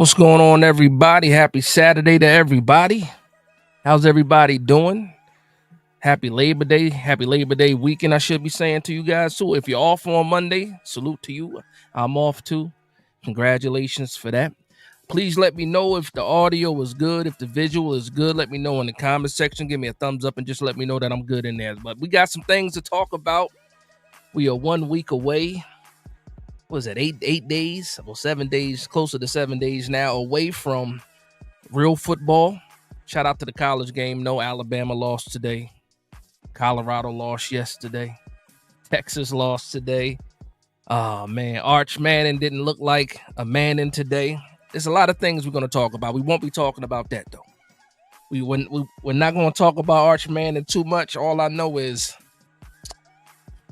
What's going on, everybody? Happy Saturday to everybody. How's everybody doing? Happy Labor Day weekend, I should be saying to you guys too. If you're off on Monday, salute to you. I'm off too. Congratulations for that. Please let me know if the audio is good, if the visual is good. Let me know in the comment section. Give me a thumbs up and just let me know that I'm good in there. But we got some things to talk about. We are 1 week away. What is it, 8 days? Well, 7 days, closer to 7 days now away from real football. Shout out to the college game. No, Alabama lost today. Colorado lost yesterday. Texas lost today. Oh, man. Arch Manning didn't look like a Manning today. There's a lot of things we're going to talk about. We won't be talking about that, though. We're not going to talk about Arch Manning too much. All I know is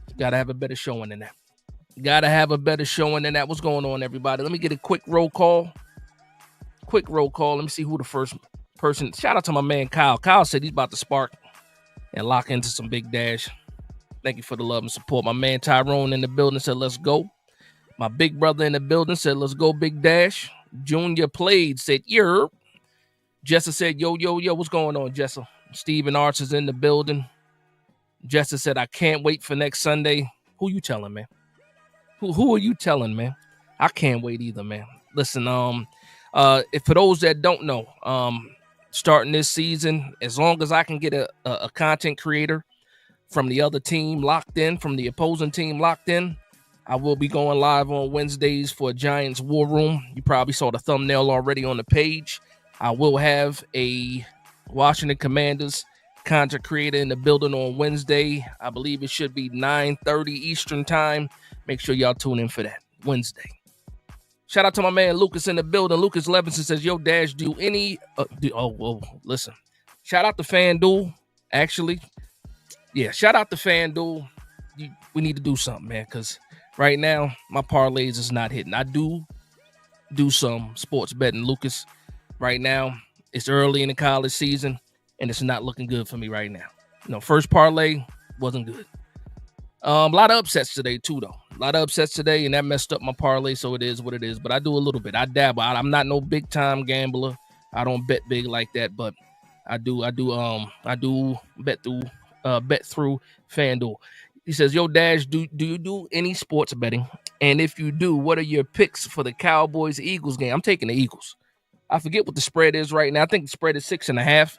you got to have a better showing than that. Gotta have a better showing than that. What's going on, everybody? Let me get a quick roll call. Let me see who the first person. Shout out to my man Kyle. Kyle said he's about to spark and lock into some big dash. Thank you for the love and support. My man Tyrone in the building said, let's go. My big brother in the building said, let's go, big dash. Junior played, said, yerp. Jessa said, yo, what's going on, Jessa? Steven Arch is in the building. Jessa said, I can't wait for next Sunday. Who you telling, man? Who are you telling, man? I can't wait either, man. Listen, if for those that don't know, starting this season, as long as I can get a content creator from the other team locked in, from the opposing team locked in, I will be going live on Wednesdays for Giants War Room. You probably saw the thumbnail already on the page. I will have a Washington Commanders content creator in the building on Wednesday. I believe it should be 9:30 Eastern time. Make sure y'all tune in for that Wednesday. Shout out to my man Lucas in the building. Lucas Levinson says, yo, Dash, listen. Shout out to FanDuel, actually. Yeah, shout out to FanDuel. We need to do something, man, because right now, my parlays is not hitting. I do some sports betting, Lucas. Right now, it's early in the college season, and it's not looking good for me right now. First parlay wasn't good. A lot of upsets today, too, though. A lot of upsets today, and that messed up my parlay, so it is what it is. But I do a little bit. I dabble. I'm not no big-time gambler. I don't bet big like that, but I do bet through FanDuel. He says, yo, Dash, do you do any sports betting? And if you do, what are your picks for the Cowboys-Eagles game? I'm taking the Eagles. I forget what the spread is right now. I think the spread is 6.5.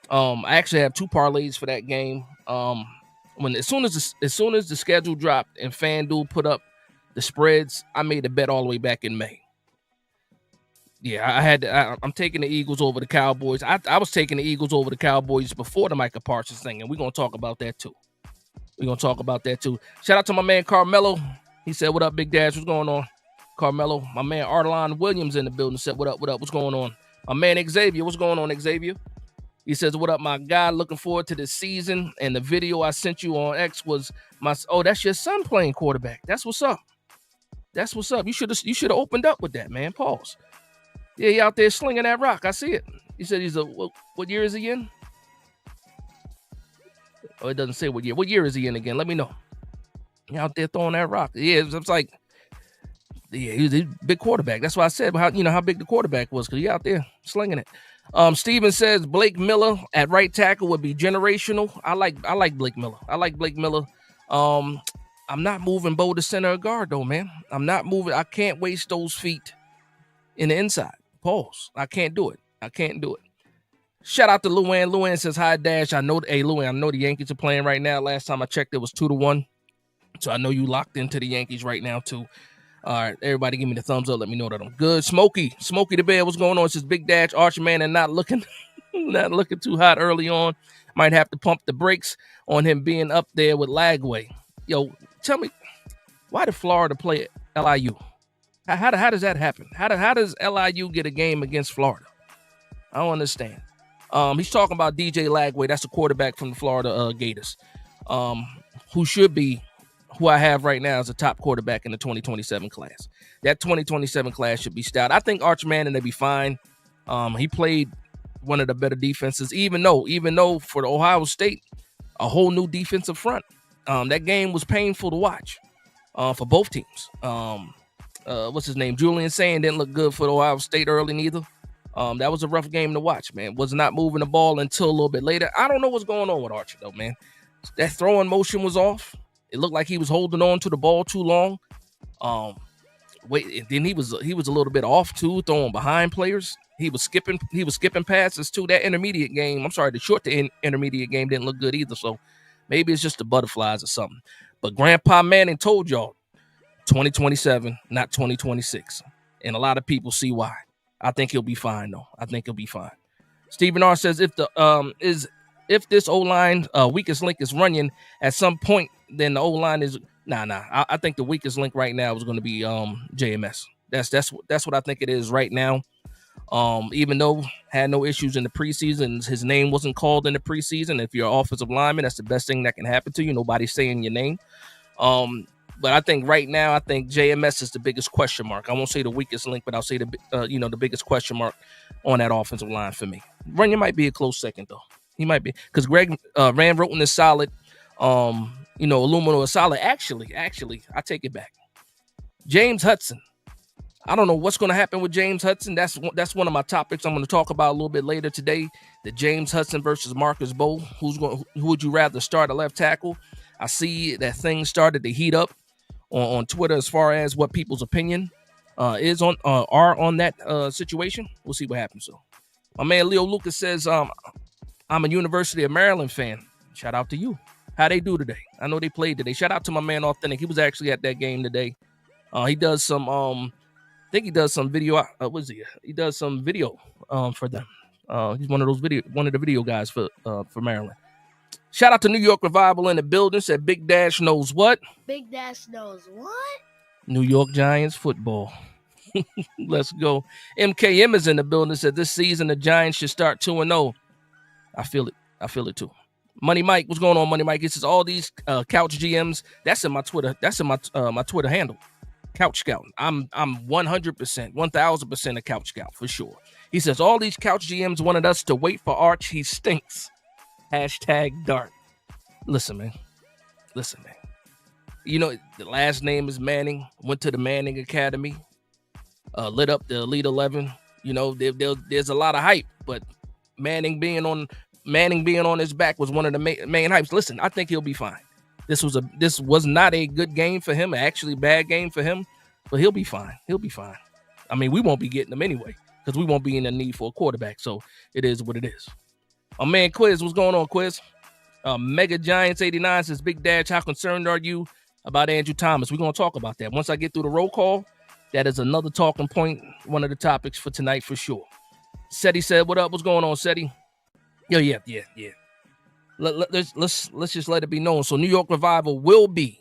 I actually have 2 parlays for that game. As soon as the schedule dropped and FanDuel put up the spreads, I made the bet all the way back in May. Yeah, I'm taking the Eagles over the Cowboys. I was taking the Eagles over the Cowboys before the Micah Parsons thing, and we're gonna talk about that too. Shout out to my man Carmelo. He said, "What up, Big Dash? What's going on?" Carmelo, my man Arlon Williams in the building said, "What up? What's going on?" My man Xavier, what's going on, Xavier? He says, what up, my guy? Looking forward to the season. And the video I sent you on X was that's your son playing quarterback. That's what's up. You should have opened up with that, man. Pause. Yeah, he out there slinging that rock. I see it. He said what year is he in? Oh, it doesn't say what year. What year is he in again? Let me know. He out there throwing that rock. Yeah, it's like, yeah, he's a big quarterback. That's why I said how big the quarterback was, because he out there slinging it. Steven says Blake Miller at right tackle would be generational. I like Blake Miller. I'm not moving Bo to center of guard though, man. I'm not moving. I can't waste those feet in the inside. Pause. I can't do it. Shout out to Luann. Luann says, hi, Dash. Luann, I know the Yankees are playing right now. Last time I checked, it was 2-1. So I know you locked into the Yankees right now too. All right, everybody give me the thumbs up. Let me know that I'm good. Smokey the Bear, what's going on? It says Big Dash, Arch Manning not looking too hot early on. Might have to pump the brakes on him being up there with Lagway. Yo, tell me, why did Florida play LIU? How does that happen? How does LIU get a game against Florida? I don't understand. He's talking about DJ Lagway. That's a quarterback from the Florida Gators, who I have right now as a top quarterback in the 2027 class. That 2027 class should be stout. I think Arch Manning will be fine. He played one of the better defenses, even though for the Ohio State, a whole new defensive front. That game was painful to watch for both teams. what's his name? Julian Sand didn't look good for Ohio State early neither. That was a rough game to watch, man. Was not moving the ball until a little bit later. I don't know what's going on with Archer though, man. That throwing motion was off. It looked like he was holding on to the ball too long. And then he was a little bit off too, throwing behind players. He was skipping passes too. That intermediate game, I'm sorry, the short to intermediate game didn't look good either. So maybe it's just the butterflies or something. But Grandpa Manning told y'all 2027, not 2026. And a lot of people see why. I think he'll be fine though. I think he'll be fine. Stephen R says if this O-line weakest link is Runyon at some point, then the O-line is I think the weakest link right now is going to be JMS. That's what I think it is right now. Even though had no issues in the preseason, his name wasn't called in the preseason. If you're an offensive lineman, that's the best thing that can happen to you. Nobody's saying your name. But I think right now, I think JMS is the biggest question mark. I won't say the weakest link, but I'll say the biggest question mark on that offensive line for me. Runyon might be a close second though. He might be because Greg Rand Roten is solid. Eluemunor is solid. Actually, I take it back. James Hudson. I don't know what's going to happen with James Hudson. That's one of my topics I'm going to talk about a little bit later today. The James Hudson versus Marcus Bowe. Who would you rather start at left tackle? I see that things started to heat up on Twitter as far as what people's opinion are on that situation. We'll see what happens. So, my man Leo Lucas says, I'm a University of Maryland fan. Shout out to you. How they do today? I know they played today. Shout out to my man Authentic. He was actually at that game today. He does some I think he does some video. He does some video for them. He's one of the video guys for Maryland. Shout out to New York Revival in the building. Said Big Dash knows what? Big Dash knows what? New York Giants football. Let's go. MKM is in the building. Said this season the Giants should start 2-0. I feel it too. Money Mike, what's going on, Money Mike? He says all these couch GMs. That's in my Twitter. That's in my Twitter handle. Couch Scout. I'm 100%, 1000% a Couch Scout for sure. He says all these couch GMs wanted us to wait for Arch. He stinks. #Dart. Listen, man. You know the last name is Manning. Went to the Manning Academy. Lit up the Elite 11. You know there's a lot of hype, but Manning being on his back was one of the main hypes. Listen, I think he'll be fine. This was not a good game for him, actually bad game for him, but he'll be fine. I mean, we won't be getting him anyway because we won't be in the need for a quarterback. So it is what it is. My man Quiz, what's going on, Quiz? Mega Giants 89 says, Big Dash, how concerned are you about Andrew Thomas? We're going to talk about that. Once I get through the roll call, that is another talking point, one of the topics for tonight for sure. Seti said, what up? What's going on, Seti? Yeah. Let's just let it be known. So New York Revival will be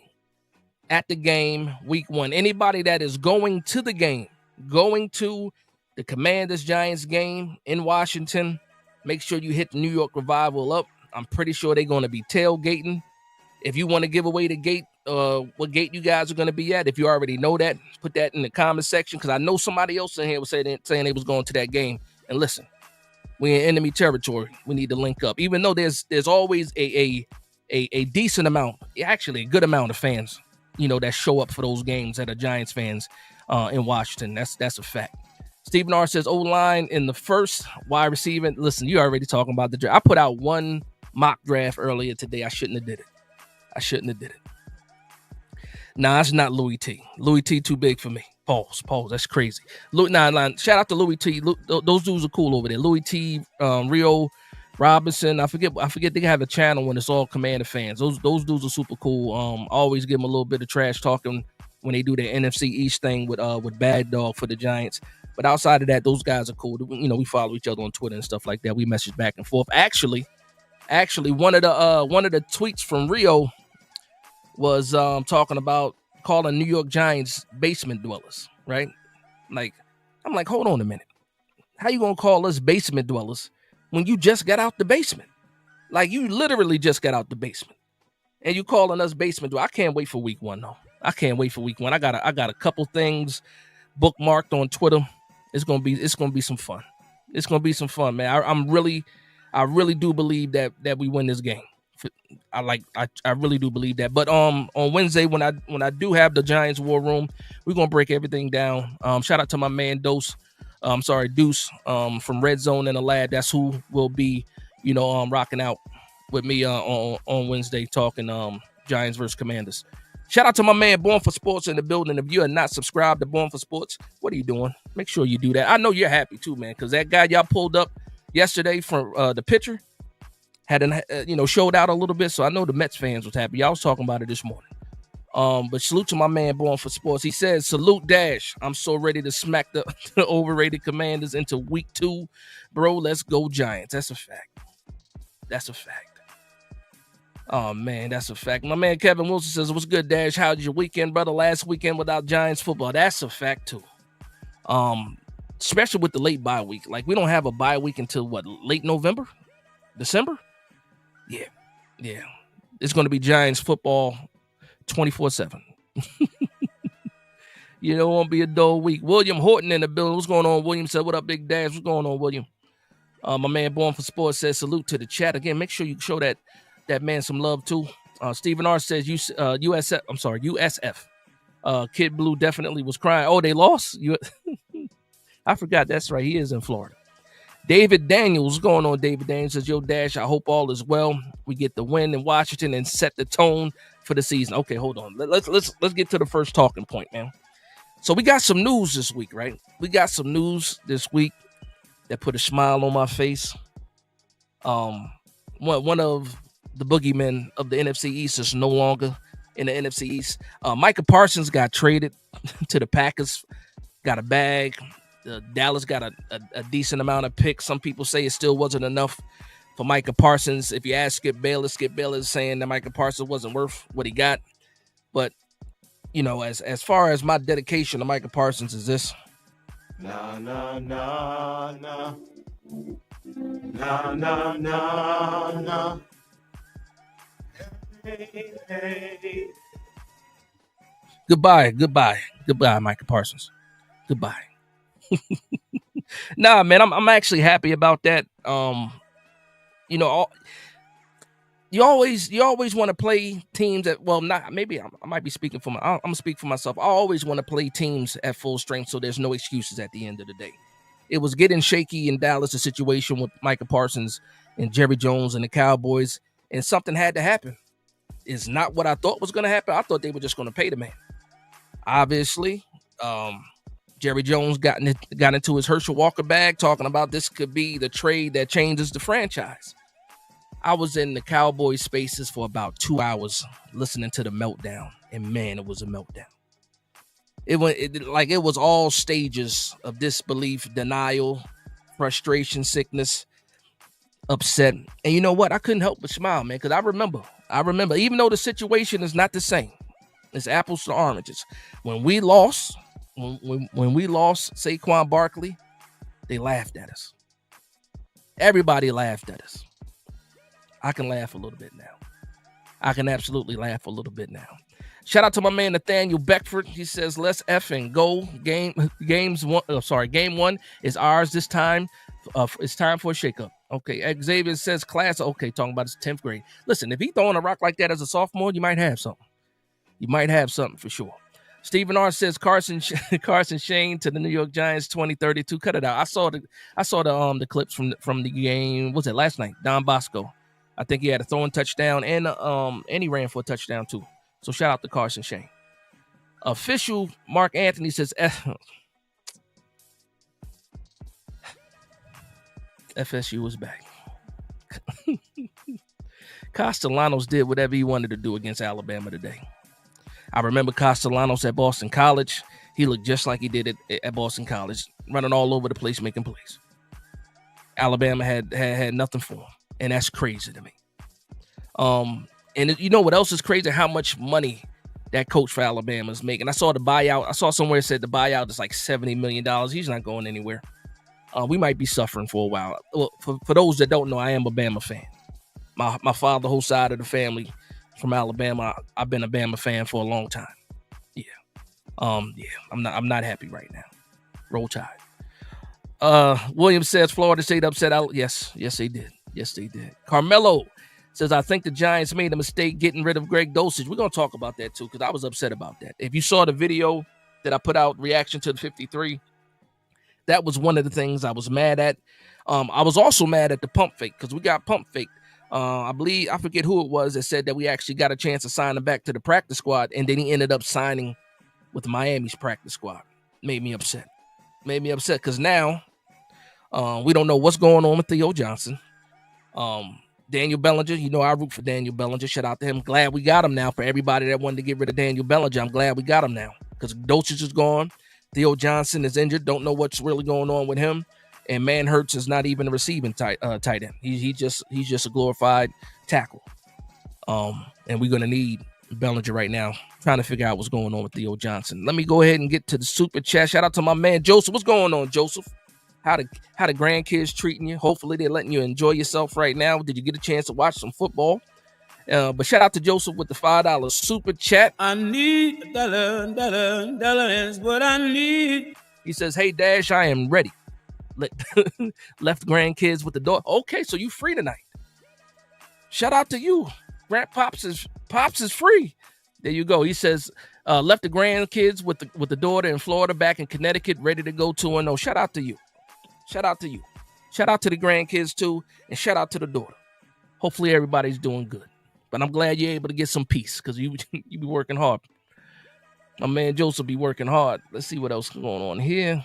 at the game week 1. Anybody that is going to the game, going to the Commanders Giants game in Washington, make sure you hit the New York Revival up. I'm pretty sure they're going to be tailgating. If you want to give away the gate, what gate you guys are going to be at, if you already know that, put that in the comment section because I know somebody else in here was saying they was going to that game. And listen, we're in enemy territory. We need to link up. Even though there's always a decent amount, actually a good amount of fans, that show up for those games that are Giants fans in Washington. That's a fact. Stephen R says O-line in the first, wide receiver. Listen, you're already talking about the draft. I put out one mock draft earlier today. I shouldn't have did it. Nah, it's not Louis T. Louis T too big for me. Pause. That's crazy. Shout out to Louis T. Those dudes are cool over there. Louis T, Rio Robinson. I forget they have a channel when it's all Commander fans. Those dudes are super cool. Always give them a little bit of trash talking when they do their NFC East thing with Bad Dog for the Giants. But outside of that, those guys are cool. We follow each other on Twitter and stuff like that. We message back and forth. Actually, one of the tweets from Rio was talking about calling New York Giants basement dwellers, right? Like, I'm like, hold on a minute. How you gonna call us basement dwellers when you just got out the basement? Like, you literally just got out the basement, and you calling us basement dwellers. I can't wait for week 1 though. I got a couple things bookmarked on Twitter. It's gonna be some fun. It's gonna be some fun, man. I really do believe that we win this game I really do believe that. But on Wednesday when I do have the Giants War Room, we're gonna break everything down. Shout out to my man Deuce from Red Zone and the Lab. That's who will be rocking out with me on Wednesday talking Giants versus Commanders. Shout out to my man Born for Sports in the building. If you are not subscribed to Born for Sports, what are you doing? Make sure you do that. I know you're happy too, man, because that guy y'all pulled up yesterday from the pitcher had showed out a little bit. So I know the Mets fans was happy. Y'all was talking about it this morning. But salute to my man Born for Sports. He says, salute Dash. I'm so ready to smack the overrated Commanders into week 2. Bro, let's go Giants. That's a fact. That's a fact. Oh, man, that's a fact. My man Kevin Wilson says, what's good, Dash? How did your weekend, brother? Last weekend without Giants football. That's a fact, too. Especially with the late bye week. Like, we don't have a bye week until, late November? December? Yeah. It's going to be Giants football 24/7. It won't be a dull week. William Horton in the building. What's going on, William? Said, what up, Big Dash? What's going on, William? My man Born for Sports says, salute to the chat. Again, make sure you show that man some love, too. Stephen R. says, USF. Kid Blue definitely was crying. Oh, they lost? I forgot. That's right. He is in Florida. David Daniels, what's going on, David Daniels? Says, yo, Dash, I hope all is well. We get the win in Washington and set the tone for the season. Okay, hold on. Let's get to the first talking point, man. So we got some news this week, right? We got some news this week that put a smile on my face. One of the boogeymen of the NFC East is no longer in the NFC East. Micah Parsons got traded to the Packers, got a bag. Dallas got a decent amount of picks. Some people say it still wasn't enough for Micah Parsons. If you ask Skip Bayless is saying that Micah Parsons wasn't worth what he got. But, as far as my dedication to Micah Parsons is this. Nah. Nah. Hey. Goodbye, Micah Parsons. Goodbye. Nah, man, I'm actually happy about that. You always want to play teams that, I might be speaking for I'm gonna speak for myself. I always want to play teams at full strength, so there's no excuses at the end of the day. It was getting shaky in Dallas, the situation with Micah Parsons and Jerry Jones and the Cowboys, and something had to happen. It's not what I thought was going to happen. I thought they were just going to pay the man. Obviously, Jerry Jones got into his Herschel Walker bag, talking about this could be the trade that changes the franchise. I was in the Cowboys spaces for about 2 hours listening to the meltdown, and man, it was a meltdown. It was all stages of disbelief, denial, frustration, sickness, upset. And you know what? I couldn't help but smile, man, because I remember, even though the situation is not the same, it's apples to oranges. When we lost Saquon Barkley, they laughed at us. Everybody laughed at us. I can laugh a little bit now. I can absolutely laugh a little bit now. Shout out to my man Nathaniel Beckford. He says, let's effing go. Game 1 is ours this time. It's time for a shakeup. Okay, Xavier says class. Okay, talking about his 10th grade. Listen, if he's throwing a rock like that as a sophomore, you might have something. You might have something for sure. Stephen R. says Carson Shane to the New York Giants 2032. Cut it out. I saw the clips from the game. Was it last night? Don Bosco. I think he had a throwing touchdown and he ran for a touchdown too. So shout out to Carson Shane. Official Mark Anthony says FSU is back. Castellanos did whatever he wanted to do against Alabama today. I remember Castellanos at Boston College. He looked just like he did at Boston College, running all over the place, making plays. Alabama had nothing for him, and that's crazy to me. And you know what else is crazy? How much money that coach for Alabama is making. I saw the buyout. I saw somewhere it said the buyout is like $70 million. He's not going anywhere. We might be suffering for a while. Well, for those that don't know, I am a Bama fan. My father, whole side of the family from Alabama. I've been a Bama fan for a long time. Yeah. I'm not happy right now. Roll Tide. Williams says Florida State upset out. Yes, they did. Carmelo Says, I think the Giants made a mistake getting rid of Greg Dulcich. We're going to talk about that too, because I was upset about that. If you saw the video that I put out, reaction to the 53, that was one of the things I was mad at. I was also mad at the pump fake, because we got pump faked. I forget who it was that said that we actually got a chance to sign him back to the practice squad, and then he ended up signing with Miami's practice squad. Made me upset because now we don't know what's going on with Theo Johnson. Daniel Bellinger, I root for Daniel Bellinger. Shout out to him. Glad we got him now. For everybody that wanted to get rid of Daniel Bellinger, I'm glad we got him now, because Dulcich is gone. Theo Johnson is injured. Don't know what's really going on with him. And Manhurts is not even a receiving tight end. He's just a glorified tackle. And we're gonna need Bellinger right now, trying to figure out what's going on with Theo Johnson. Let me go ahead and get to the super chat. Shout out to my man Joseph. What's going on, Joseph? How the grandkids treating you? Hopefully they're letting you enjoy yourself right now. Did you get a chance to watch some football? But shout out to Joseph with the $5 super chat. I need a dollar is what I need. He says, hey Dash, I am ready. Left grandkids with the door. Okay, so you free tonight. Shout out to you. Pops is free. There you go. He says, left the grandkids with the daughter in Florida, back in Connecticut, ready to go 2-0. Shout out to you. Shout out to you. Shout out to the grandkids too, and shout out to the daughter. Hopefully everybody's doing good. But I'm glad you're able to get some peace, because you be working hard. My man Joseph be working hard. Let's see what else is going on here.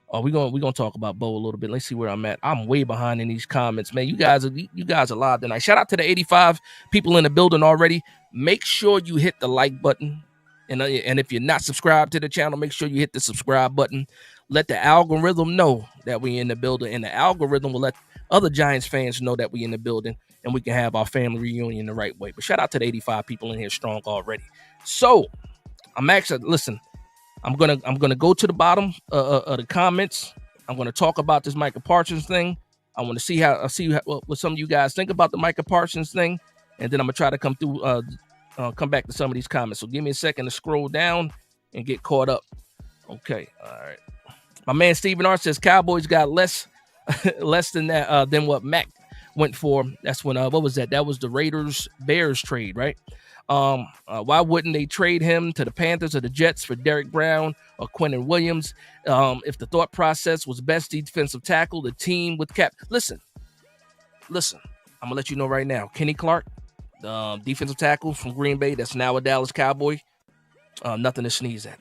Oh, we're gonna talk about Bo a little bit. Let's see where I'm at. I'm way behind in these comments, man. You guys are live tonight. Shout out to the 85 people in the building already. Make sure you hit the like button, and if you're not subscribed to the channel, make sure you hit the subscribe button. Let the algorithm know that we in the building, and the algorithm will let other Giants fans know that we in the building, and we can have our family reunion the right way. But shout out to the 85 people in here strong already. So I'm actually I'm gonna go to the bottom of the comments. I'm gonna talk about this Micah Parsons thing. I want to see what some of you guys think about the Micah Parsons thing, and then I'm gonna try to come back to some of these comments. So give me a second to scroll down and get caught up. Okay, all right. My man Steven R says Cowboys got less than that than what Mac went for. That's when what was that? That was the Raiders Bears trade, right? Why wouldn't they trade him to the Panthers or the Jets for Derek Brown or Quentin Williams? If the thought process was best defensive tackle, the team with cap. Listen. I'm gonna let you know right now. Kenny Clark, defensive tackle from Green Bay, that's now a Dallas Cowboy. Nothing to sneeze at.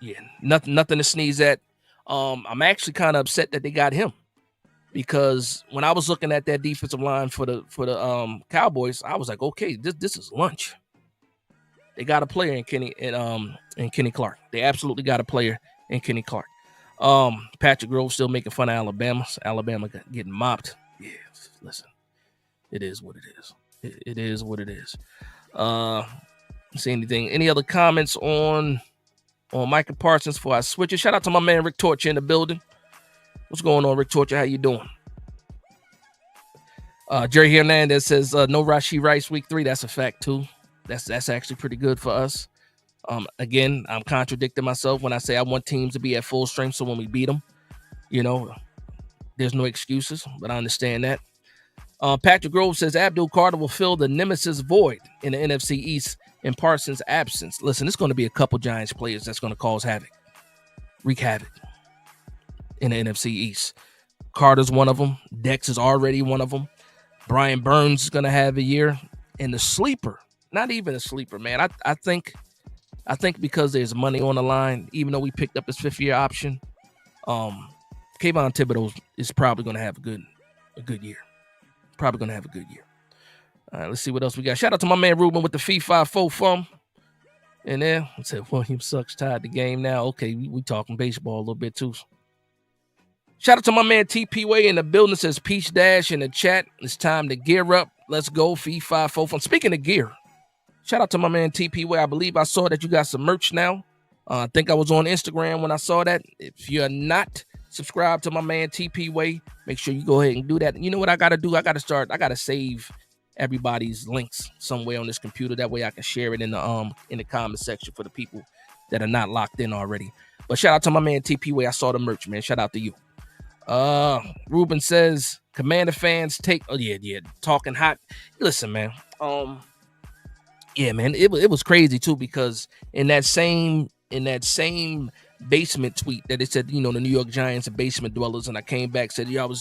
Yeah, nothing to sneeze at. I'm actually kind of upset that they got him, because when I was looking at that defensive line for the Cowboys, I was like, okay, this is lunch. They got a player in Kenny Clark. They absolutely got a player in Kenny Clark. Patrick Grove still making fun of Alabama. Alabama getting mopped. Yeah, listen, it is what it is. It is what it is. See anything? Any other comments on Micah Parsons before I switch it? Shout out to my man Rick Torcher in the building. What's going on, Rick Torcher? How you doing? Jerry Hernandez says no Rashee Rice week 3. That's a fact too. That's actually pretty good for us. Again, I'm contradicting myself when I say I want teams to be at full strength, so when we beat them, there's no excuses, but I understand that. Patrick Grove says Abdul Carter will fill the nemesis void in the NFC East in Parsons' absence. Listen, it's going to be a couple Giants players that's going to wreak havoc in the NFC East. Carter's one of them. Dex is already one of them. Brian Burns is going to have a year. And the sleeper, not even a sleeper, man. I think because there's money on the line, even though we picked up his 5th-year option, Kayvon Thibodeau is probably going to have a good year. Probably going to have a good year. All right, let's see what else we got. Shout out to my man Ruben with the Fee 5-4 fum. And there, I said, William sucks, tied the game now. Okay, we talking baseball a little bit too. Shout out to my man TP Way in the building. Says Peach Dash in the chat. It's time to gear up. Let's go, Fee 5-4 fum. Speaking of gear, shout out to my man TP Way. I believe I saw that you got some merch now. I think I was on Instagram when I saw that. If you're not subscribed to my man TP Way, make sure you go ahead and do that. You know what I got to do? I got to save everybody's links somewhere on this computer. That way I can share it in the comment section for the people that are not locked in already. But shout out to my man TP Way. I saw the merch, man. Shout out to you. Ruben says Commander fans take. Oh yeah, talking hot. Listen, man. Yeah, man. It was crazy too, because in that same basement tweet that it said, the New York Giants are basement dwellers, and I came back, said y'all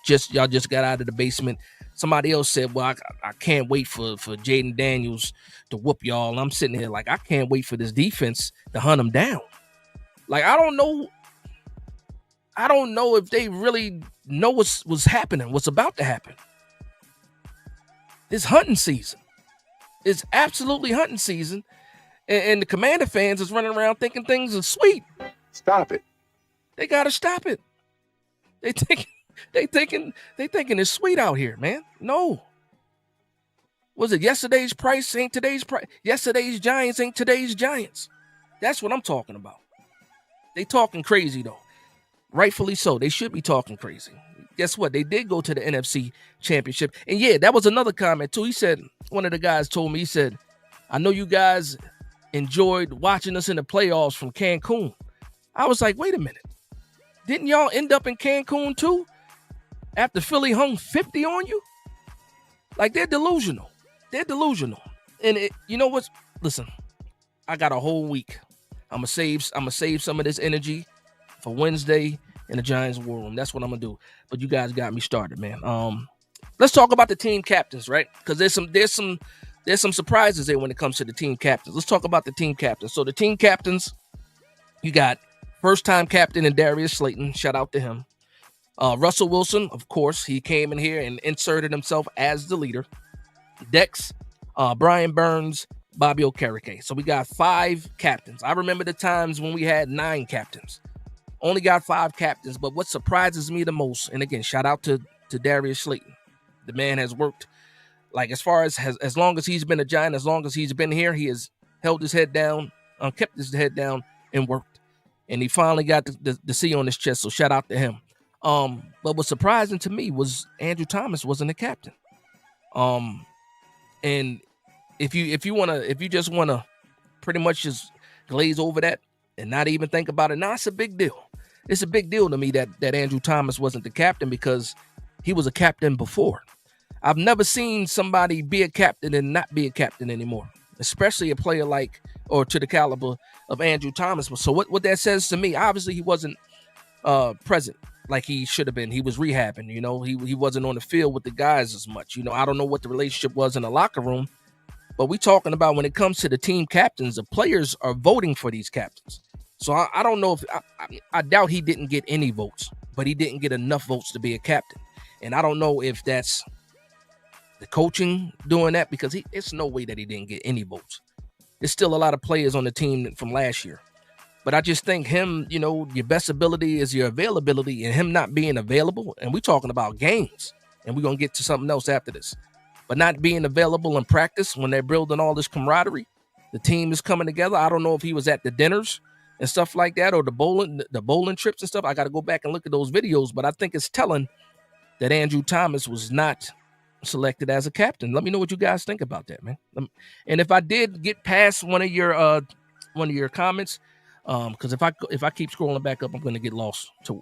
just got out of the basement. Somebody else said, well, I can't wait for Jaden Daniels to whoop y'all. And I'm sitting here like, I can't wait for this defense to hunt them down. Like, I don't know if they really know what's happening, what's about to happen. It's hunting season. It's absolutely hunting season. And the Commander fans is running around thinking things are sweet. Stop it. They gotta stop it. They thinking it's sweet out here, man. No. Was it yesterday's price ain't today's price? Yesterday's Giants ain't today's Giants. That's what I'm talking about. They talking crazy though. Rightfully so. They should be talking crazy. Guess what? They did go to the NFC Championship. And yeah, that was another comment too. He said, one of the guys told me, he said, I know you guys enjoyed watching us in the playoffs from Cancun. I was like, wait a minute. Didn't y'all end up in Cancun too? After Philly hung 50 on you? Like, they're delusional. They're delusional. And you know what? Listen, I got a whole week. I'm gonna save some of this energy for Wednesday in the Giants War Room. That's what I'm gonna do. But you guys got me started, man. Let's talk about the team captains, right? Because there's some surprises there when it comes to the team captains. Let's talk about the team captains. So the team captains, you got first-time captain in Darius Slayton. Shout out to him. Russell Wilson, of course, he came in here and inserted himself as the leader. Dex, Brian Burns, Bobby Okereke. So we got 5 captains. I remember the times when we had 9 captains. Only got 5 captains, but what surprises me the most, and again, shout out to Darius Slayton. The man has worked, like, as long as he's been a Giant, as long as he's been here, he has held his head down, kept his head down, and worked. And he finally got the C on his chest, so shout out to him. But what's surprising to me was Andrew Thomas wasn't a captain. And if you just wanna pretty much just glaze over that and not even think about it, it's a big deal. It's a big deal to me that Andrew Thomas wasn't the captain, because he was a captain before. I've never seen somebody be a captain and not be a captain anymore, especially a player or to the caliber of Andrew Thomas. So what that says to me, obviously he wasn't present like he should have been. He was rehabbing, he wasn't on the field with the guys as much. I don't know what the relationship was in the locker room, but we talking about when it comes to the team captains, the players are voting for these captains. So I don't know if I doubt he didn't get any votes, but he didn't get enough votes to be a captain. And I don't know if that's the coaching doing that, because it's no way that he didn't get any votes. There's still a lot of players on the team from last year. But I just think him, your best ability is your availability, and him not being available, and we're talking about games, and we're going to get to something else after this, but not being available in practice when they're building all this camaraderie, the team is coming together. I don't know if he was at the dinners and stuff like that, or the bowling trips and stuff. I got to go back and look at those videos, but I think it's telling that Andrew Thomas was not selected as a captain. Let me know what you guys think about that, man. And if I did get past one of your comments, because if I keep scrolling back up, I'm going to get lost to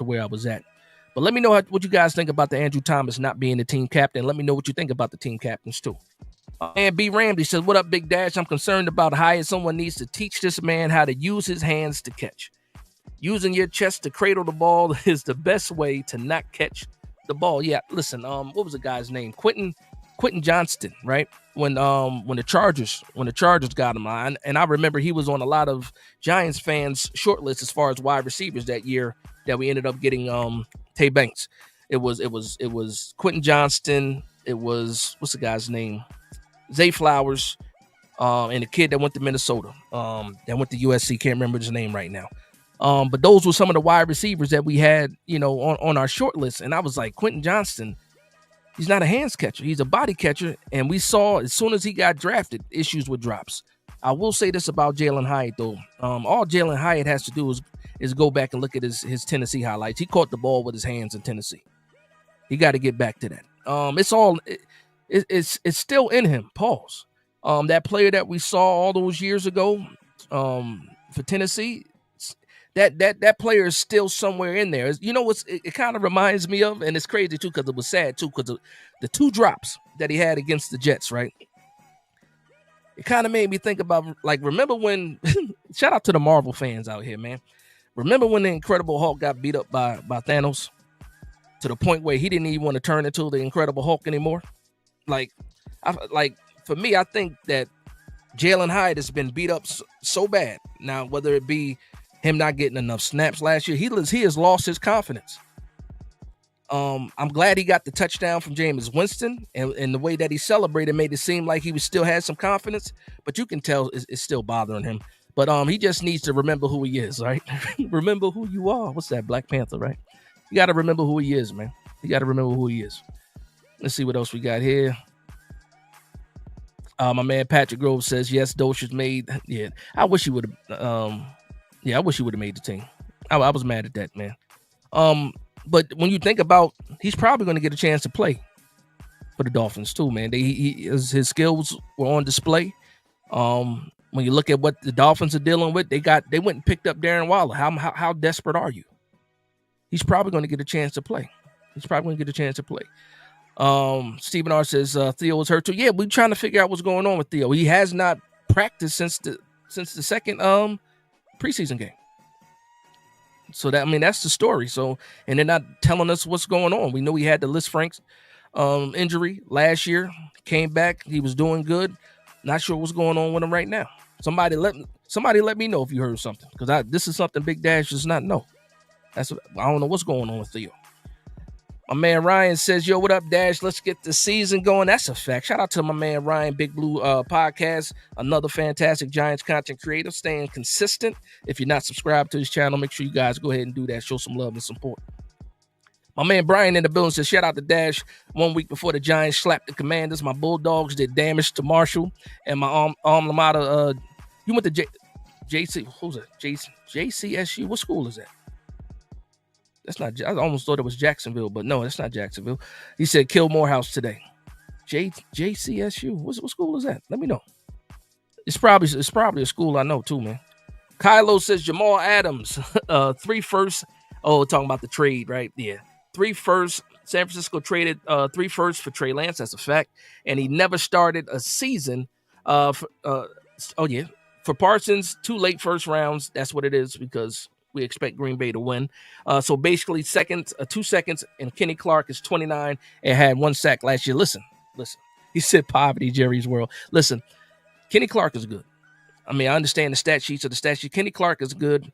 where I was at. But let me know what you guys think about the Andrew Thomas not being the team captain. Let me know what you think about the team captains too. And B. Ramsey says, what up, Big Dash? I'm concerned about Hyatt. Someone needs to teach this man how to use his hands to catch. Using your chest to cradle the ball is the best way to not catch the ball. Yeah, listen, what was the guy's name? Quentin Johnston, right? When the Chargers got him on, and I remember he was on a lot of Giants fans' short list as far as wide receivers that year that we ended up getting Tay Banks. It was Quentin Johnston. It was, what's the guy's name? Zay Flowers, and the kid that went to Minnesota, that went to USC. Can't remember his name right now. But those were some of the wide receivers that we had, on our short list. And I was like, Quentin Johnston, he's not a hands catcher. He's a body catcher. And we saw as soon as he got drafted, issues with drops. I will say this about Jalen Hyatt, though. All Jalen Hyatt has to do is go back and look at his Tennessee highlights. He caught the ball with his hands in Tennessee. He got to get back to that. It's still in him. Pause. That player that we saw all those years ago for Tennessee, that player is still somewhere in there. You know what it kind of reminds me of, and it's crazy too because it was sad too because the 2 drops that he had against the Jets, right? It kind of made me think about, like, remember when shout out to the Marvel fans out here, man. Remember when the Incredible Hulk got beat up by Thanos to the point where he didn't even want to turn into the Incredible Hulk anymore? Like for me, I think that Jalen Hyde has been beat up so bad. Now, whether it be him not getting enough snaps last year, he has lost his confidence. I'm glad he got the touchdown from Jameis Winston, and the way that he celebrated made it seem like he still had some confidence, but you can tell it's still bothering him. But he just needs to remember who he is, right? Remember who you are. What's that, Black Panther, right? You got to remember who he is, man. You got to remember who he is. Let's see what else we got here. My man Patrick Grove says, yes, Dozier made. Yeah, I wish he would have. I wish he would have made the team. I was mad at that, man. But when you think about, he's probably going to get a chance to play for the Dolphins too, man. His skills were on display. When you look at what the Dolphins are dealing with, they went and picked up Darren Waller. How desperate are you? He's probably going to get a chance to play. Stephen R says Theo was hurt too. Yeah, we're trying to figure out what's going on with Theo. He has not practiced since the second preseason game. So that's the story. So, and they're not telling us what's going on. We know he had the Liz Franks injury last year. Came back, he was doing good. Not sure what's going on with him right now. Somebody let me know if you heard something, because this is something Big Dash does not know. I don't know what's going on with Theo. My man Ryan says, yo, what up, Dash? Let's get the season going. That's a fact. Shout out to my man Ryan, Big Blue Podcast, another fantastic Giants content creator, staying consistent. If you're not subscribed to his channel, make sure you guys go ahead and do that. Show some love and support. My man Brian in the building says, shout out to Dash. 1 week before the Giants slapped the Commanders, my Bulldogs did damage to Marshall and my alma mater. You went to JC. Who's that? JCSU. What school is that? That's not. I almost thought it was Jacksonville, but no, that's not Jacksonville. He said kill Morehouse today. JCSU. What school is that? Let me know. It's probably a school I know too, man. Kylo says Jamal Adams, 3 firsts. Oh, talking about the trade, right? Yeah, 3 firsts. San Francisco traded 3 firsts for Trey Lance. That's a fact, and he never started a season. For Parsons, 2 late first rounds. That's what it is, because we expect Green Bay to win. So basically 2 seconds, and Kenny Clark is 29 and had 1 sack last year. Listen. He said poverty, Jerry's world. Listen, Kenny Clark is good. I understand the stat sheets of the stat sheet. Kenny Clark is good.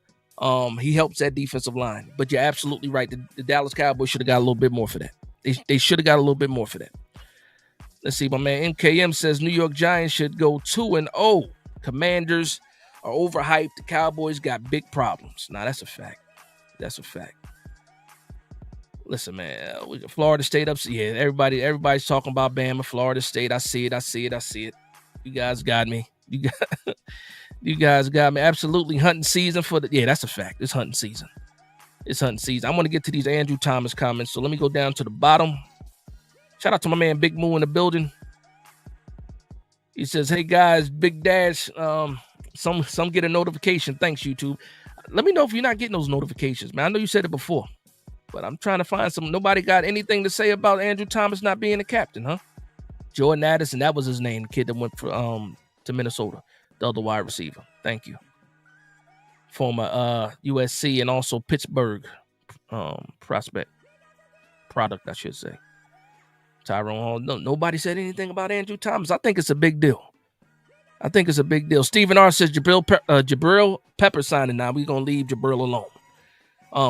He helps that defensive line. But you're absolutely right. The Dallas Cowboys should have got a little bit more for that. They should have got a little bit more for that. Let's see. My man MKM says New York Giants should go 2-0. Commanders are overhyped. The Cowboys got big problems. Now, that's a fact. Listen, man, Florida State up. Yeah, everybody's talking about Bama, Florida State. I see it. You guys got me. You guys got me. Absolutely hunting season that's a fact. It's hunting season. I'm going to get to these Andrew Thomas comments. So let me go down to the bottom. Shout out to my man Big Moo in the building. He says, hey guys, Big Dash, some get a notification. Thanks, YouTube. Let me know if you're not getting those notifications, man. I know you said it before, but I'm trying to find some. Nobody got anything to say about Andrew Thomas not being a captain, huh? Jordan Addison, that was his name, the kid that went to Minnesota, the other wide receiver. Thank you. Former USC and also Pittsburgh product, I should say. Tyrone Hall. No, nobody said anything about Andrew Thomas. I think it's a big deal. Stephen R. says Jabril Pepper signing now. We're going to leave Jabril alone.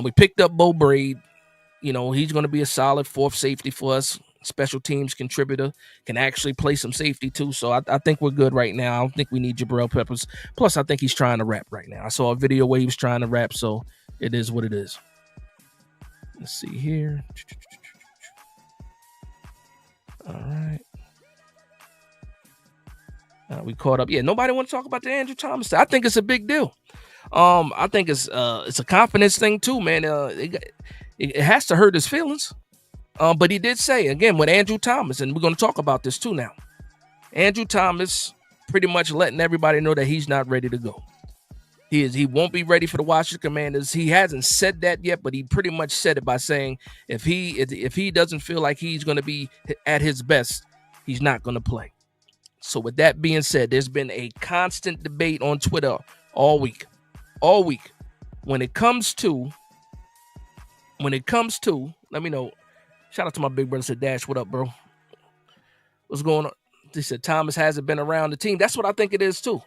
We picked up Bo Braid. He's going to be a solid 4th safety for us. Special teams contributor, can actually play some safety too. So I think we're good right now. I don't think we need Jabril Peppers. Plus, I think he's trying to rap right now. I saw a video where he was trying to rap, so it is what it is. Let's see here. All right. We caught up. Yeah, nobody want to talk about the Andrew Thomas. I think it's a big deal. I think it's a confidence thing too, man. It has to hurt his feelings. But he did say, again, with Andrew Thomas, and we're going to talk about this too now. Andrew Thomas pretty much letting everybody know that he's not ready to go. He won't be ready for the Washington Commanders. He hasn't said that yet, but he pretty much said it by saying if he doesn't feel like he's going to be at his best, he's not going to play. So with that being said, there's been a constant debate on Twitter all week. When it comes to, let me know. Shout out to my big brother, said Dash, what up, bro? What's going on? They said Thomas hasn't been around the team. That's what I think it is too.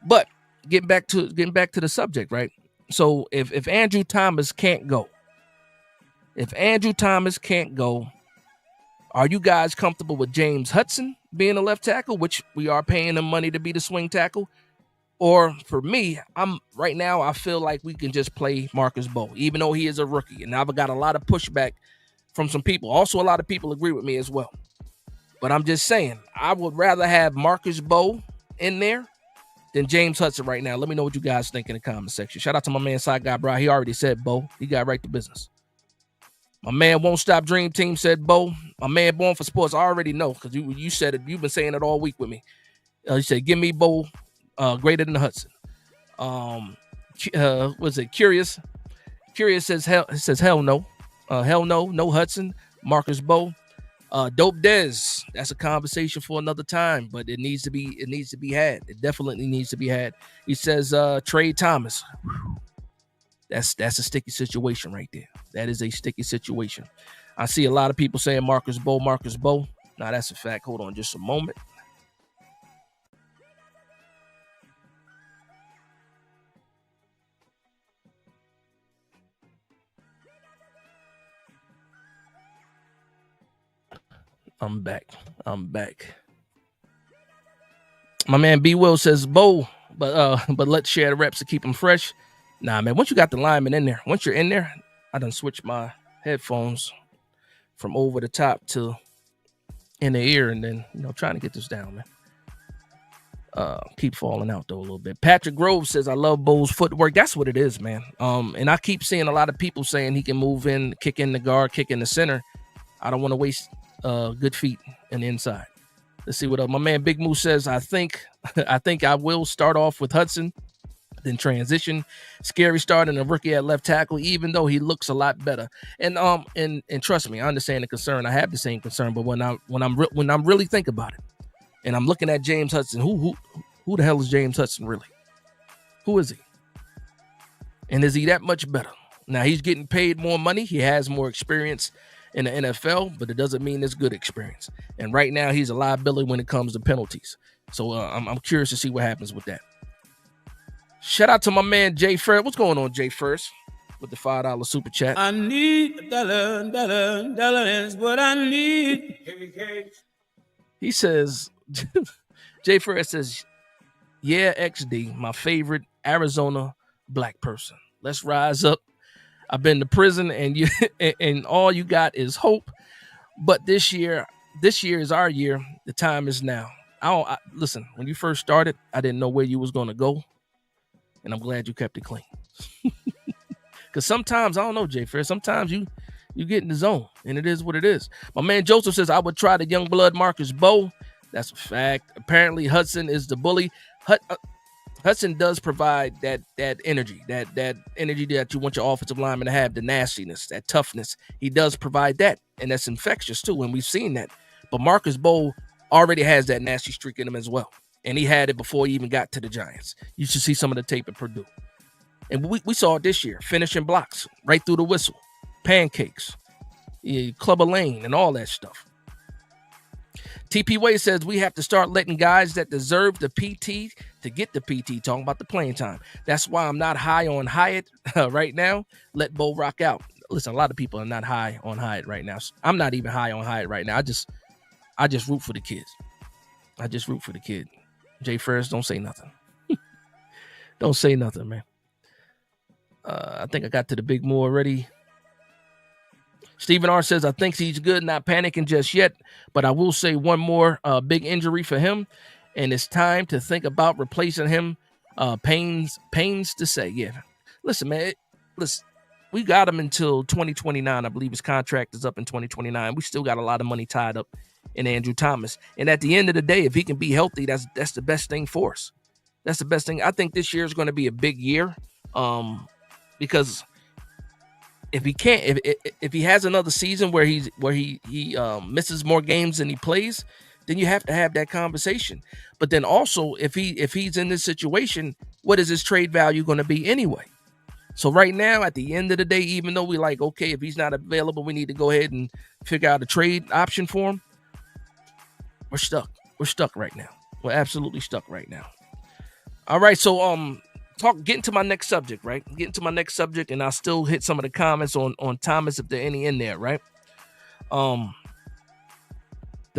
But getting back to the subject, right? So if Andrew Thomas can't go, are you guys comfortable with James Hudson being a left tackle, which we are paying him money to be the swing tackle? Or for me, I feel like we can just play Marcus Bowe, even though he is a rookie. And I've got a lot of pushback from some people. Also, a lot of people agree with me as well. But I'm just saying, I would rather have Marcus Bowe in there than James Hudson right now. Let me know what you guys think in the comment section. Shout out to my man, Side Guy Bro. He already said Bowe. He got right to business. My man, Won't Stop Dream Team said Bowe. My man, Born for Sports, I already know because you said it. You've been saying it all week with me. You said, give me Bowe. Greater than Hudson. Was it Curious? Curious says hell no. No Hudson. Marcus Bowe. Dope Dez. That's a conversation for another time, but it needs to be had. It definitely needs to be had. He says Trey Thomas. That's a sticky situation right there. That is a sticky situation. I see a lot of people saying Marcus Bowe. Now that's a fact. Hold on just a moment. I'm back. My man B Will says Bowe, but let's share the reps to keep them fresh. Nah, man. Once you got the lineman in there, once you're in there, I done switched my headphones from over the top to in the ear, and then trying to get this down, man. Keep falling out though a little bit. Patrick Grove says I love Bowe's footwork. That's what it is, man. And I keep seeing a lot of people saying he can move in, kick in the guard, kick in the center. I don't want to waste good feet in the inside. Let's see what my man Big Moose says. I think I will start off with Hudson, then transition. Scary starting a rookie at left tackle, even though he looks a lot better. And trust me, I understand the concern. I have the same concern, but when I'm really think about it, and I'm looking at James Hudson, who the hell is James Hudson really? Who is he? And is he that much better? Now he's getting paid more money. He has more experience in the NFL, but it doesn't mean it's good experience. And right now he's a liability when it comes to penalties. So I'm curious to see what happens with that. Shout out to my man Jay First. What's going on, Jay First? With the $5 super chat. I need a dollar is what I need. He says, Jay First says, yeah, XD, my favorite Arizona black person. Let's rise up. I've been to prison, and all you got is hope. But this year is our year. The time is now. Listen, when you first started, I didn't know where you was going to go, and I'm glad you kept it clean. Because sometimes, I don't know, Jay Fair, sometimes you get in the zone, and it is what it is. My man Joseph says, I would try the young blood Marcus Bowe. That's a fact. Apparently, Hudson is the bully. Hudson does provide that energy, that energy that you want your offensive lineman to have, the nastiness, that toughness. He does provide that, and that's infectious too, and we've seen that. But Marcus Bowe already has that nasty streak in him as well, and he had it before he even got to the Giants. You should see some of the tape at Purdue. And we saw it this year, finishing blocks, right through the whistle, pancakes, club a lane, and all that stuff. TP Way says we have to start letting guys that deserve the PT to get the PT, talking about the playing time. That's why I'm not high on Hyatt right now. Let Bowe rock out. Listen, a lot of people are not high on Hyatt right now. I'm not even high on Hyatt right now. I just root for the kids. I just root for the kid. Jay Ferris, don't say nothing. Don't say nothing, man. I think I got to the big more already. Stephen R. says, I think he's good, not panicking just yet, but I will say one more big injury for him, and it's time to think about replacing him. Pains to say. Yeah. Listen, man. We got him until 2029. I believe his contract is up in 2029. We still got a lot of money tied up in Andrew Thomas. And at the end of the day, if he can be healthy, that's the best thing for us. That's the best thing. I think this year is going to be a big year, because if he can't, if he has another season where he misses more games than he plays, then you have to have that conversation. But then also, if he's in this situation, what is his trade value going to be anyway? So right now, at the end of the day, even though we like, okay, if he's not available, we need to go ahead and figure out a trade option for him. We're stuck. We're stuck right now. We're absolutely stuck right now. All right, so getting to my next subject, right? Getting to my next subject, and I'll still hit some of the comments on Thomas if there are any in there, right? The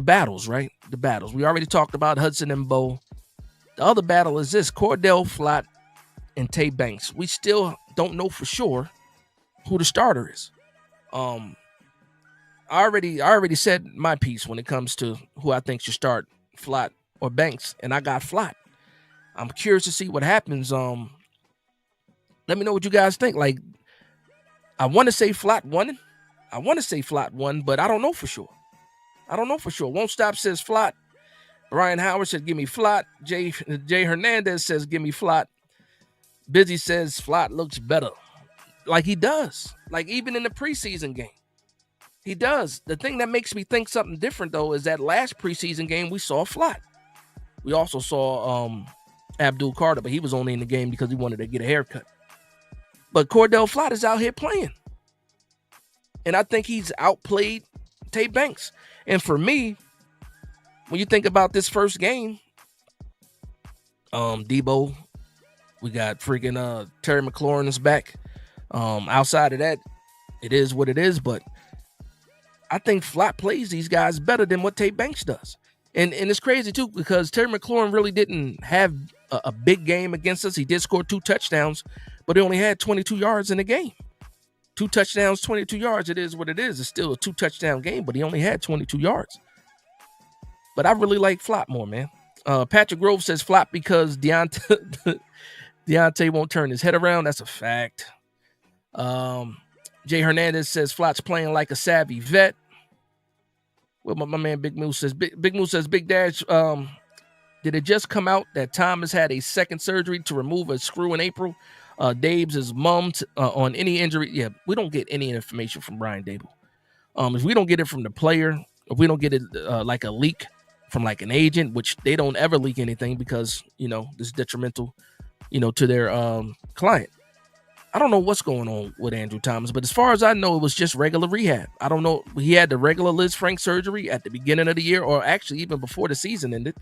battles, right? The battles. We already talked about Hudson and Bo. The other battle is this: Cordell Flott and Tay Banks. We still don't know for sure who the starter is. I already said my piece when it comes to who I think should start, Flott or Banks, and I got Flott. I'm curious to see what happens. Let me know what you guys think. Like, I want to say Flott won. But I don't know for sure. Won't Stop says Flott. Ryan Howard said, give me Flott. Jay Hernandez says, give me Flott. Busy says Flott looks better. Like he does. Like even in the preseason game. He does. The thing that makes me think something different, though, is that last preseason game we saw Flott. We also saw Abdul Carter, but he was only in the game because he wanted to get a haircut. But Cordell Flott is out here playing. And I think he's outplayed Tay Banks. And for me, when you think about this first game, Debo, we got freaking Terry McLaurin is back. Outside of that, it is what it is. But I think Flott plays these guys better than what Tay Banks does. And it's crazy, too, because Terry McLaurin really didn't have a big game against us. He did score 2 touchdowns, but he only had 22 yards in the game. 2 touchdowns, 22 yards. It is what it is. It's still a 2-touchdown game, but he only had 22 yards. But I really like Flott more, man. Patrick Grove says Flott because Deontay won't turn his head around. That's a fact. Jay Hernandez says Flott's playing like a savvy vet. Well, my man Big Moose says, Big Moose says, Big Dash, did it just come out that Thomas had a second surgery to remove a screw in April? Dave's is mummed on any injury. Yeah, we don't get any information from Brian Dable. If we don't get it from the player, if we don't get it like a leak from like an agent, which they don't ever leak anything because, it's detrimental, to their client. I don't know what's going on with Andrew Thomas, but as far as I know, it was just regular rehab. I don't know. He had the regular Liz Frank surgery at the beginning of the year, or actually even before the season ended.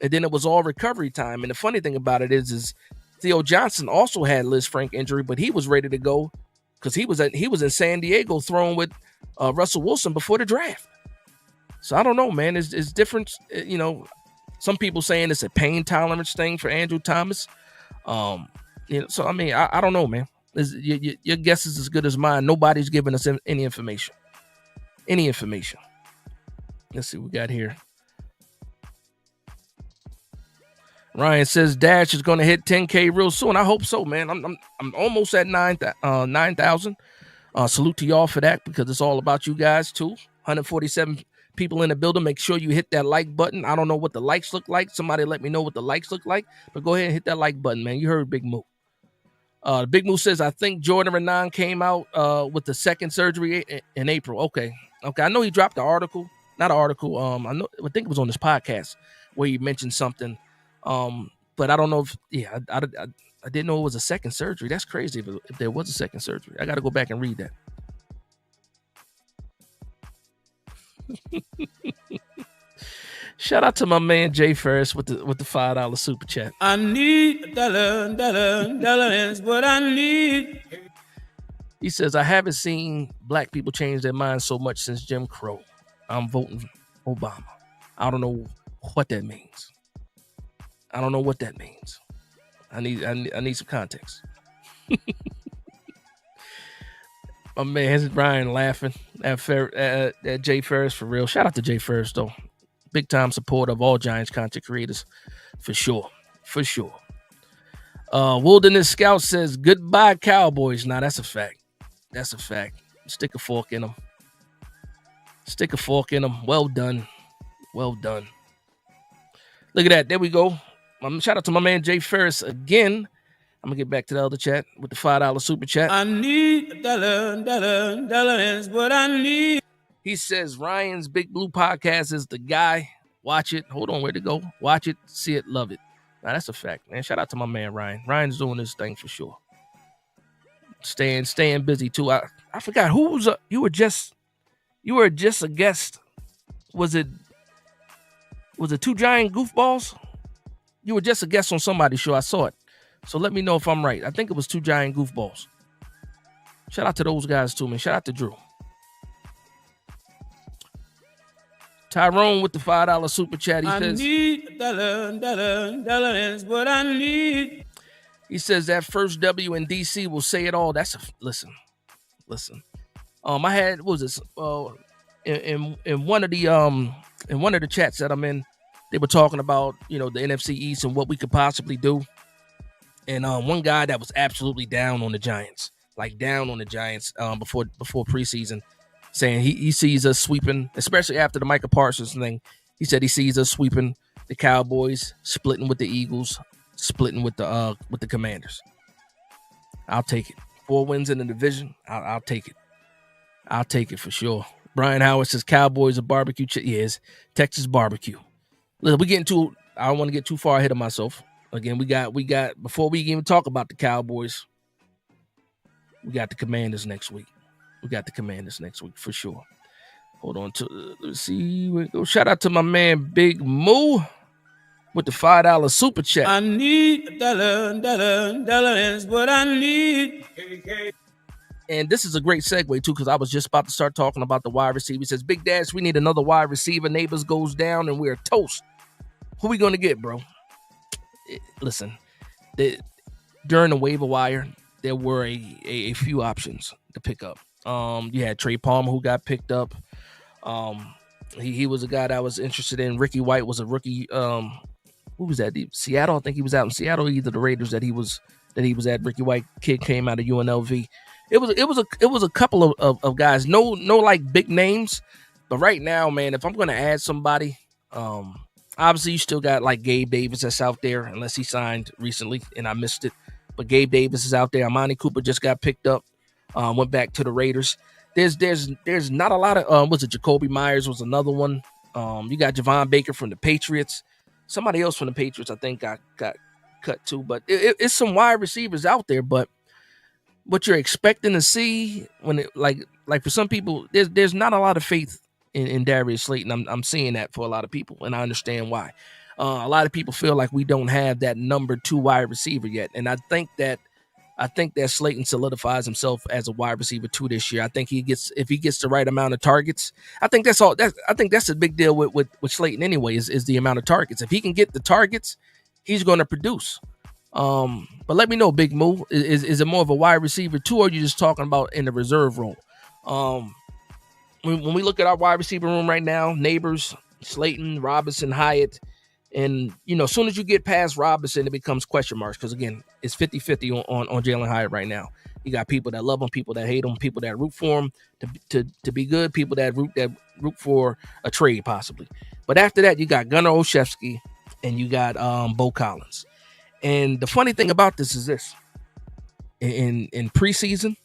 And then it was all recovery time. And the funny thing about it is Theo Johnson also had Liz Frank injury, but he was ready to go because he was in San Diego throwing with Russell Wilson before the draft. So I don't know, man. It's different. Some people saying it's a pain tolerance thing for Andrew Thomas. So, I mean, I don't know, man. Your guess is as good as mine. Nobody's giving us any information. Let's see what we got here. Ryan says Dash is going to hit 10K real soon. I hope so, man. I'm almost at 9,000. Salute to y'all for that because it's all about you guys, too. 147 people in the building. Make sure you hit that like button. I don't know what the likes look like. Somebody let me know what the likes look like. But go ahead and hit that like button, man. You heard Big Moo. Big Moo says, I think Jordan Renan came out with the second surgery in April. Okay. I know he dropped the article. Not an article. I think it was on this podcast where he mentioned something. But I don't know if, I didn't know it was a second surgery. That's crazy if there was a second surgery. I got to go back and read that. Shout out to my man Jay Ferris with the $5 super chat. I need a dollar is what I need. He says, I haven't seen black people change their minds so much since Jim Crow. I'm voting Obama. I don't know what that means. I need some context. My man Brian laughing at Jay Ferris for real. Shout out to Jay Ferris though. Big time supporter of all Giants content creators for sure. Wilderness Scout says goodbye Cowboys. Nah, that's a fact. Stick a fork in them. Well done. Look at that. There we go. Shout out to my man Jay Ferris again. I'm gonna get back to the other chat with the $5 super chat. I need a dollar is what I need. He says Ryan's Big Blue Podcast is the guy. Watch it. Hold on, where'd it go? Watch it, see it, love it. Now that's a fact, man. Shout out to my man Ryan. Ryan's doing this thing for sure. Staying busy too. I forgot who was you were just a guest. Was it Two Giant Goofballs? You were just a guest on somebody's show. I saw it. So let me know if I'm right. I think it was Two Giant Goofballs. Shout out to those guys too, man. Shout out to Drew. Tyrone with the $5 super chat. He says, I need a dollar is what I need. He says that first W in DC will say it all. Listen. I had, what was this? In one of the chats that I'm in, they were talking about, the NFC East and what we could possibly do. And one guy that was absolutely down on the Giants, before preseason, saying he sees us sweeping, especially after the Micah Parsons thing. He said he sees us sweeping the Cowboys, splitting with the Eagles, splitting with the Commanders. I'll take it. 4 wins in the division. I'll take it. I'll take it for sure. Brian Howard says Cowboys are barbecue. Yes, Texas barbecue. Listen, I don't want to get too far ahead of myself. Again, we got before we even talk about the Cowboys, we got the Commanders next week. For sure. Hold on let's see. Shout out to my man Big Moo with the $5 super chat. I need a dollar is what I need. And this is a great segue too, because I was just about to start talking about the wide receiver. He says, Big Dash, we need another wide receiver. Neighbors goes down and we're toast. Who we gonna get, bro? Listen, during the waiver wire, there were a few options to pick up. You had Trey Palmer, who got picked up. He was a guy that I was interested in. Ricky White was a rookie. Who was that? Seattle. I think he was out in Seattle. Either the Raiders that he was at. Ricky White kid came out of UNLV. It was a couple of guys. No like big names. But right now, man, if I'm gonna add somebody, obviously you still got like Gabe Davis that's out there, unless he signed recently and I missed it. But Gabe Davis is out there. Amani Cooper just got picked up. Went back to the Raiders. There's not a lot of was it Jacoby Myers was another one. You got Javon Baker from the Patriots. Somebody else from the Patriots I think got cut too. But it's some wide receivers out there. But what you're expecting to see when it like for some people, there's not a lot of faith in Darius Slayton. I'm seeing that for a lot of people, and I understand why. A lot of people feel like we don't have that number 2 wide receiver yet, and I think that Slayton solidifies himself as a wide receiver 2 this year. I think if he gets the right amount of targets, I think that's all. I think that's a big deal with Slayton anyway. Is the amount of targets. If he can get the targets, he's going to produce. But let me know, Big Moo, is it more of a wide receiver 2, or are you just talking about in the reserve role? When we look at our wide receiver room right now, Neighbors, Slayton, Robinson, Hyatt, and as soon as you get past Robinson, it becomes question marks, because again, it's 50-50 on Jalen Hyatt right now. You got people that love him, people that hate him, people that root for him to be good, people that root for a trade possibly. But after that, you got Gunnar Olszewski and you got Bo Collins. And the funny thing about this is this: in preseason,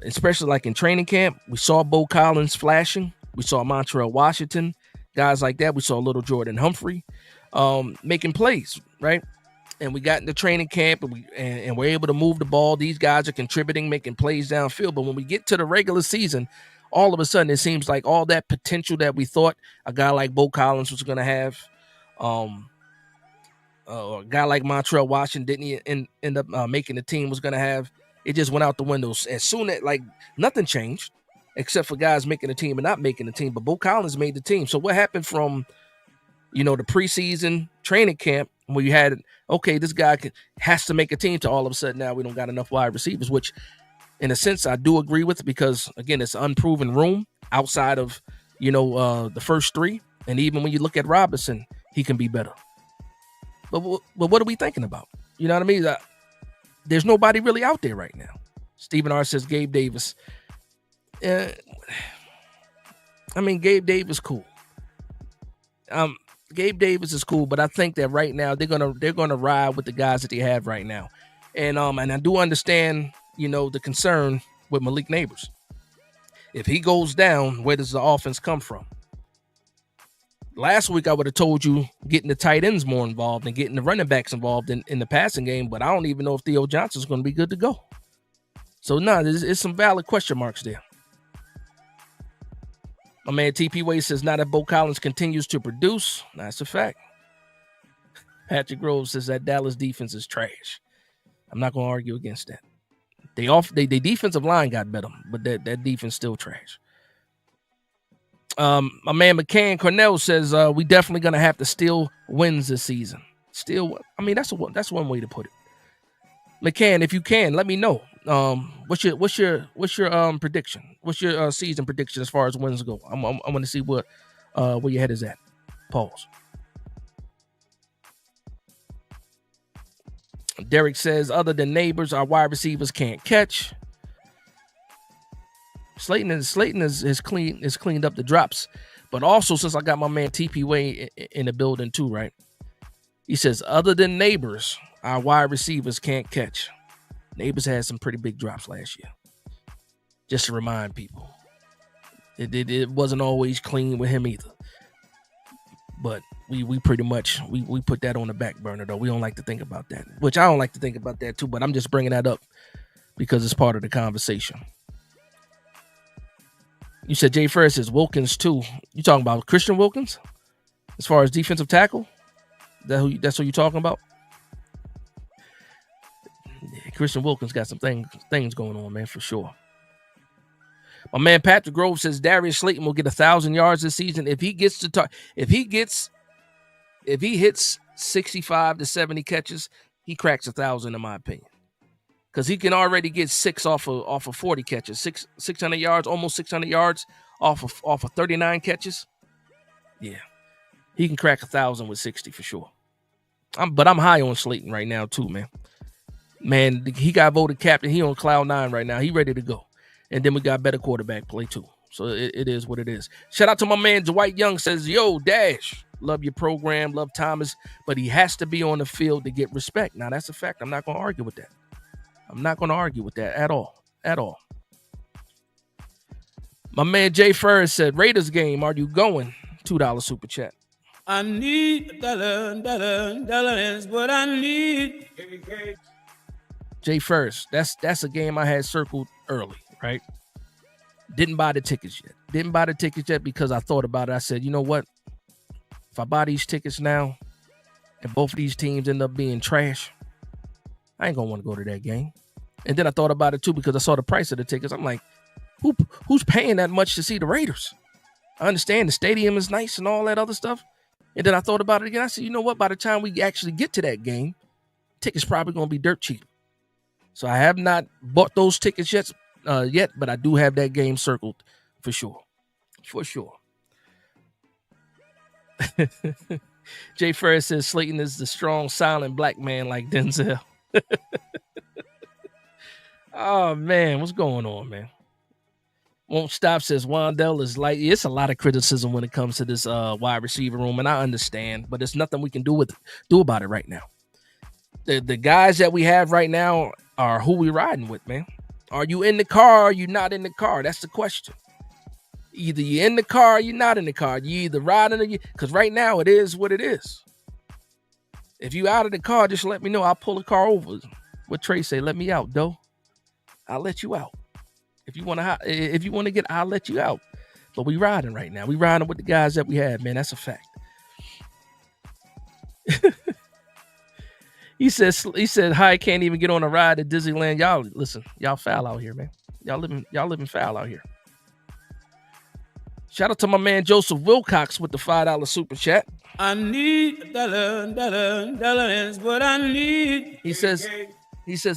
especially like in training camp, we saw Bo Collins flashing. We saw Montrell Washington, guys like that. We saw little Jordan Humphrey making plays, right? And we got into training camp and we're able to move the ball. These guys are contributing, making plays downfield. But when we get to the regular season, all of a sudden it seems like all that potential that we thought a guy like Bo Collins was going to have, a guy like Montrell Washington didn't end up making the team was going to have, it just went out the windows. As soon as nothing changed except for guys making the team and not making the team. But Bo Collins made the team. So what happened from, the preseason training camp where you had, okay, this guy has to make a team, to all of a sudden now we don't got enough wide receivers, which in a sense I do agree with, because again, it's an unproven room outside of, the first 3. And even when you look at Robinson, he can be better. But what are we thinking about? You know what I mean? There's nobody really out there right now. Stephen R. says Gabe Davis. Gabe Davis, cool. Gabe Davis is cool, but I think that right now they're gonna ride with the guys that they have right now, and I do understand, the concern with Malik Neighbors. If he goes down, where does the offense come from? Last week I would have told you getting the tight ends more involved and getting the running backs involved in the passing game, but I don't even know if Theo Johnson's going to be good to go. So there's some valid question marks there. My man TP Wade says, now that Bo Collins continues to produce, that's a fact. Patrick Grove says that Dallas defense is trash. I'm not going to argue against that. They defensive line got better, but that defense still trash. My man McCann Cornell says we definitely gonna have to steal wins this season. That's one way to put it. McCann, if you can, let me know. What's your prediction? What's your season prediction as far as wins go? I want to see where your head is at. Pause. Derek says, other than Neighbors, our wide receivers can't catch. Slayton has cleaned up the drops, but also since I got my man TP Way in the building too, right? He says, other than Neighbors, our wide receivers can't catch. Neighbors had some pretty big drops last year. Just to remind people, it wasn't always clean with him either. But we pretty much we put that on the back burner though. We don't like to think about that, which I don't like to think about that too. But I'm just bringing that up because it's part of the conversation. You said Jay Ferris is Wilkins too. You talking about Christian Wilkins as far as defensive tackle? That's who you talking about? Yeah, Christian Wilkins got some things going on, man, for sure. My man Patrick Grove says Darius Slayton will get 1,000 yards this season if he gets to if he hits 65 to 70 catches, he cracks 1,000 in my opinion. Because he can already get 6 off of 40 catches, 600 yards, almost 600 yards off of 39 catches. Yeah, he can crack 1,000 with 60 for sure. But I'm high on Slayton right now too, man. Man, he got voted captain. He on cloud 9 right now. He ready to go. And then we got better quarterback play too. So it is what it is. Shout out to my man Dwight Young says, yo, Dash, love your program, love Thomas, but he has to be on the field to get respect. Now that's a fact. I'm not going to argue with that. At all. My man Jay Ferris said, Raiders game, are you going? $2 super chat. I need dollar is what I need. Jay Ferris, that's a game I had circled early, right? Didn't buy the tickets yet because I thought about it. I said, you know what? If I buy these tickets now and both of these teams end up being trash, I ain't going to want to go to that game. And then I thought about it too because I saw the price of the tickets. I'm like, who's paying that much to see the Raiders? I understand the stadium is nice and all that other stuff. And then I thought about it again. I said, you know what? By the time we actually get to that game, tickets probably going to be dirt cheap. So I have not bought those tickets yet, but I do have that game circled for sure. Jay Ferris says Slayton is the strong, silent black man like Denzel. Oh, man, what's going on, man? Won't Stop says Wandell is like, it's a lot of criticism when it comes to this wide receiver room, and I understand, but there's nothing we can do about it right now. The guys that we have right now are who we riding with, man. Are you in the car or are you not in the car? That's the question. Either you're in the car or you're not in the car. You either riding or because right now it is what it is. If you out of the car, just let me know. I'll pull the car over. What Trey say? Let me out, though. I'll let you out. If you want to get, I'll let you out. But we riding right now. We riding with the guys that we have, man. That's a fact. He said, hi, can't even get on a ride at Disneyland. Y'all, listen, y'all foul out here, man. Y'all living foul out here. Shout out to my man Joseph Wilcox with the $5 super chat. I need dollar is what I need. He says,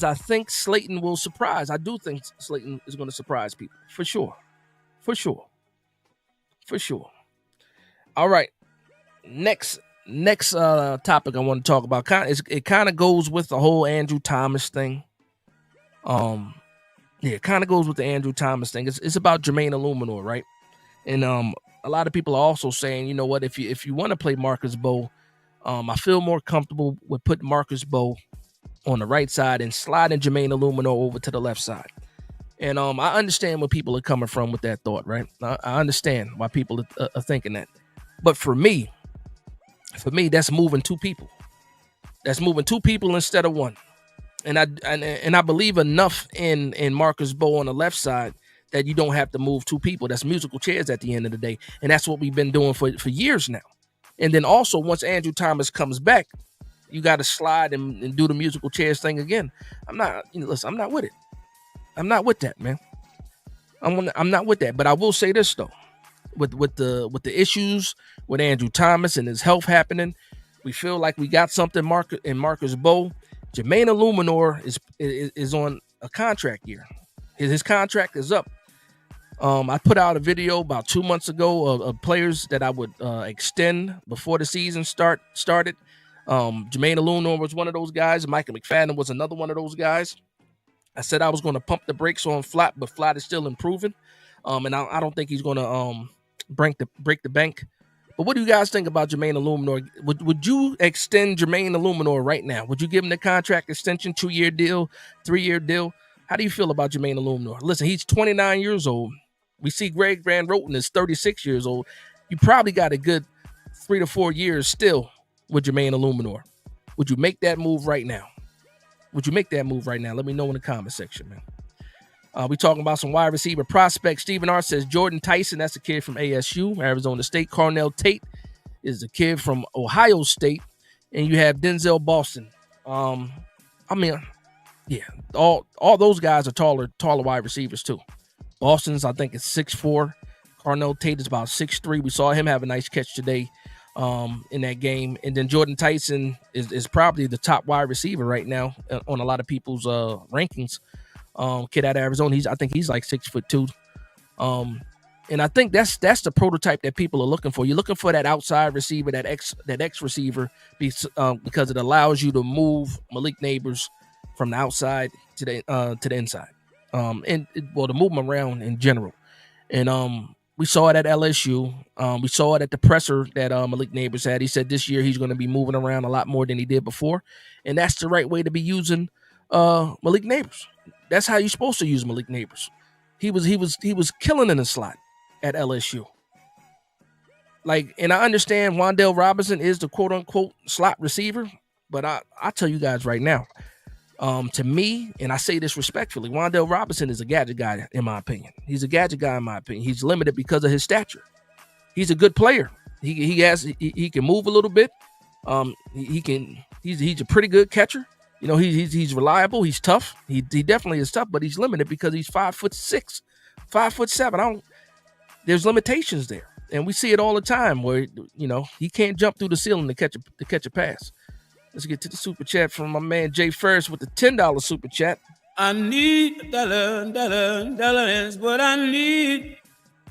I think Slayton will surprise. I do think Slayton is going to surprise people. For sure. All right. Next topic I want to talk about. It kind of goes with the whole Andrew Thomas thing. It kind of goes with the Andrew Thomas thing. It's about Jermaine Eluemunor, right? And a lot of people are also saying, you know what, if you want to play Marcus Bow, I feel more comfortable with putting Marcus Bow on the right side and sliding Jermaine Eluemunor over to the left side. And I understand where people are coming from with that thought, right? I understand why people are thinking that. But for me, that's moving two people. That's moving two people instead of one. And I believe enough in Marcus Bow on the left side that you don't have to move two people. That's musical chairs at the end of the day. And that's what we've been doing for years now. And then also, once Andrew Thomas comes back, you got to slide and do the musical chairs thing again. I'm not with it. I'm not with that, man. I'm not with that. But I will say this though, with the issues with Andrew Thomas and his health happening, we feel like we got something in Marcus Bow. Jermaine Eluemunor is on a contract year. His contract is up. I put out a video about 2 months ago of players that I would extend before the season started. Jermaine Eluemunor was one of those guys. Micah McFadden was another one of those guys. I said I was going to pump the brakes on Flat, but Flat is still improving. And I don't think he's going to break the bank. But what do you guys think about Jermaine Eluemunor? Would you extend Jermaine Eluemunor right now? Would you give him the contract extension, 2-year deal, 3-year deal? How do you feel about Jermaine Eluemunor? Listen, he's 29 years old. We see Greg Van Roten is 36 years old. You probably got a good 3 to 4 years still with Jermaine Eluemunor. Would you make that move right now? Let me know in the comment section, man. We talking about some wide receiver prospects. Stephen R. says Jordan Tyson, that's a kid from ASU, Arizona State. Cornell Tate is a kid from Ohio State. And you have Denzel Boston. All those guys are taller wide receivers too. Boston's, I think, is 6'4". Cornell Tate is about 6'3". We saw him have a nice catch today in that game. And then Jordan Tyson is probably the top wide receiver right now on a lot of people's rankings. Kid out of Arizona, I think he's like 6'2". And I think that's the prototype that people are looking for. You're looking for that outside receiver, that X receiver, because it allows you to move Malik Neighbors from the outside to the inside, to move them around in general. And we saw it at LSU. We saw it at the presser that Malik Neighbors had. He said this year he's going to be moving around a lot more than he did before, and that's the right way to be using Malik Neighbors. That's how you're supposed to use Malik Neighbors. He was killing in the slot at LSU. And I understand Wan'Dale Robinson is the quote unquote slot receiver, but I tell you guys right now, to me, and I say this respectfully, Wan'Dale Robinson is a gadget guy in my opinion. He's a gadget guy in my opinion. He's limited because of his stature. He's a good player. He can move a little bit. He's a pretty good catcher. You know, he's reliable. He's tough. He definitely is tough, but he's limited because he's 5'6", 5'7". There's limitations there, and we see it all the time where he can't jump through the ceiling to catch a pass. Let's get to the super chat from my man Jay Ferris with the $10 super chat. I need dollar is what I need.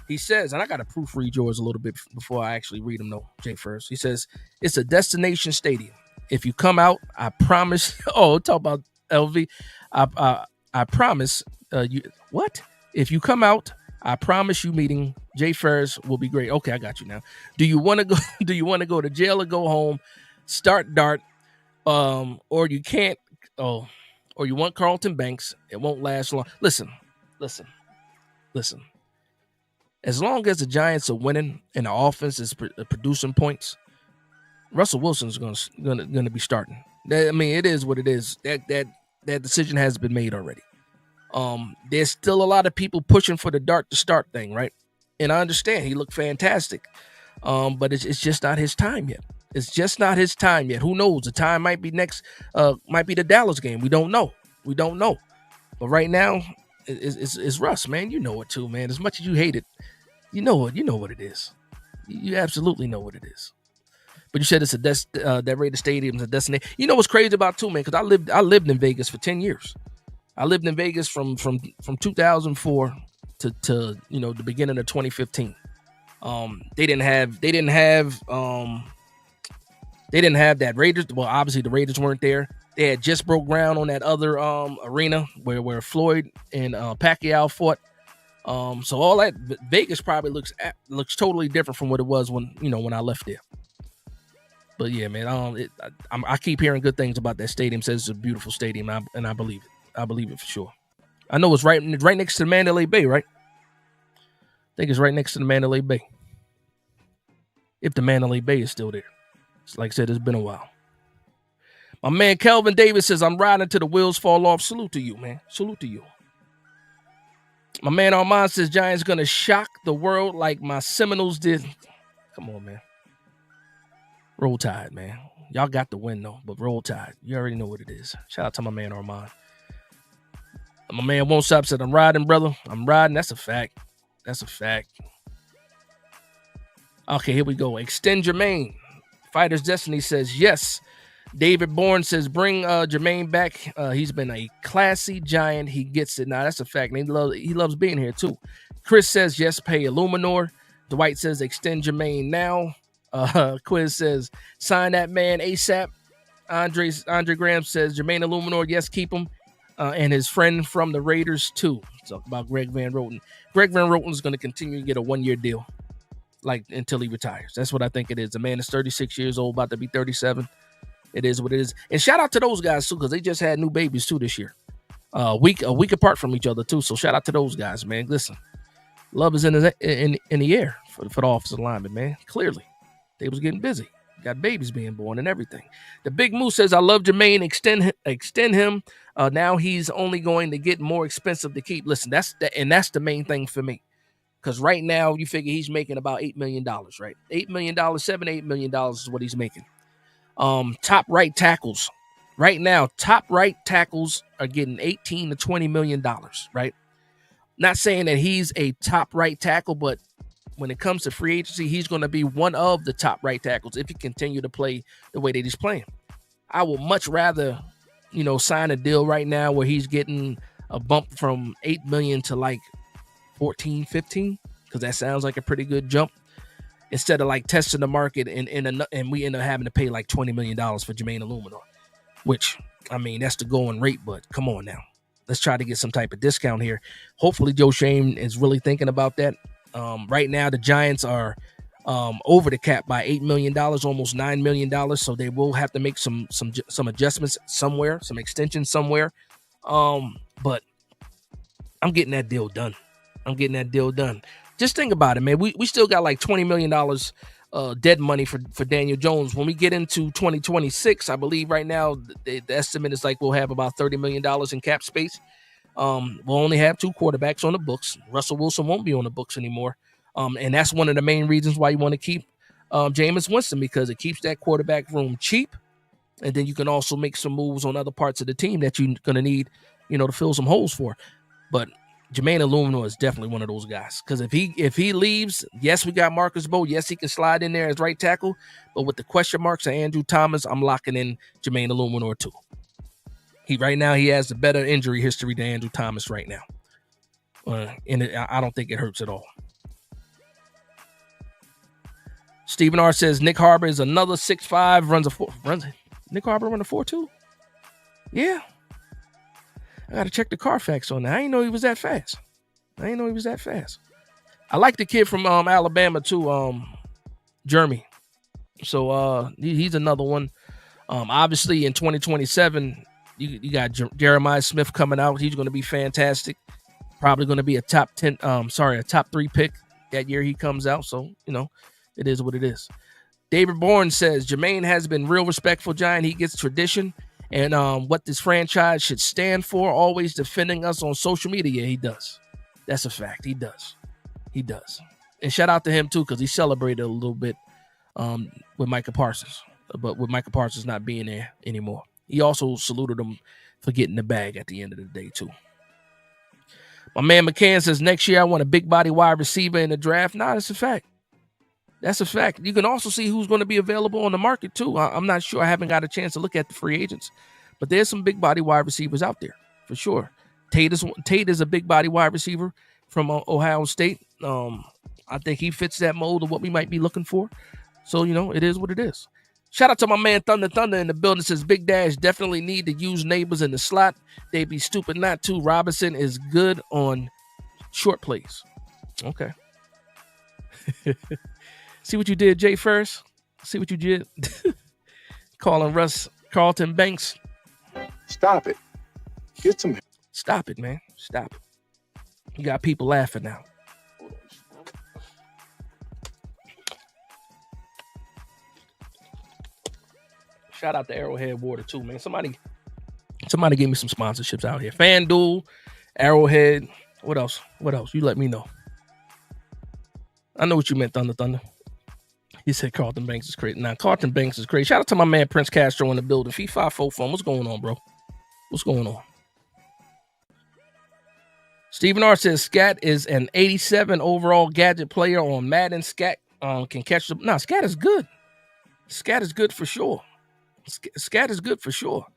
He says, and I got to proofread yours a little bit before I actually read them, though, Jay Ferris. He says, it's a destination stadium. If you come out, I promise. Oh, talk about LV. I promise you. What? If you come out, I promise you meeting Jay Ferris will be great. Okay, I got you now. Do you want to go? Do you want to go to jail or go home? Start dart. Or you can't. Oh, or you want Carlton Banks? It won't last long. Listen. As long as the Giants are winning and the offense is producing points, Russell Wilson's gonna be starting. It is what it is. That decision has been made already. There's still a lot of people pushing for the dart to start thing, right? And I understand he looked fantastic, but it's just not his time yet. It's just not his time yet. Who knows? The time might be next. Might be the Dallas game. We don't know. But right now, it's Russ, man. You know it too, man. As much as you hate it, you know it. You know what it is. You absolutely know what it is. But you said it's that Raider Stadium's a destination. You know what's crazy about too, man? Because I lived in Vegas for 10 years. I lived in Vegas from 2004 to the beginning of 2015. They didn't have that Raiders. Well, obviously the Raiders weren't there. They had just broke ground on that other arena where Floyd and Pacquiao fought. So all that Vegas probably looks totally different from what it was when I left there. But yeah, man, I keep hearing good things about that stadium. Says it's a beautiful stadium, and I believe it. I believe it for sure. I know it's right next to the Mandalay Bay, right? I think it's right next to the Mandalay Bay. If the Mandalay Bay is still there. It's like I said, it's been a while. My man Kelvin Davis says, I'm riding till the wheels fall off. Salute to you, man. Salute to you. My man Armand says, Giants going to shock the world like my Seminoles did. Come on, man. Roll Tide, man. Y'all got the win, though, but Roll Tide. You already know what it is. Shout out to my man Armand. My man Won't Stop said, I'm riding, brother. I'm riding. That's a fact. That's a fact. Okay, here we go. Extend Jermaine. Fighter's Destiny says, yes. David Bourne says, bring Jermaine back. He's been a classy Giant. He gets it. Now, that's a fact. And he loves being here, too. Chris says, yes, pay Eluemunor. Dwight says, extend Jermaine now. Quiz says, sign that man ASAP. Andre Graham says, Jermaine Eluemunor, yes, keep him. And his friend from the Raiders, too. Talk about Greg Van Roten. Greg Van Roten is going to continue to get a one-year deal, until he retires. That's what I think it is. The man is 36 years old, about to be 37. It is what it is. And shout out to those guys, too, because they just had new babies, too, this year. A week apart from each other, too. So shout out to those guys, man. Listen, love is in the air for the offensive lineman, man. Clearly, they was getting busy. Got babies being born and everything. The Big Moose says, I love Jermaine. Extend him. Now he's only going to get more expensive to keep. Listen, that's the main thing for me. Because right now, you figure he's making about $8 million, right? $8 million, $7-8 million is what he's making. Top right tackles. Right now, top right tackles are getting $18 to $20 million, right? Not saying that he's a top right tackle, but when it comes to free agency, he's going to be one of the top right tackles if he continue to play the way that he's playing. I would much rather, sign a deal right now where he's getting a bump from $8 million to like 14, 15, because that sounds like a pretty good jump, instead of like testing the market and we end up having to pay like $20 million for Jermaine Eluemunor, which, I mean, that's the going rate, but come on now. Let's try to get some type of discount here. Hopefully Joe Shane is really thinking about that. Right now, the Giants are over the cap by $8 million, almost $9 million, so they will have to make some adjustments somewhere, some extensions somewhere. But I'm getting that deal done. Just think about it, man. We still got like $20 million dead money for Daniel Jones. When we get into 2026, I believe right now the estimate is like we'll have about $30 million in cap space. We'll only have 2 quarterbacks on the books. Russell Wilson won't be on the books anymore. And that's one of the main reasons why you want to keep Jameis Winston, because it keeps that quarterback room cheap. And then you can also make some moves on other parts of the team that you're going to need, to fill some holes for. But Jermaine Eluemunor is definitely one of those guys, because if he leaves, yes, we got Marcus Bowe. Yes, he can slide in there as right tackle, but with the question marks of Andrew Thomas, I'm locking in Jermaine Eluemunor too. Right now he has a better injury history than Andrew Thomas right now, and I don't think it hurts at all. Stephen R says Nick Harbor is another 6'5", Nick Harbor run a 4.2. Yeah. I got to check the Carfax on that. I didn't know he was that fast. I like the kid from Alabama too, Jeremy. So he's another one. Obviously in 2027, you got Jeremiah Smith coming out. He's going to be fantastic. Probably going to be a top 3 pick that year he comes out. So, it is what it is. David Bourne says, Jermaine has been real respectful Giant. He gets tradition and what this franchise should stand for, always defending us on social media. He does. That's a fact. He does. And shout out to him, too, because he celebrated a little bit with Micah Parsons. But with Micah Parsons not being there anymore. He also saluted him for getting the bag at the end of the day, too. My man McCann says, next year I want a big body wide receiver in the draft. Nah, that's a fact. You can also see who's going to be available on the market, too. I'm not sure. I haven't got a chance to look at the free agents. But there's some big body wide receivers out there, for sure. Tate is a big body wide receiver from Ohio State. I think he fits that mold of what we might be looking for. So, it is what it is. Shout out to my man Thunder in the building. Says Big Dash definitely need to use neighbors in the slot. They be stupid not to. Robinson is good on Short plays. Okay. See what you did, Jay Ferris? See what you did? Calling Russ Carlton Banks. Stop it. Get some. Stop it, man. Stop it. You got people laughing now. Shout out to Arrowhead Water too, man. Somebody give me some sponsorships out here. FanDuel, Arrowhead. What else? You let me know. I know what you meant, Thunder. He said Carlton Banks is crazy. Now, Carlton Banks is crazy. Shout out to my man Prince Castro in the building. Fee 5-4 phone. What's going on, bro? What's going on? Stephen R says Scat is an 87 overall gadget player on Madden. Scat can catch the. No, Scat is good. Scat is good for sure. Scat is good for sure.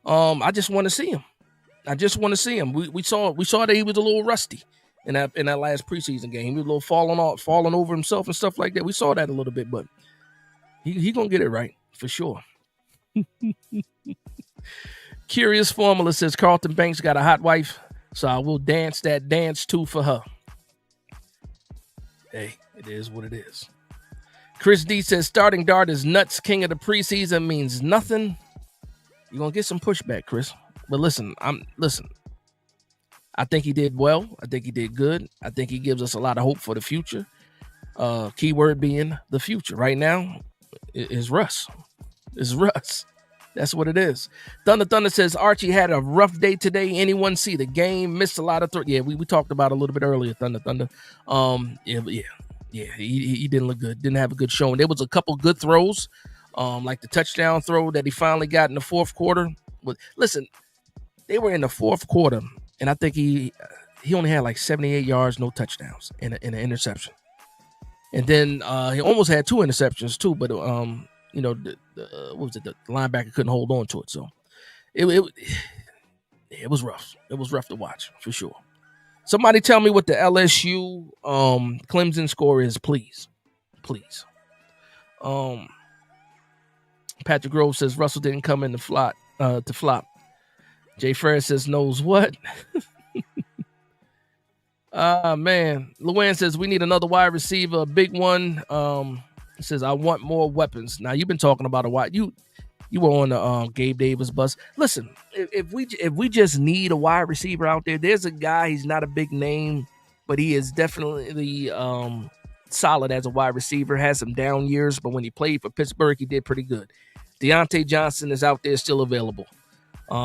I just want to see him. We saw that he was a little rusty in that last preseason game. He was a little falling over himself and stuff like that. We saw that a little bit, but he gonna get it right for sure. Curious Formula says Carlton Banks got a hot wife, so I will dance that dance too for her. Hey, it is what it is. Chris D says starting Dart is nuts. King of the preseason means nothing. You're gonna get some pushback, Chris. But listen. I think he did well. I think he did good. I think he gives us a lot of hope for the future. Keyword being the future. Right now is Russ. It's Russ. That's what it is. Thunder says Archie had a rough day today. Anyone see the game? Missed a lot of throws. Yeah, we talked about it a little bit earlier. Thunder. Yeah, he didn't look good. Didn't have a good showing. There was a couple good throws, like the touchdown throw that he finally got in the fourth quarter. But listen, they were in the fourth quarter, and I think he only had like 78 yards, no touchdowns, and an interception. And then he almost had 2 interceptions too, but what was it? The linebacker couldn't hold on to it, so it was rough. It was rough to watch for sure. Somebody tell me what the LSU Clemson score is, please. Patrick Grove says Russell didn't come in to flop. Jay Ferris says knows what. Man. Luann says we need another wide receiver, a big one. Says I want more weapons. Now you've been talking about a wide. You were on the Gabe Davis bus. Listen, if we just need a wide receiver out there, there's a guy. He's not a big name, but he is definitely solid as a wide receiver. Has some down years, but when he played for Pittsburgh, he did pretty good. Deontay Johnson is out there, still available.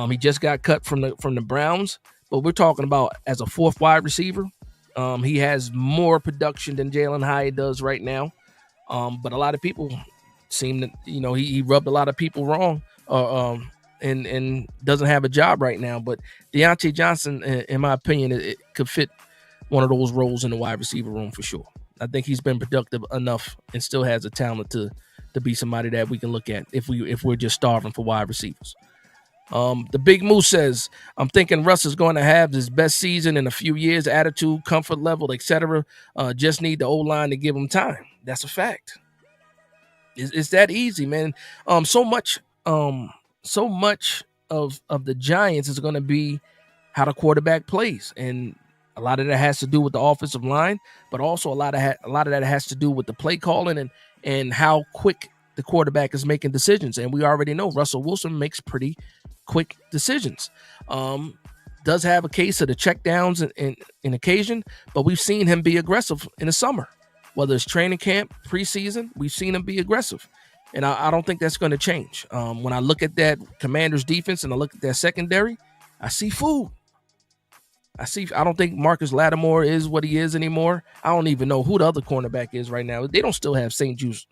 He just got cut from the Browns, but we're talking about as a fourth wide receiver. He has more production than Jalen Hyatt does right now. But a lot of people seem that he rubbed a lot of people wrong, and doesn't have a job right now. But Deontay Johnson, in my opinion, it could fit one of those roles in the wide receiver room for sure. I think he's been productive enough and still has the talent to be somebody that we can look at if we're just starving for wide receivers. The Big Moose says, I'm thinking Russ is going to have his best season in a few years, attitude, comfort level, etc. Just need the O-line to give him time. That's a fact. It's that easy, man. So much of the Giants is going to be how the quarterback plays, and a lot of that has to do with the offensive line, but also a lot of that has to do with the play calling and how quick the quarterback is making decisions. And we already know Russell Wilson makes pretty quick decisions. Does have a case of the checkdowns in occasion, but we've seen him be aggressive in the summer. Whether it's training camp, preseason, we've seen him be aggressive. And I don't think that's going to change. When I look at that Commanders defense and I look at that secondary, I see food. I don't think Marcus Lattimore is what he is anymore. I don't even know who the other cornerback is right now. They don't still have St. Juice,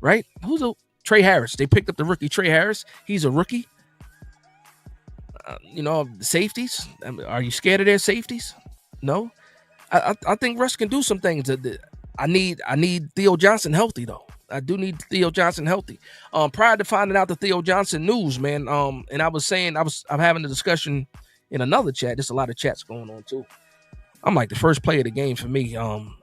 right? Trey Harris. They picked up the rookie Trey Harris. He's a rookie. The safeties. Are you scared of their safeties? No. I think Russ can do some things. I need Theo Johnson healthy though. I do need Theo Johnson healthy. Prior to finding out the Theo Johnson news, man, and I was saying I'm having a discussion in another chat. There's a lot of chats going on too. I'm like the first play of the game for me. I'm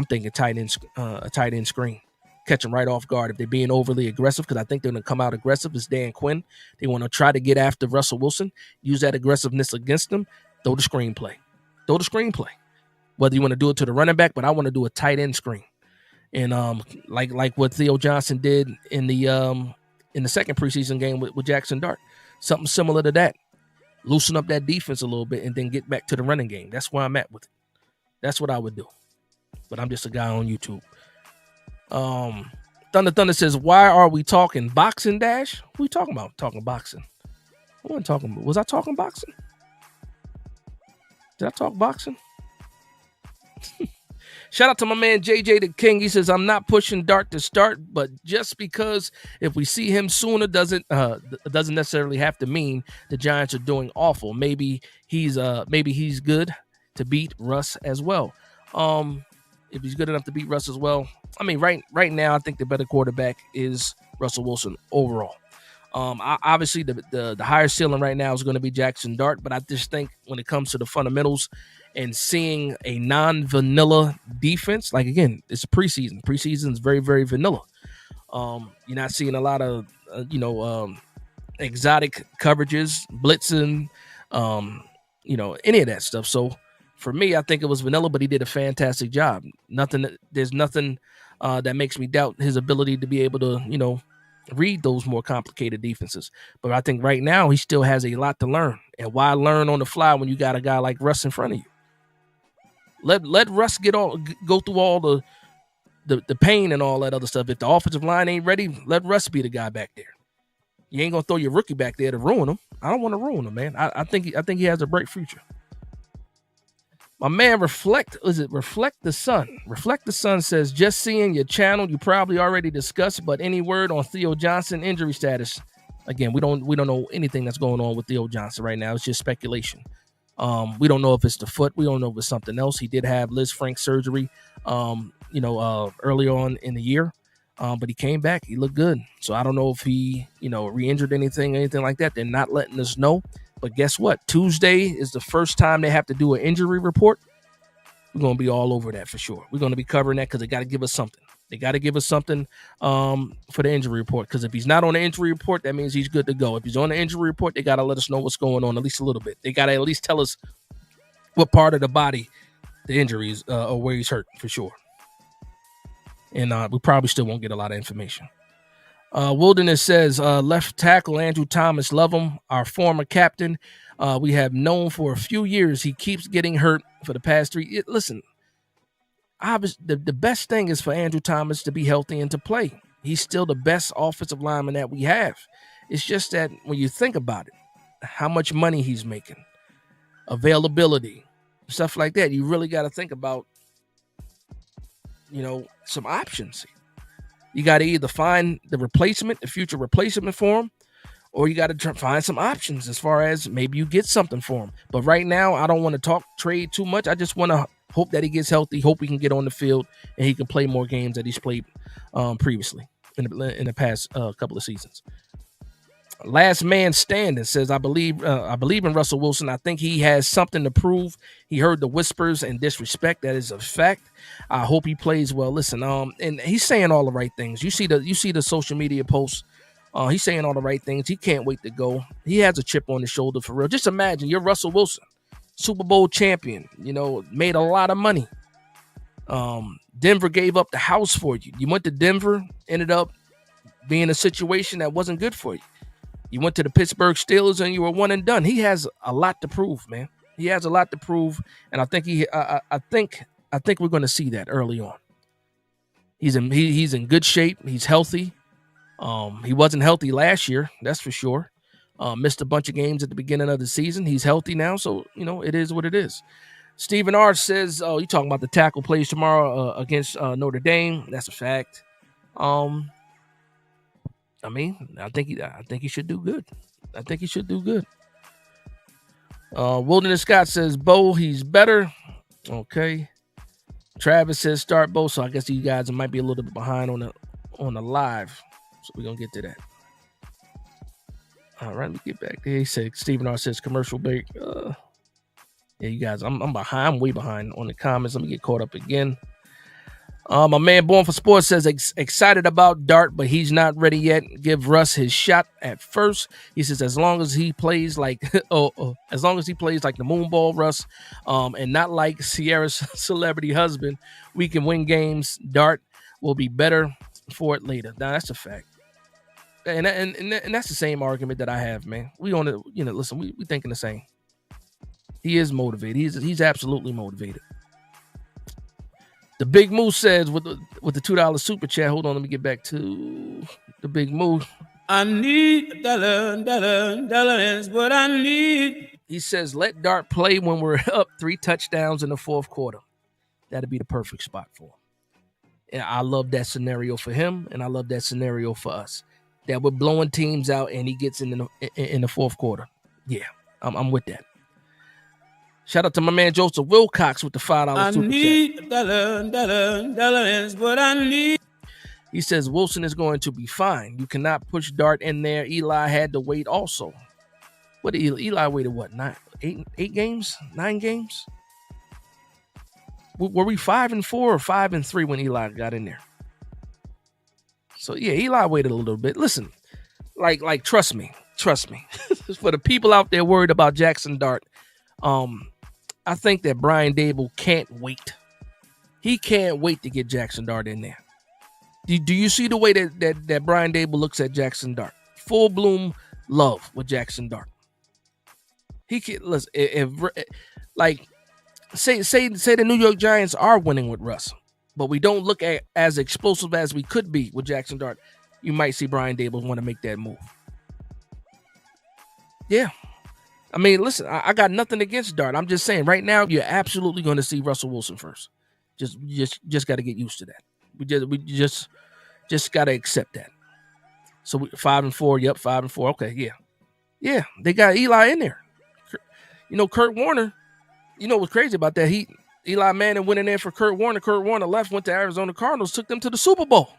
thinking a tight end screen, catch them right off guard if they're being overly aggressive, because I think they're going to come out aggressive. It's Dan Quinn. They want to try to get after Russell Wilson, use that aggressiveness against them. Throw the screenplay. whether you want to do it to the running back, but I want to do a tight end screen. And like what Theo Johnson did in the second preseason game with Jackson Dart. Something similar to that. Loosen up that defense a little bit and then get back to the running game. That's where I'm at with it. That's what I would do. But I'm just a guy on YouTube. Thunder says, why are we talking boxing, Dash? What are we talking about? Talking boxing. I wasn't talking about. Was I talking boxing? Did I talk boxing? Shout out to my man JJ the King. He says, I'm not pushing Dart to start, but just because if we see him sooner doesn't necessarily have to mean the Giants are doing awful. Maybe he's good to beat Russ as well. If he's good enough to beat Russ as well. I mean, right now, I think the better quarterback is Russell Wilson overall. Obviously, the higher ceiling right now is going to be Jackson Dart, but I just think when it comes to the fundamentals and seeing a non-vanilla defense, like, again, it's a preseason. Preseason is very, very vanilla. You're not seeing a lot of, exotic coverages, blitzing, any of that stuff. So for me, I think it was vanilla, but he did a fantastic job. There's nothing that makes me doubt his ability to be able to, read those more complicated defenses. But I think right now he still has a lot to learn. And why learn on the fly when you got a guy like Russ in front of you? Let Russ go through all the pain and all that other stuff. If the offensive line ain't ready, let Russ be the guy back there. You ain't gonna throw your rookie back there to ruin him. I don't want to ruin him, man. I think he has a bright future. My man Reflect the Sun? Reflect the Sun says, just seeing your channel, you probably already discussed, but any word on Theo Johnson injury status? Again, we don't know anything that's going on with Theo Johnson right now. It's just speculation. We don't know if it's the foot. We don't know if it's something else. He did have Liz Frank surgery, earlier on in the year, but he came back. He looked good. So I don't know if he, re-injured anything like that. They're not letting us know. But guess what? Tuesday is the first time they have to do an injury report. We're going to be all over that for sure. We're going to be covering that because they got to give us something. They got to give us something for the injury report, because if he's not on the injury report, that means he's good to go. If he's on the injury report, they got to let us know what's going on at least a little bit. They got to at least tell us what part of the body the injury is or where he's hurt for sure. And we probably still won't get a lot of information. Wilderness says, left tackle Andrew Thomas, love him, our former captain. We have known for a few years he keeps getting hurt for the past 3. Listen, the best thing is for Andrew Thomas to be healthy and to play. He's still the best offensive lineman that we have. It's just that when you think about it, how much money he's making, availability, stuff like that, you really got to think about, some options. You got to either find the future replacement for him, or you got to find some options as far as maybe you get something for him. But right now, I don't want to talk trade too much. I just want to hope that he gets healthy, hope he can get on the field, and he can play more games that he's played previously in the past couple of seasons. Last man standing says, I believe in Russell Wilson. I think he has something to prove. He heard the whispers and disrespect. That is a fact. I hope he plays well. Listen, and he's saying all the right things. You see the social media posts. He's saying all the right things. He can't wait to go. He has a chip on his shoulder for real. Just imagine you're Russell Wilson, Super Bowl champion, made a lot of money. Denver gave up the house for you. You went to Denver, ended up being a situation that wasn't good for you. You went to the Pittsburgh Steelers and you were one and done. He has a lot to prove, man. He has a lot to prove, and I think I think we're going to see that early on. He's in good shape. He's healthy. He wasn't healthy last year, that's for sure. Missed a bunch of games at the beginning of the season. He's healthy now, so it is what it is. Stephen R says, "Oh, you talking about the tackle plays tomorrow against Notre Dame? That's a fact." I think he should do good. I think he should do good. Wilderness Scott says, Bo, he's better. Okay. Travis says start Bo, so I guess you guys might be a little bit behind on the live. So we're gonna get to that. All right, let me get back there. He said Stephen R says commercial break. Yeah, you guys, I'm behind. I'm way behind on the comments. Let me get caught up again. My man Born for Sports says excited about Dart, but he's not ready yet. Give Russ his shot at first. He says as long as he plays like as long as he plays like the Moonball Russ, and not like Sierra's celebrity husband, we can win games. Dart will be better for it later. Now that's a fact. And that's the same argument that I have, man. We on it, listen, we thinking the same. He is motivated. He's absolutely motivated. The Big Moose says with the $2 super chat. Hold on, let me get back to the Big Moose. I need dollar is what I need. He says, let Dart play when we're up 3 touchdowns in the fourth quarter. That'd be the perfect spot for him. And I love that scenario for him, and I love that scenario for us. That we're blowing teams out, and he gets in the fourth quarter. Yeah, I'm with that. Shout out to my man Joseph Wilcox with the $5 super chat. Dollar is what I need. He says Wilson is going to be fine. You cannot push Dart in there. Eli had to wait also. What did Eli waited? What, 8 games? 9 games? Were we 5-4 or 5-3 when Eli got in there? So yeah, Eli waited a little bit. Listen, like trust me. For the people out there worried about Jackson Dart, I think that Brian Dable can't wait. He can't wait to get Jackson Dart in there. Do you see the way that Brian Dable looks at Jackson Dart? Full bloom love with Jackson Dart. He can listen. If like say the New York Giants are winning with Russ, but we don't look at as explosive as we could be with Jackson Dart, you might see Brian Dable want to make that move. Yeah. I mean, listen, I got nothing against Dart. I'm just saying right now you're absolutely going to see Russell Wilson first. Just got to get used to that. We just got to accept that. So 5-4, yep, 5-4. Okay, yeah. They got Eli in there. Kurt Warner. You know what's crazy about that? Eli Manning went in there for Kurt Warner. Kurt Warner left, went to Arizona Cardinals, took them to the Super Bowl.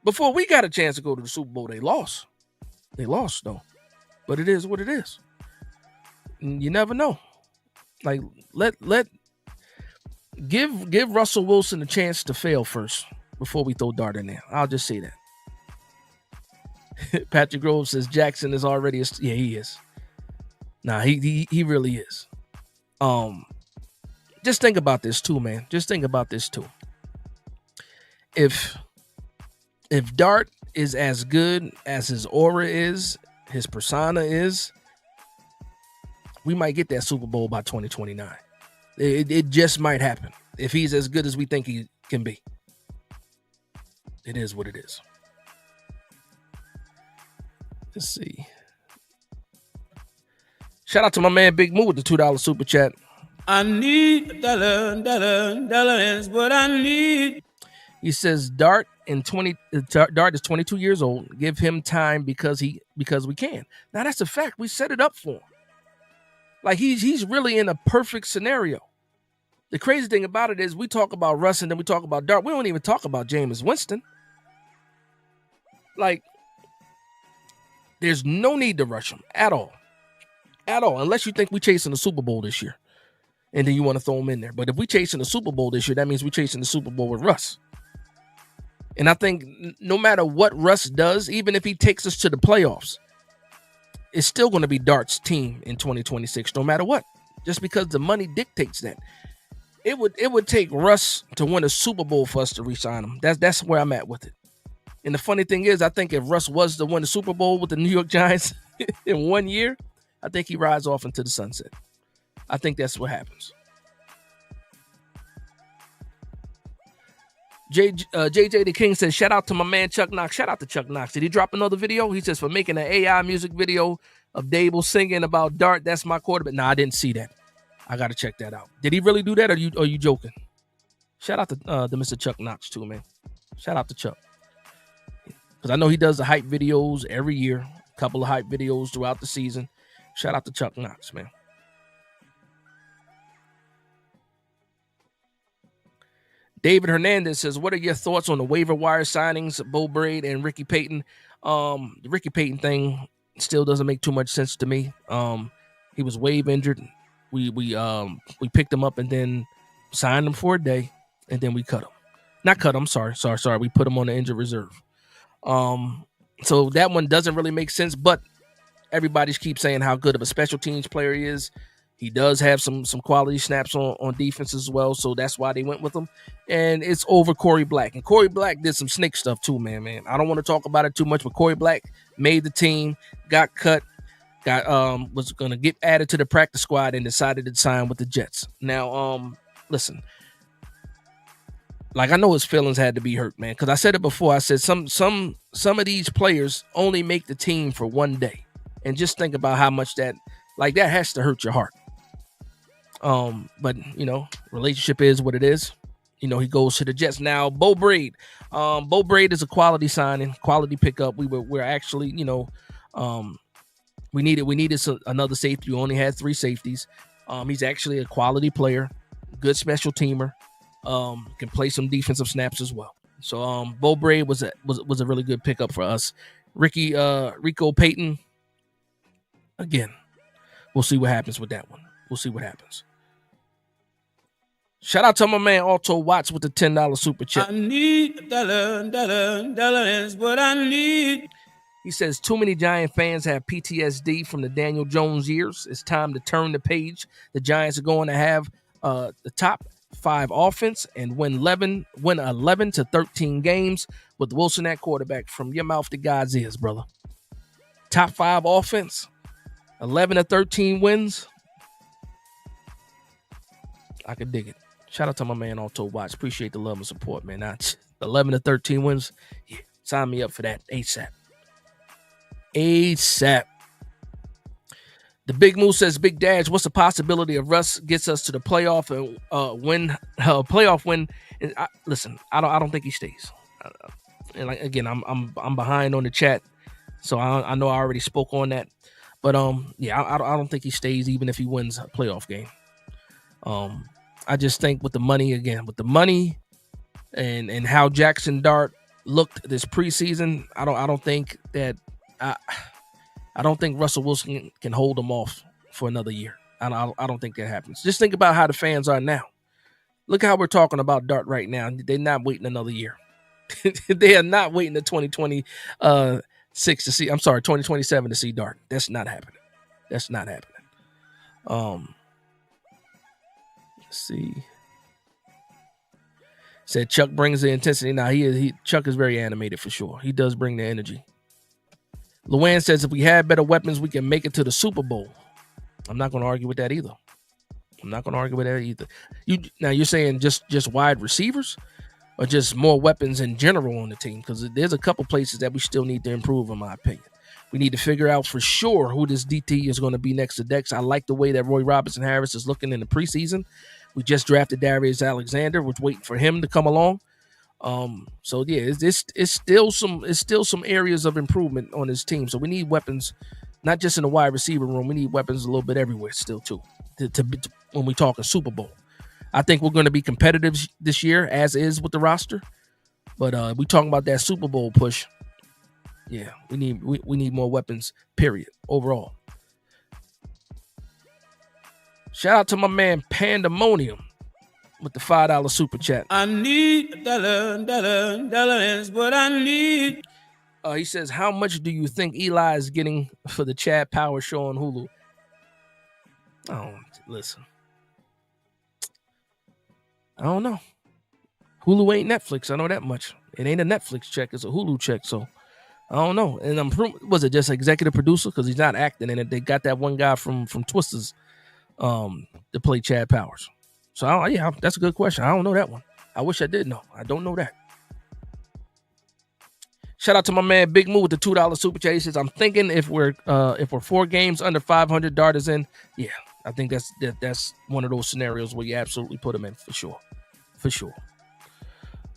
Before we got a chance to go to the Super Bowl, they lost. They lost though. But it is what it is. You never know. Like give Russell Wilson a chance to fail first before we throw Dart in there. I'll just say that. Patrick Grove says Jackson is already yeah, he is. Nah, he really is. Just think about this too, man. Just think about this too. If Dart is as good as his aura is, his persona is, we might get that Super Bowl by 2029. It just might happen if he's as good as we think he can be. It is what it is. Let's see. Shout out to my man Big Moo with the $2 super chat. I need dollar is what I need. He says Dart is 22 years old. Give him time because we can. Now that's a fact. We set it up for him. Like he's really in a perfect scenario. The crazy thing about it is we talk about Russ and then we talk about Dart. We don't even talk about Jameis Winston. Like there's no need to rush him at all. At all, unless you think we're chasing the Super Bowl this year. And then you want to throw him in there. But if we're chasing the Super Bowl this year, that means we're chasing the Super Bowl with Russ. And I think no matter what Russ does, even if he takes us to the playoffs, it's still going to be Dart's team in 2026, no matter what. Just because the money dictates that. It would take Russ to win a Super Bowl for us to re-sign him. That's where I'm at with it. And the funny thing is, I think if Russ was to win the Super Bowl with the New York Giants in 1 year, I think he rides off into the sunset. I think that's what happens. JJ the King says, shout out to my man Chuck Knox. Shout out to Chuck Knox. Did he drop another video? He says, for making an AI music video of Dable singing about Dart, that's my quarterback. Nah, I didn't see that. I got to check that out. Did he really do that, or are you joking? Shout out to Mr. Chuck Knox too, man. Shout out to Chuck. Because I know he does the hype videos every year. A couple of hype videos throughout the season. Shout out to Chuck Knox, man. David Hernandez says, what are your thoughts on the waiver wire signings, Bo Braid and Ricky Payton? The Ricky Payton thing still doesn't make too much sense to me. He was wave injured. We picked him up and then signed him for a day. and then we cut him. Not cut him. Sorry. We put him on the injured reserve. So that one doesn't really make sense, but everybody keeps saying how good of a special teams player he is. He does have some quality snaps on defense as well, so that's why they went with him. And it's over Corey Black. And Corey Black did some snake stuff too, man. I don't want to talk about it too much, but Corey Black made the team, got cut, was going to get added to the practice squad and decided to sign with the Jets. Now, listen, like I know his feelings had to be hurt, man, because I said it before. I said some of these players only make the team for one day. And just think about how much that has to hurt your heart. But relationship is what it is. He goes to the Jets now. Bo Braid is a quality signing, quality pickup. We're actually, we needed another safety. We only had 3 safeties. He's actually a quality player, good special teamer. Can play some defensive snaps as well. So Bo Braid was a really good pickup for us. Rico Payton. Again, we'll see what happens with that one. We'll see what happens. Shout out to my man Alto Watts with the $10 super chat. I need dollar is what I need. He says, too many Giant fans have PTSD from the Daniel Jones years. It's time to turn the page. The Giants are going to have the top 5 offense and win 11 to 13 games with Wilson at quarterback. From your mouth to God's ears, brother. Top 5 offense, 11 to 13 wins. I could dig it. Shout out to my man Alto Watts. Appreciate the love and support, man. 11 to 13 wins. Yeah, sign me up for that ASAP. The Big Moose says, Big Dash, what's the possibility of Russ gets us to the playoff and playoff win? And listen, I don't think he stays. And I'm behind on the chat, so I know I already spoke on that. But I don't think he stays even if he wins a playoff game. I just think with the money and how Jackson Dart looked this preseason, I don't think Russell Wilson can hold him off for another year. I don't think that happens. Just think about how the fans are now. Look how we're talking about Dart right now. They're not waiting another year. They are not waiting to 2026 to see. I'm sorry, 2027 to see Dart. That's not happening. Let's see. Said Chuck brings the intensity. Now Chuck is very animated for sure. He does bring the energy. Luann says if we had better weapons, we can make it to the Super Bowl. I'm not going to argue with that either. You're saying just wide receivers or just more weapons in general on the team? Because there's a couple places that we still need to improve, in my opinion. We need to figure out for sure who this DT is going to be next to Dex. I like the way that Roy Robinson Harris is looking in the preseason. We just drafted Darius Alexander. We're waiting for him to come along. So yeah, it's still some areas of improvement on this team. So we need weapons, not just in the wide receiver room. We need weapons a little bit everywhere still too. To when we talk a Super Bowl, I think we're going to be competitive this year, as is with the roster. But we talking about that Super Bowl push. Yeah, we need more weapons. Period. Overall. Shout out to my man Pandemonium with the $5 super chat. I need dollar is what I need. He says, how much do you think Eli is getting for the Chad Power show on Hulu? Oh, listen. I don't know. Hulu ain't Netflix. I know that much. It ain't a Netflix check. It's a Hulu check. So I don't know. And was it just executive producer? Because he's not acting in it. They got that one guy from Twisters to play Chad Powers. So that's a good question. I don't know that one. I wish I did know. I don't know that. Shout out to my man Big Moo with the $2 super chat. He says, I'm thinking if we're 4 games under 500, Dart is in. Yeah, I think that's one of those scenarios where you absolutely put him in for sure.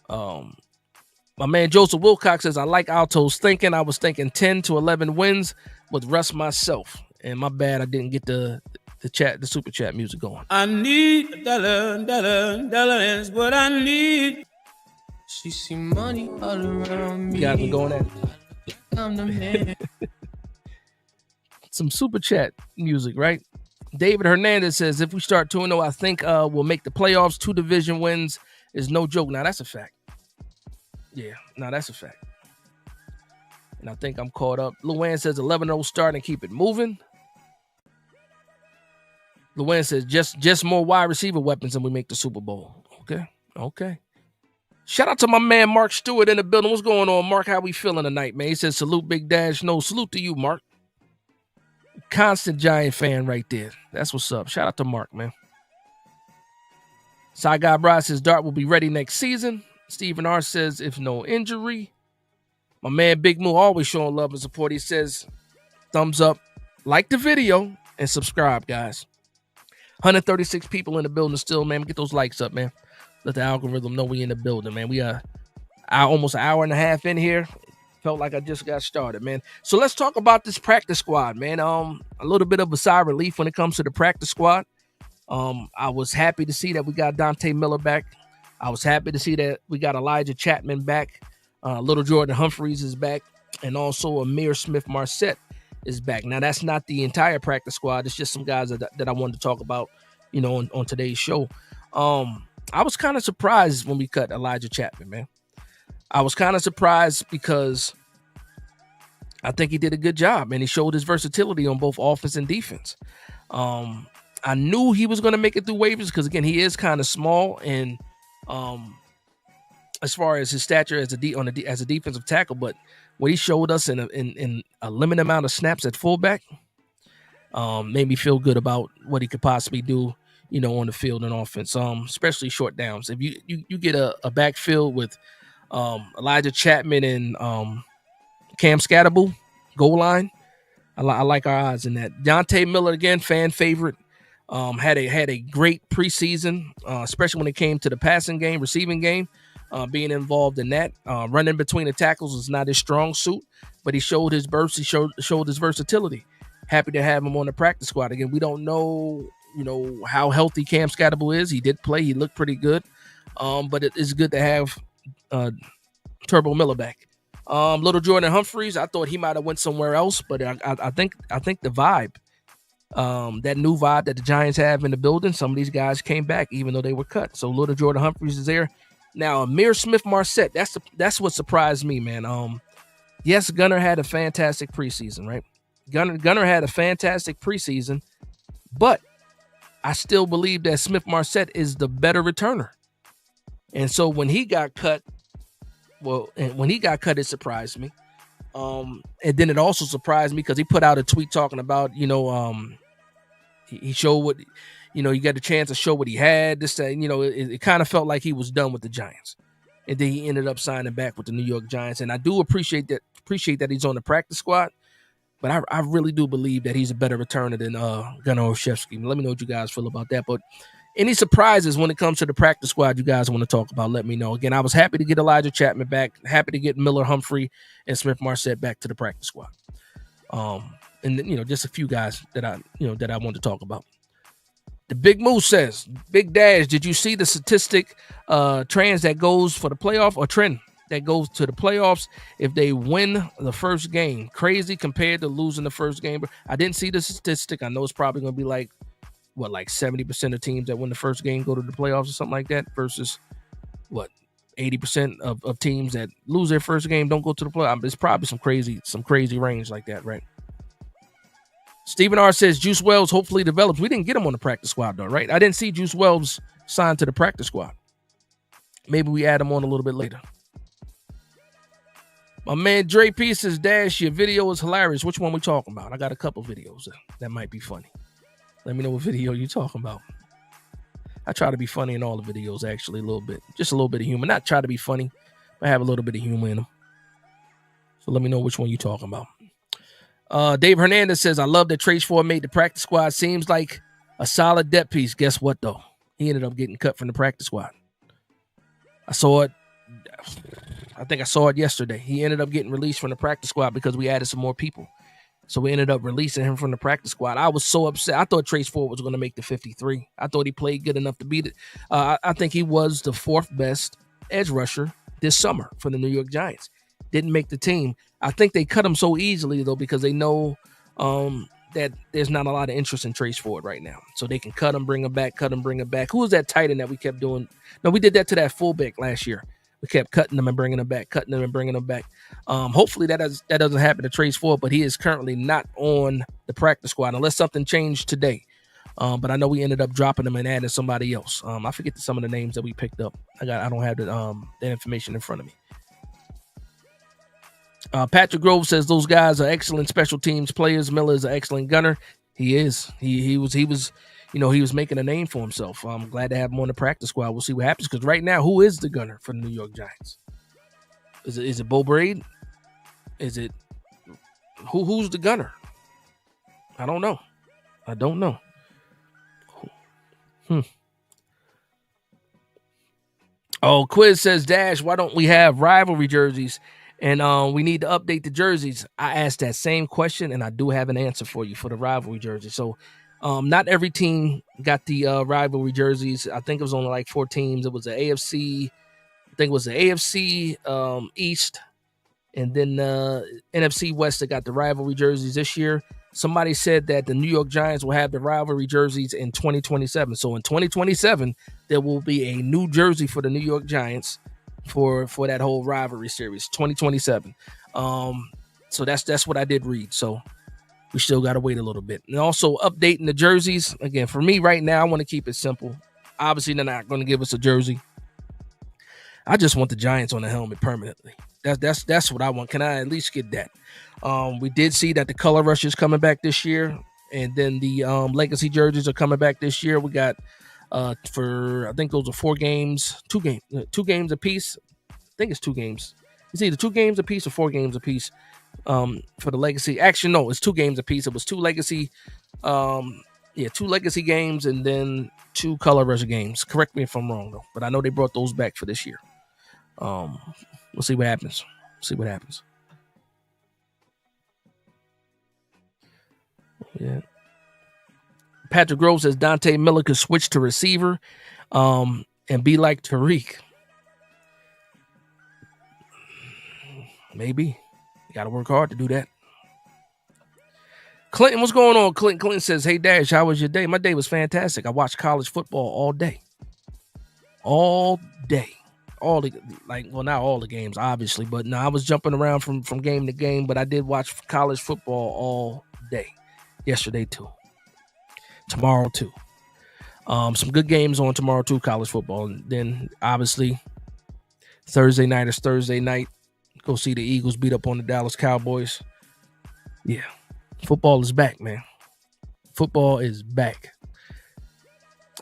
My man Joseph Wilcox says, I like Alto's thinking. I was thinking 10 to 11 wins with Russ myself. And my bad, I didn't get the super chat music going. I need dollar is what I need. She see money all around me. You guys been going at it. I'm the man. Some super chat music, right? David Hernandez says, if we start 2-0, I think we'll make the playoffs. 2 division wins is no joke. Now, that's a fact. Yeah, now that's a fact. And I think I'm caught up. Luann says 11-0 start and keep it moving. Luann says just more wide receiver weapons and we make the Super Bowl. Okay. Shout out to my man Mark Stewart in the building. What's going on, Mark? How we feeling tonight, man? He says salute Big Dash. No, salute to you, Mark. Constant Giant fan right there. That's what's up. Shout out to Mark, man. Side Guy Bride says Dart will be ready next season. Stephen R says if no injury. My man Big Moo always showing love and support. He says thumbs up, like the video, and subscribe, guys. 136 people in the building still, man. Get those likes up, man. Let the algorithm know we in the building, man. We are almost an hour and a half in here. Felt like I just got started, man. So let's talk about this practice squad, man. A little bit of a sigh of relief when it comes to the practice squad. I was happy to see that we got Dante Miller back. I was happy to see that we got Elijah Chapman back. Little Jordan Humphreys is back. And also Amir Smith-Marset is back. Now, that's not the entire practice squad. It's just some guys that I wanted to talk about, on today's show. I was kind of surprised when we cut Elijah Chapman, man. I was kind of surprised because I think he did a good job, and he showed his versatility on both offense and defense. I knew he was going to make it through waivers because, again, he is kind of small, and as far as his stature as a defensive tackle, but what he showed us in a limited amount of snaps at fullback made me feel good about what he could possibly do, on the field and offense, especially short downs. If you get a backfield with Elijah Chapman and Cam Scatterbull, goal line, I like our odds in that. Dante Miller, again, fan favorite, had a great preseason, especially when it came to the passing game, receiving game. Being involved in that, running between the tackles is not his strong suit, but he showed his burst. He showed his versatility. Happy to have him on the practice squad. Again, we don't know, how healthy Cam Scatterbull is. He did play. He looked pretty good, but it is good to have Turbo Miller back. Little Jordan Humphreys, I thought he might have went somewhere else, but I think the vibe, that new vibe that the Giants have in the building, some of these guys came back even though they were cut. So Little Jordan Humphreys is there. Now, Amir Smith-Marset, that's what surprised me, man. Yes, Gunner had a fantastic preseason, right? Gunner had a fantastic preseason, but I still believe that Smith-Marset is the better returner. And so when he got cut, it surprised me. And then it also surprised me because he put out a tweet talking about, he showed what, he got a chance to show what he had. This, it kind of felt like he was done with the Giants. And then he ended up signing back with the New York Giants. And I do appreciate that he's on the practice squad. But I really do believe that he's a better returner than Gunnar Olszewski. Let me know what you guys feel about that. But any surprises when it comes to the practice squad you guys want to talk about, let me know. Again, I was happy to get Elijah Chapman back, happy to get Miller, Humphrey, and Smith-Marset back to the practice squad. And just a few guys that I want to talk about. The Big Moose says, Big Dash, did you see the statistic trends that goes for the playoff or trend that goes to the playoffs if they win the first game? Crazy compared to losing the first game. I didn't see the statistic. I know it's probably going to be like 70% of teams that win the first game go to the playoffs or something like that versus 80% of teams that lose their first game don't go to the playoffs. It's probably some crazy range like that, right? Stephen R says Juice Wells hopefully develops. We didn't get him on the practice squad though, right? I didn't see Juice Wells signed to the practice squad. Maybe we add him on a little bit later. My man Dre P says, Dash, your video is hilarious. Which one we talking about? I got a couple videos that might be funny. Let me know what video you're talking about. I try to be funny in all the videos, actually, a little bit. Just a little bit of humor. Not try to be funny, but have a little bit of humor in them. So let me know which one you're talking about. Dave Hernandez says, I love that Trace Ford made the practice squad. Seems like a solid depth piece. Guess what, though? He ended up getting cut from the practice squad. I saw it. I think I saw it yesterday. He ended up getting released from the practice squad because we added some more people. So we ended up releasing him from the practice squad. I was so upset. I thought Trace Ford was going to make the 53. I thought he played good enough to beat it. I think he was the fourth best edge rusher this summer for the New York Giants. Didn't make the team. I think they cut him so easily, though, because they know that there's not a lot of interest in Trace Ford right now. So they can cut him, bring him back, cut him, bring him back. Who was that tight end that we kept doing? No, we did that to that fullback last year. We kept cutting them and bringing them back, cutting them and bringing them back. Hopefully that doesn't happen to Trace Ford, but he is currently not on the practice squad unless something changed today. But I know we ended up dropping them and adding somebody else. I forget some of the names that we picked up. I don't have that information in front of me. Patrick Grove says those guys are excellent special teams players. Miller is an excellent gunner. He is. He was. He was making a name for himself. I'm glad to have him on the practice squad. We'll see what happens because right now, who is the gunner for the New York Giants? Is it Bo Braid? Is it who's the gunner? I don't know. Oh, Quiz says, Dash, why don't we have rivalry jerseys? And we need to update the jerseys. I asked that same question, and I do have an answer for you for the rivalry jersey. So not every team got the rivalry jerseys. I think it was only like 4 teams. It was the AFC. I think it was the AFC East, and then NFC West that got the rivalry jerseys this year. Somebody said that the New York Giants will have the rivalry jerseys in 2027. So in 2027, there will be a new jersey for the New York Giants for that whole rivalry series, 2027. So that's what I did read. So we still got to wait a little bit. And also updating the jerseys. Again, for me right now, I want to keep it simple. Obviously, they're not going to give us a jersey. I just want the Giants on the helmet permanently. That's what I want. Can I at least get that? We did see that the color rush is coming back this year, and then the legacy jerseys are coming back this year. We got for I think those are 4 games, 2 games apiece. I think it's 2 games. It's either 2 games apiece or 4 games apiece for the legacy. Actually, no, it's 2 games apiece. It was 2 legacy, 2 legacy games and then 2 color rush games. Correct me if I'm wrong though, but I know they brought those back for this year. We'll see what happens. Yeah. Patrick Grove says Dante Miller could switch to receiver and be like Tariq. Maybe. You got to work hard to do that. Clinton, what's going on? Clinton says, hey, Dash, how was your day? My day was fantastic. I watched college football all day. Not all the games, obviously, but no, I was jumping around from game to game, but I did watch college football all day. Yesterday, too. Tomorrow, too. Some good games on tomorrow, too, college football. And then, obviously, Thursday night is Thursday night. Go see the Eagles beat up on the Dallas Cowboys. Yeah. Football is back, man. Football is back.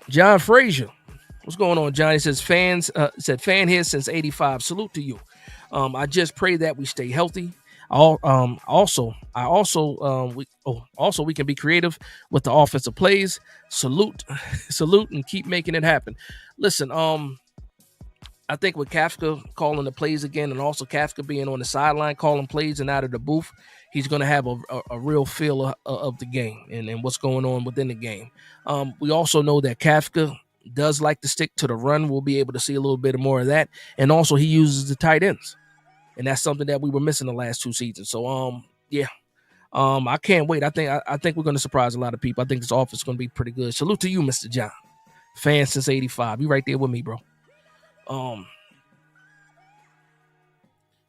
John Frazier. What's going on, John? He says, fan here since 85. Salute to you. I just pray that we stay healthy. Also, we can be creative with the offensive plays. Salute, and keep making it happen. Listen, I think with Kafka calling the plays again, and also Kafka being on the sideline calling plays and out of the booth, he's going to have a real feel of the game and what's going on within the game. We also know that Kafka does like to stick to the run. We'll be able to see a little bit more of that, and also he uses the tight ends. And that's something that we were missing the last 2 seasons. So, I can't wait. I think we're going to surprise a lot of people. I think this offense is going to be pretty good. Salute to you, Mr. John. Fan since 85. You right there with me, bro.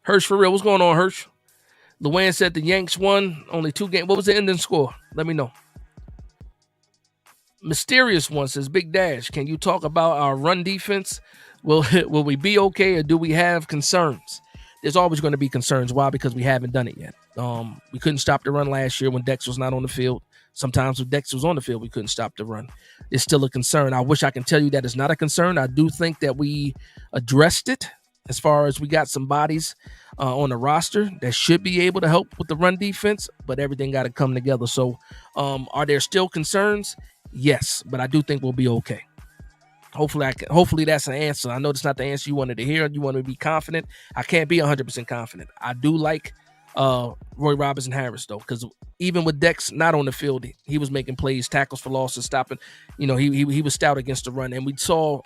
Hirsch, for real. What's going on, Hirsch? Luann said the Yanks won only 2 games. What was the ending score? Let me know. Mysterious one says, Big Dash, can you talk about our run defense? Will we be okay or do we have concerns? There's always going to be concerns. Why? Because we haven't done it yet. We couldn't stop the run last year when Dex was not on the field. Sometimes when Dex was on the field, we couldn't stop the run. It's still a concern. I wish I can tell you that it's not a concern. I do think that we addressed it as far as we got some bodies on the roster that should be able to help with the run defense, but everything got to come together. So are there still concerns? Yes, but I do think we'll be okay. Hopefully that's an answer. I know that's not the answer you wanted to hear. You want to be confident. I can't be 100% confident. I do like Roy Robinson Harris, though, because even with Dex not on the field, he was making plays, tackles for losses, stopping. He was stout against the run, and we saw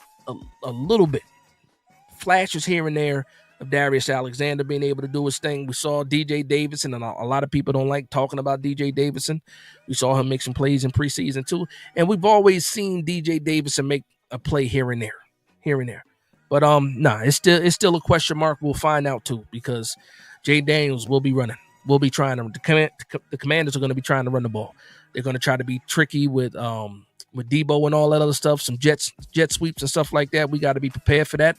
a little bit, flashes here and there of Darius Alexander being able to do his thing. We saw DJ Davidson, and a lot of people don't like talking about DJ Davidson. We saw him make some plays in preseason too, and we've always seen DJ Davidson make a play here and there. But it's still a question mark. We'll find out too, because Jay Daniels will be running. We'll be trying to. The Commanders are going to be trying to run the ball. They're going to try to be tricky with Debo and all that other stuff, some jet sweeps and stuff like that. We got to be prepared for that.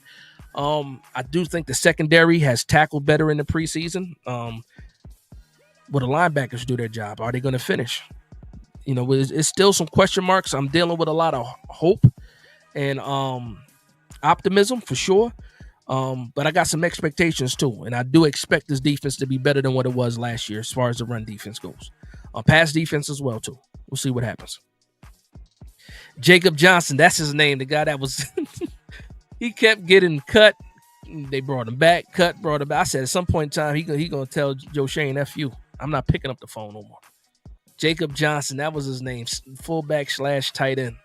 I do think the secondary has tackled better in the preseason. Will the linebackers do their job? Are they going to finish? It's still some question marks. I'm dealing with a lot of hope and optimism for sure. But I got some expectations too, and I do expect this defense to be better than what it was last year as far as the run defense goes. Pass defense as well too. We'll see what happens. Jacob Johnson, that's his name. The guy that was he kept getting cut. They brought him back, brought him back. I said at some point in time he gonna tell Joe Shane, F you. I'm not picking up the phone no more. Jacob Johnson, that was his name, fullback / tight end.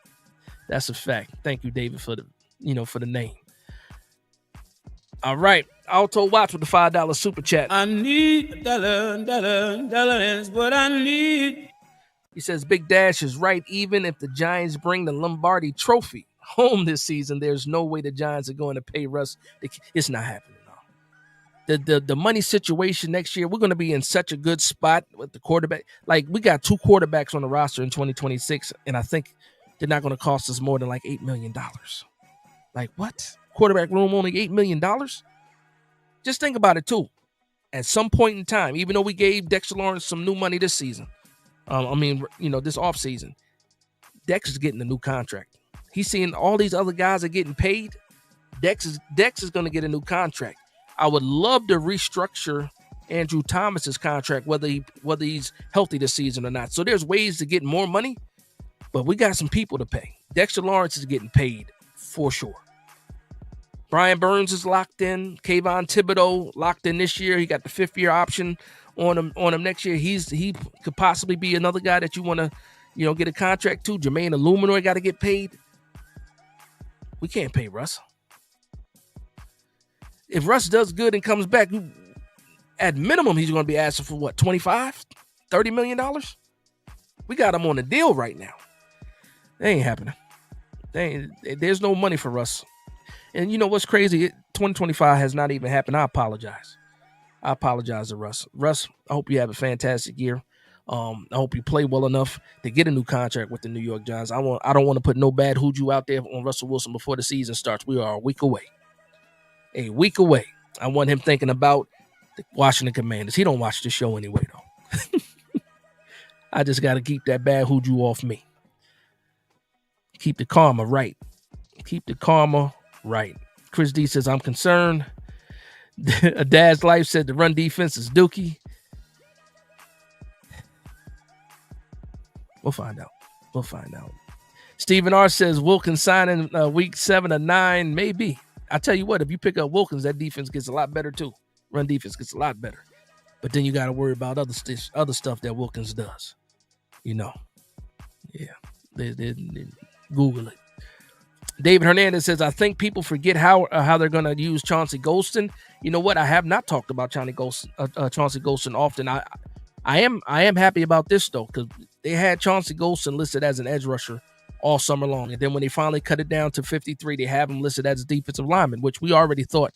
That's a fact. Thank you, David, for the name. All right, Alto Watch with the $5 super chat. I need dollar is what I need. He says Big Dash is right. Even if the Giants bring the Lombardi Trophy home this season, there's no way the Giants are going to pay Russ. It's not happening. No. The money situation next year, we're going to be in such a good spot with the quarterback. Like, we got 2 quarterbacks on the roster in 2026, and I think they're not going to cost us more than like $8 million. Like, what? Quarterback room only $8 million? Just think about it, too. At some point in time, even though we gave Dexter Lawrence some new money this season, this offseason, Dex is getting a new contract. He's seeing all these other guys are getting paid. Dex is going to get a new contract. I would love to restructure Andrew Thomas's contract, whether he's healthy this season or not. So there's ways to get more money, but we got some people to pay. Dexter Lawrence is getting paid for sure. Brian Burns is locked in. Kayvon Thibodeau locked in this year. He got the 5th-year option on him next year. He could possibly be another guy that you want to, get a contract to. Jermaine Eluemunor got to get paid. We can't pay Russ. If Russ does good and comes back, at minimum, he's going to be asking for what, $25, $30 million? We got him on a deal right now. That ain't happening. There's no money for Russ. And you know what's crazy? 2025 has not even happened. I apologize to Russ. Russ, I hope you have a fantastic year. I hope you play well enough to get a new contract with the New York Giants. I don't want to put no bad hoodoo out there on Russell Wilson before the season starts. We are a week away. I want him thinking about the Washington Commanders. He don't watch the show anyway, though. I just got to keep that bad hoodoo off me. Keep the karma right. Chris D says, I'm concerned. A Dad's Life said the run defense is dookie. We'll find out. Stephen R says Wilkins signing week 7 or 9, maybe. I tell you what, if you pick up Wilkins, that defense gets a lot better too. Run defense gets a lot better. But then you got to worry about other stuff that Wilkins does. Yeah. They Google it. David Hernandez says, I think people forget how they're going to use Chauncey Golston. You know what? I have not talked about Chauncey Golston often. I am happy about this, though, because they had Chauncey Golston listed as an edge rusher all summer long. And then when they finally cut it down to 53, they have him listed as a defensive lineman, which we already thought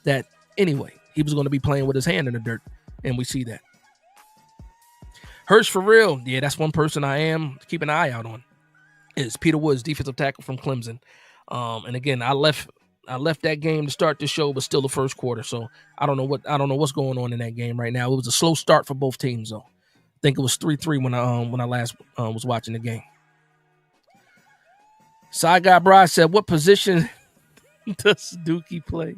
that anyway. He was going to be playing with his hand in the dirt, and we see that. Hirsch for real. Yeah, that's one person I am keeping an eye out on. Is Peter Woods, defensive tackle from Clemson. And again, I left that game to start the show, but still the first quarter. So I don't know what's going on in that game right now. It was a slow start for both teams, though. I think it was 3-3 when I last was watching the game. Side Guy Bride said, what position does Dookie play?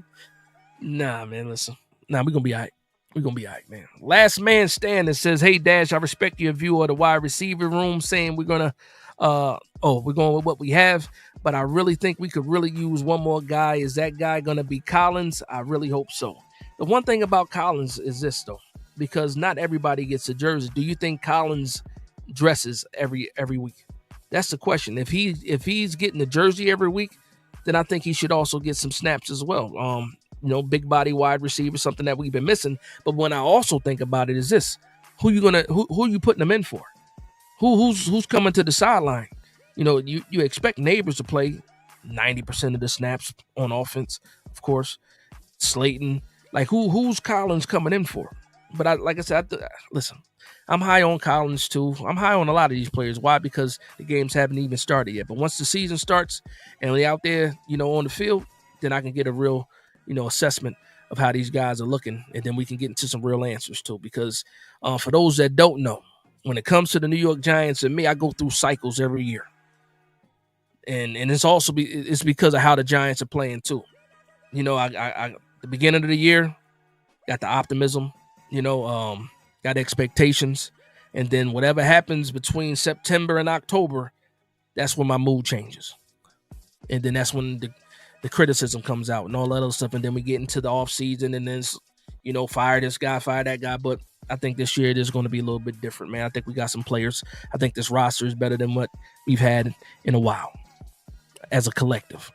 Nah, man, listen. Nah, we're going to be all right. We're going to be all right, man. Last man standing says, hey, Dash, I respect your view of the wide receiver room, saying we're going with what we have, but I really think we could really use one more guy. Is that guy going to be Collins? I really hope so. The one thing about Collins is this, though, because not everybody gets a jersey. Do you think Collins dresses every week? That's the question. If he's getting the jersey every week, then I think he should also get some snaps as well. big body wide receiver, something that we've been missing. But when I also think about it is this: who are you putting them in for? Who's coming to the sideline? You expect Neighbors to play 90% of the snaps on offense, of course. Slayton, like who's Collins coming in for? But like I said, listen, I'm high on Collins too. I'm high on a lot of these players. Why? Because the games haven't even started yet. But once the season starts and they're out there, on the field, then I can get a real, assessment of how these guys are looking, and then we can get into some real answers too. Because for those that don't know, when it comes to the New York Giants and me, I go through cycles every year, and it's also it's because of how the Giants are playing too. I the beginning of the year, got the optimism, got expectations, and then whatever happens between September and October, that's when my mood changes, and then that's when the criticism comes out and all that other stuff, and then we get into the off season, and then fire this guy, fire that guy. But I think this year it is going to be a little bit different, man. I think we got some players. I think this roster is better than what we've had in a while as a collective.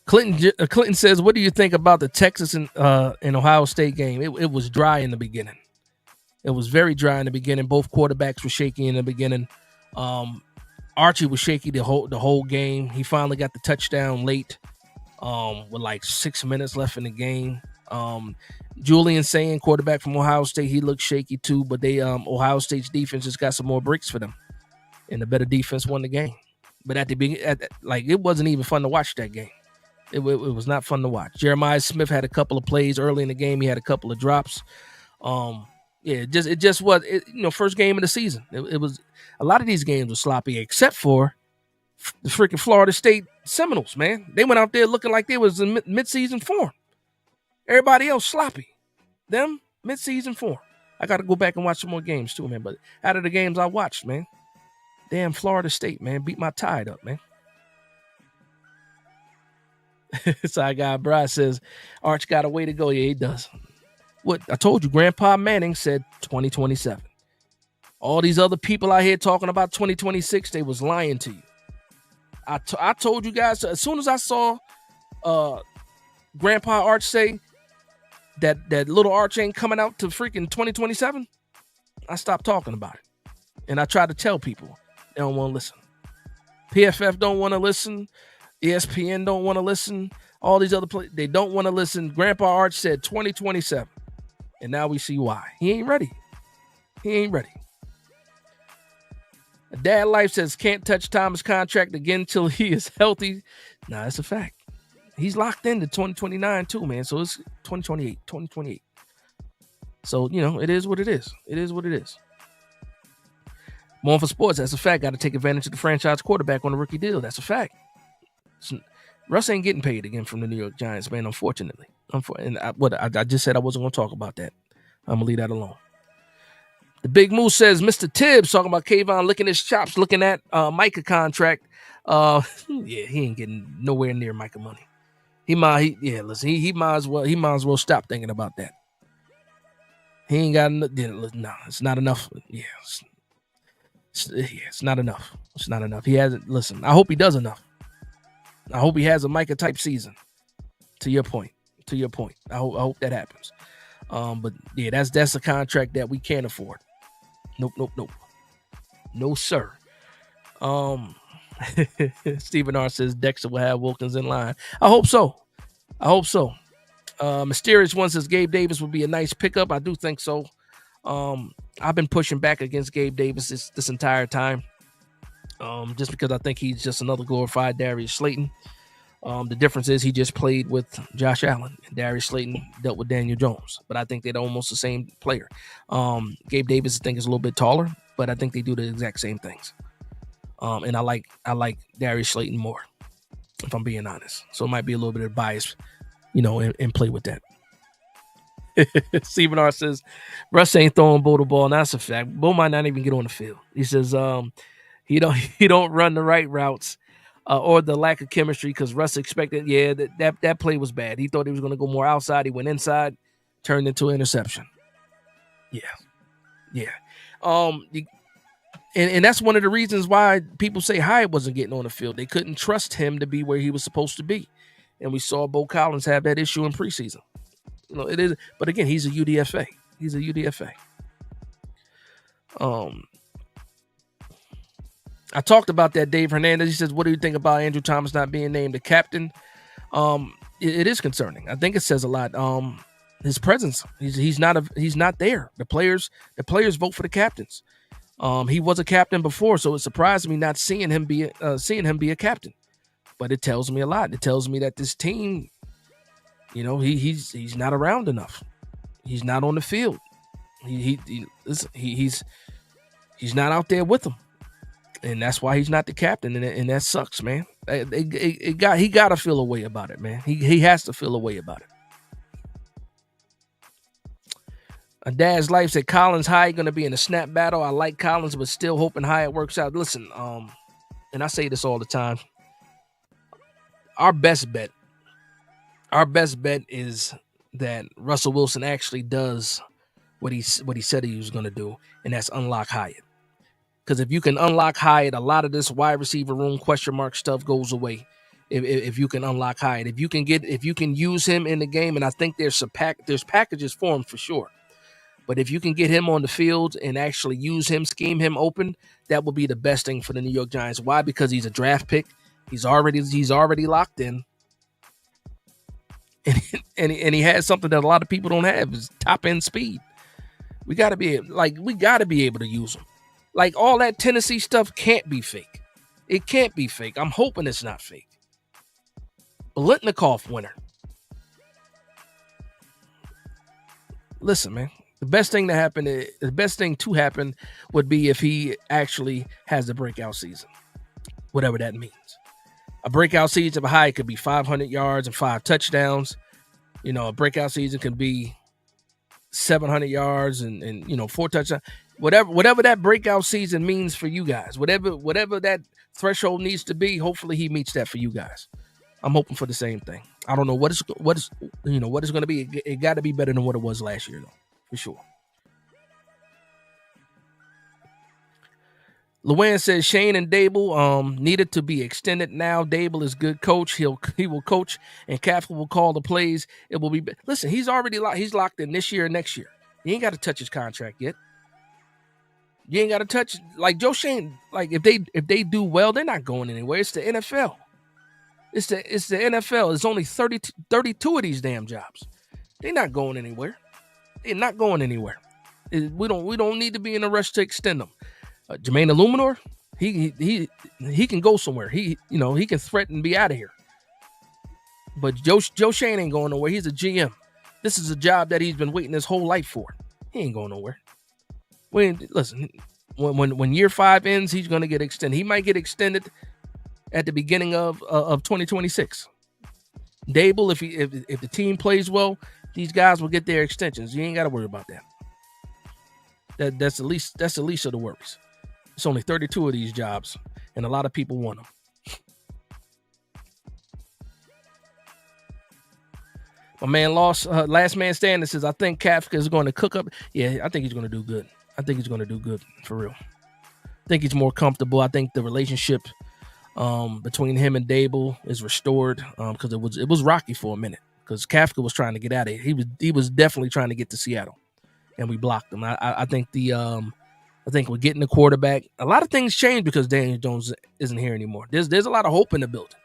Clinton says, what do you think about the Texas and Ohio State game? It was dry in the beginning. It was very dry in the beginning. Both quarterbacks were shaky in the beginning. Archie was shaky the whole game. He finally got the touchdown late with like 6 minutes left in the game. Julian saying, quarterback from Ohio State, he looked shaky too, but Ohio State's defense just got some more bricks for them, and the better defense won the game. But at the beginning, it wasn't even fun to watch that game. It was not fun to watch. Jeremiah Smith had a couple of plays early in the game. He had a couple of drops. It just was, first game of the season. It was, a lot of these games were sloppy, except for the freaking Florida State Seminoles, man. They went out there looking like they was in mid-season form. Everybody else sloppy. Them, mid-season form. I got to go back and watch some more games too, man. But out of the games I watched, man, damn Florida State, man, beat my Tide up, man. Side guy Brad says, Arch got a way to go. Yeah, he does. What I told you, Grandpa Manning said 2027. All these other people out here talking about 2026, they was lying to you. I told you guys, as soon as I saw Grandpa Arch say that little Arch ain't coming out to freaking 2027, I stopped talking about it. And I tried to tell people. They don't want to listen. PFF don't want to listen. ESPN don't want to listen. All these other players, they don't want to listen. Grandpa Arch said 2027. And now we see why. He ain't ready. Dad Life says can't touch Thomas' contract again until he is healthy. Nah, that's a fact. He's locked into 2029 too, man. So it's 2028. So, it is what it is. More for sports. That's a fact. Got to take advantage of the franchise quarterback on a rookie deal. That's a fact. Russ ain't getting paid again from the New York Giants, man, unfortunately. And I just said I wasn't going to talk about that. I'm going to leave that alone. The Big Moose says, Mr. Tibbs talking about Kayvon licking his chops, looking at Micah contract. Yeah, he ain't getting nowhere near Micah money. He might as well stop thinking about that. He ain't got no, it's not enough. Yeah, it's not enough. It's not enough. He hasn't. Listen, I hope he does enough. I hope he has a Micah type season. To your point. I hope that happens. But yeah, that's a contract that we can't afford. Nope. No, sir. Stephen R says Dexter will have Wilkins in line. I hope so. Mysterious One says Gabe Davis would be a nice pickup. I do think so. I've been pushing back against Gabe Davis this entire time. Just because I think he's just another glorified Darius Slayton. The difference is he just played with Josh Allen, and Darius Slayton dealt with Daniel Jones. But I think they're almost the same player. Gabe Davis, I think, is a little bit taller, but I think they do the exact same things. And I like Darius Slayton more, if I'm being honest. So it might be a little bit of bias, and play with that. Stephen R says, Russ ain't throwing Bo the ball, and that's a fact. Bo might not even get on the field. He says, he don't run the right routes or the lack of chemistry because Russ expected, that play was bad. He thought he was going to go more outside. He went inside, turned into an interception. Yeah. And that's one of the reasons why people say Hyatt wasn't getting on the field. They couldn't trust him to be where he was supposed to be. And we saw Bo Collins have that issue in preseason. It is, but again, he's a UDFA. He's a UDFA. I talked about that. Dave Hernandez. He says, "What do you think about Andrew Thomas not being named the captain?" It is concerning. I think it says a lot. His presence. He's not there. The players vote for the captains. He was a captain before, so it surprised me not seeing him be a captain. But it tells me a lot. It tells me that this team, he's not around enough. He's not on the field. He's not out there with them, and that's why he's not the captain. And that sucks, man. He got to feel a way about it, man. He has to feel a way about it. A Dad's Life said Collins Hyatt going to be in a snap battle. I like Collins, but still hoping Hyatt works out. Listen, and I say this all the time. Our best bet is that Russell Wilson actually does what he said he was going to do, and that's unlock Hyatt. Because if you can unlock Hyatt, a lot of this wide receiver room question mark stuff goes away. If you can unlock Hyatt, if you can use him in the game, and I think there's packages for him for sure. But if you can get him on the field and actually use him, scheme him open, that will be the best thing for the New York Giants. Why? Because he's a draft pick. He's already locked in. And he has something that a lot of people don't have, is top end speed. We got to be able to use him. Like, all that Tennessee stuff can't be fake. It can't be fake. I'm hoping it's not fake. Biletnikoff winner. Listen, man. The best thing to happen would be if he actually has a breakout season, whatever that means. A breakout season of Hyatt could be 500 yards and 5 touchdowns. A breakout season can be 700 yards and 4 touchdowns. Whatever that breakout season means for you guys, whatever that threshold needs to be, hopefully he meets that for you guys. I'm hoping for the same thing. I don't know what is going to be. It got to be better than what it was last year, though. For sure. Luann says Shane and Dable needed to be extended now. Dable is good coach. He will coach, and Kafka will call the plays. It will be. Listen, he's locked in this year and next year. You ain't got to touch his contract yet. You ain't got to touch, like Joe Shane. Like, if they do well, they're not going anywhere. It's the NFL. It's the NFL. There's only 32 of these damn jobs. They're not going anywhere. They're not going anywhere. We don't need to be in a rush to extend them. Jermaine Eluemunor, he can go somewhere. He can threaten and be out of here. But Joe Shane ain't going nowhere. He's a GM. This is a job that he's been waiting his whole life for. He ain't going nowhere. When year 5 ends, he's going to get extended. He might get extended at the beginning of 2026. Dable, if the team plays well, these guys will get their extensions. You ain't got to worry about that. That's the least of the worries. It's only 32 of these jobs, and a lot of people want them. My man Last Man Standing says, I think Kafka is going to cook up. Yeah, I think he's going to do good. I think he's going to do good, for real. I think he's more comfortable. I think the relationship between him and Dable is restored, because it was rocky for a minute, because Kafka was trying to get out of here. He was definitely trying to get to Seattle, and we blocked him. I think we're getting the quarterback. A lot of things changed because Daniel Jones isn't here anymore. There's a lot of hope in the building.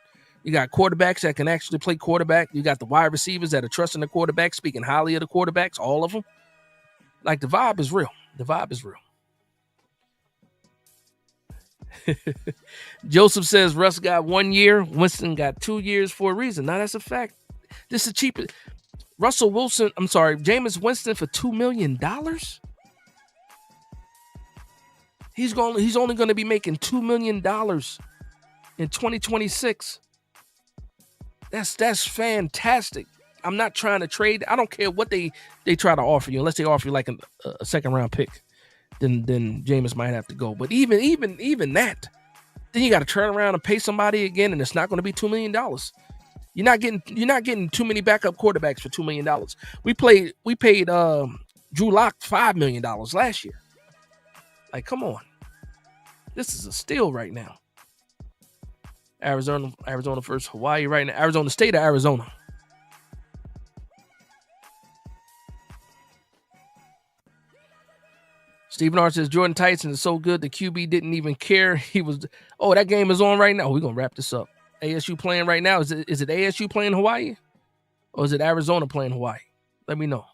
You got quarterbacks that can actually play quarterback. You got the wide receivers that are trusting the quarterback, speaking highly of the quarterbacks, all of them. Like, the vibe is real. The vibe is real. Joseph says Russ got 1 year. Winston got 2 years for a reason. Now, that's a fact. This is cheap. Jameis Winston for $2 million? He's only going to be making $2 million in 2026. That's fantastic. I'm not trying to trade. I don't care what they try to offer you, unless they offer you like a second round pick. Then Jameis might have to go. But even that, then you got to turn around and pay somebody again, and it's not going to be $2 million. You're not getting too many backup quarterbacks for $2 million. We paid Drew Lock $5 million last year. Like, come on. This is a steal right now. Arizona versus Hawaii right now. Arizona State or Arizona? Stephen R says Jordan Tyson is so good the QB didn't even care. He was. Oh, that game is on right now. We're gonna wrap this up. ASU playing right now. Is it ASU playing Hawaii? Or is it Arizona playing Hawaii? Let me know.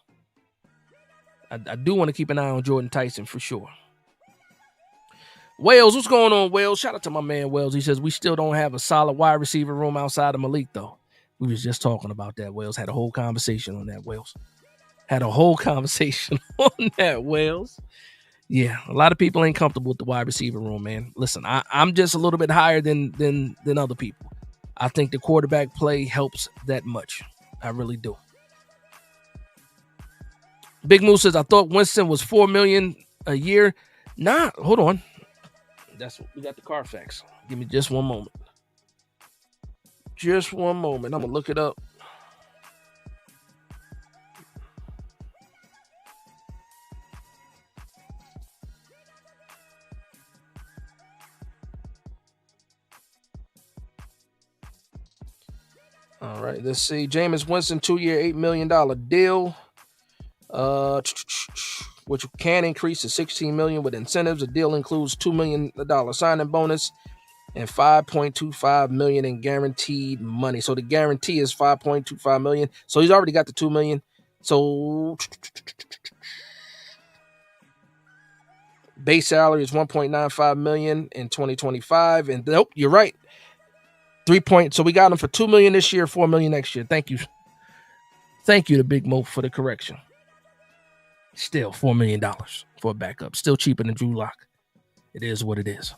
I do want to keep an eye on Jordan Tyson for sure. Wales, what's going on, Wales? Shout out to my man, Wales. He says, we still don't have a solid wide receiver room outside of Malik, though. We was just talking about that, Wales. Had a whole conversation on that, Wales. Wales. Yeah, a lot of people ain't comfortable with the wide receiver room, man. Listen, I'm just a little bit higher than other people. I think the quarterback play helps that much. I really do. Big Moose says, I thought Winston was $4 million a year. Nah, hold on. That's what we got the Carfax. Give me just one moment. Just one moment. I'm gonna look it up. All right, let's see. Jameis Winston, 2-year, $8 million deal. Which can increase to $16 million with incentives. The deal includes $2 million signing bonus and $5.25 million in guaranteed money. So the guarantee is $5.25 million. So he's already got the $2 million. So base salary is $1.95 million in 2025. And nope, you're right. So we got him for $2 million this year, $4 million next year. Thank you to Big Mo for the correction. Still $4 million for a backup. Still cheaper than Drew Lock. It is what it is.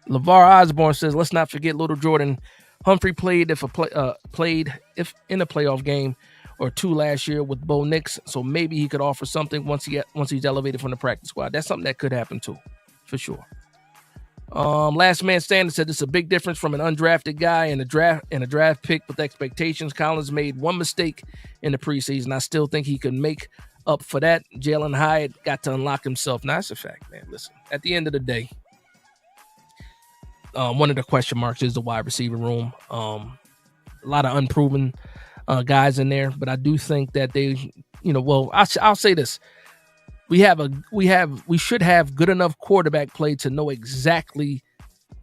LeVar Osborne says, let's not forget little Jordan Humphrey played if in a playoff game or two last year with Bo Nix. So maybe he could offer something once he's elevated from the practice squad. That's something that could happen too, for sure. Last Man Standing said this is a big difference from an undrafted guy and a draft pick with expectations. Collins made one mistake in the preseason. I still think he can make up for that. Jalen Hyatt got to unlock himself. Now, that's a fact, man. Listen, at the end of the day, one of the question marks is the wide receiver room. A lot of unproven guys in there, but I do think that they, I'll say this. We should have good enough quarterback play to know exactly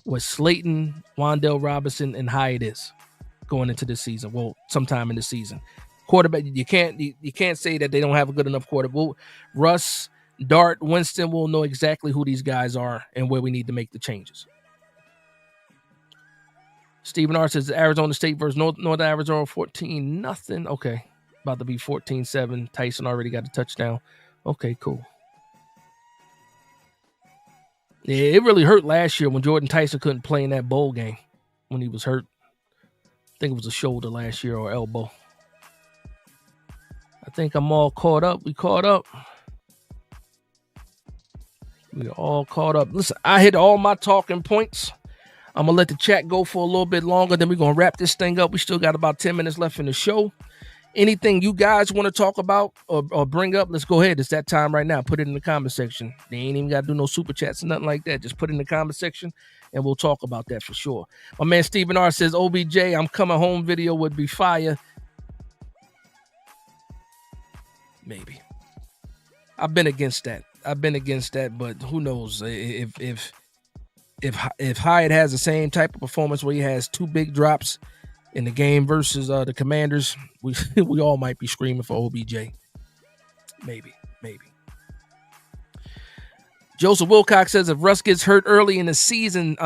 what Slayton, Wan'Dale Robinson, and Hyatt is going into this season. Well, sometime in the season. Quarterback, you can't say that they don't have a good enough quarterback. Well, Russ, Dart, Winston will know exactly who these guys are and where we need to make the changes. Stephen R says Arizona State versus North Arizona 14-0. Okay. About to be 14-7. Tyson already got a touchdown. Okay, cool. Yeah, it really hurt last year when Jordan Tyson couldn't play in that bowl game when he was hurt. I think it was a shoulder last year or elbow. I think I'm all caught up. We caught up. We're all caught up. Listen, I hit all my talking points. I'm going to let the chat go for a little bit longer. Then we're going to wrap this thing up. We still got about 10 minutes left in the show. Anything you guys want to talk about or bring up, let's go ahead. It's that time right now. Put it in the comment section. They ain't even got to do no super chats or nothing like that. Just put it in the comment section, and we'll talk about that for sure. My man Stephen R. says, OBJ, I'm coming home video would be fire. Maybe. I've been against that, but who knows? If Hyatt has the same type of performance where he has two big drops in the game versus the Commanders, we all might be screaming for OBJ. Maybe. Joseph Wilcox says if Russ gets hurt early in the season,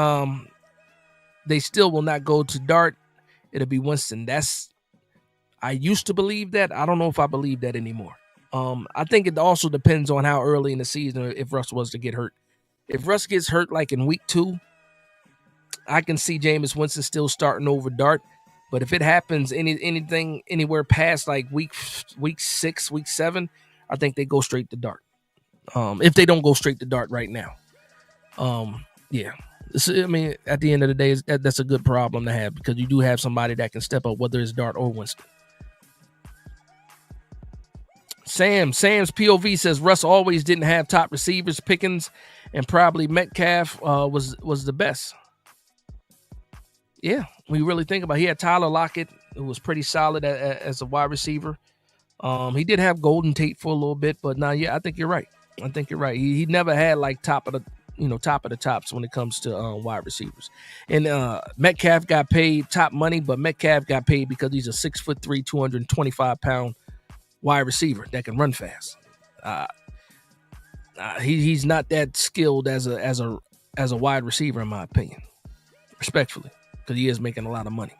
they still will not go to Dart. It'll be Winston. I used to believe that. I don't know if I believe that anymore. I think it also depends on how early in the season if Russ was to get hurt. If Russ gets hurt like in week 2, I can see Jameis Winston still starting over Dart. But if it happens anything anywhere past like week 6, week 7, I think they go straight to Dart. If they don't go straight to Dart right now. Yeah. I mean, at the end of the day, that's a good problem to have because you do have somebody that can step up, whether it's Dart or Winston. Sam's POV says Russ always didn't have top receivers. Pickens and probably Metcalf was the best. Yeah, when you really think about it, he had Tyler Lockett, who was pretty solid as a wide receiver. He did have Golden Tate for a little bit, but now, yeah, I think you're right. He never had like top of the tops when it comes to wide receivers. And Metcalf got paid top money, but Metcalf got paid because he's a 6'3", 225-pound wide receiver that can run fast. He's not that skilled as a wide receiver, in my opinion, respectfully, because he is making a lot of money.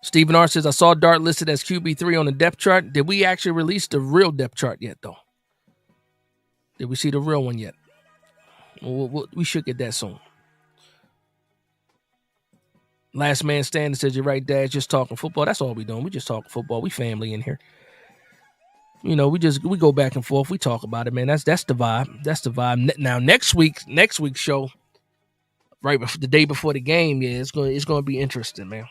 Stephen R. says, I saw Dart listed as QB3 on the depth chart. Did we actually release the real depth chart yet, though? Did we see the real one yet? We should get that soon. Last man standing says, you're right, Dad, just talking football. That's all we doing. We just talking football. We family in here. We go back and forth. We talk about it, man. That's the vibe. That's the vibe. Now, next week's show, right before the day before the game, yeah, it's going to be interesting, man.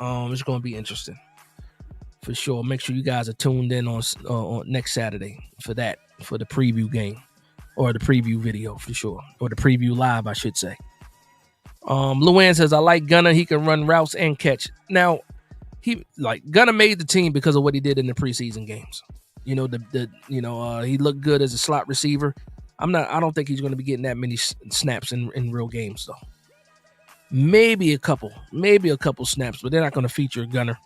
It's going to be interesting for sure. Make sure you guys are tuned in on next Saturday for the preview game, or the preview video for sure, or the preview live, I should say. Luann says, I like Gunner. He can run routes and catch. Now, Gunner made the team because of what he did in the preseason games. He looked good as a slot receiver. I don't think he's going to be getting that many snaps in real games though. Maybe a couple snaps, but they're not going to feature Gunner.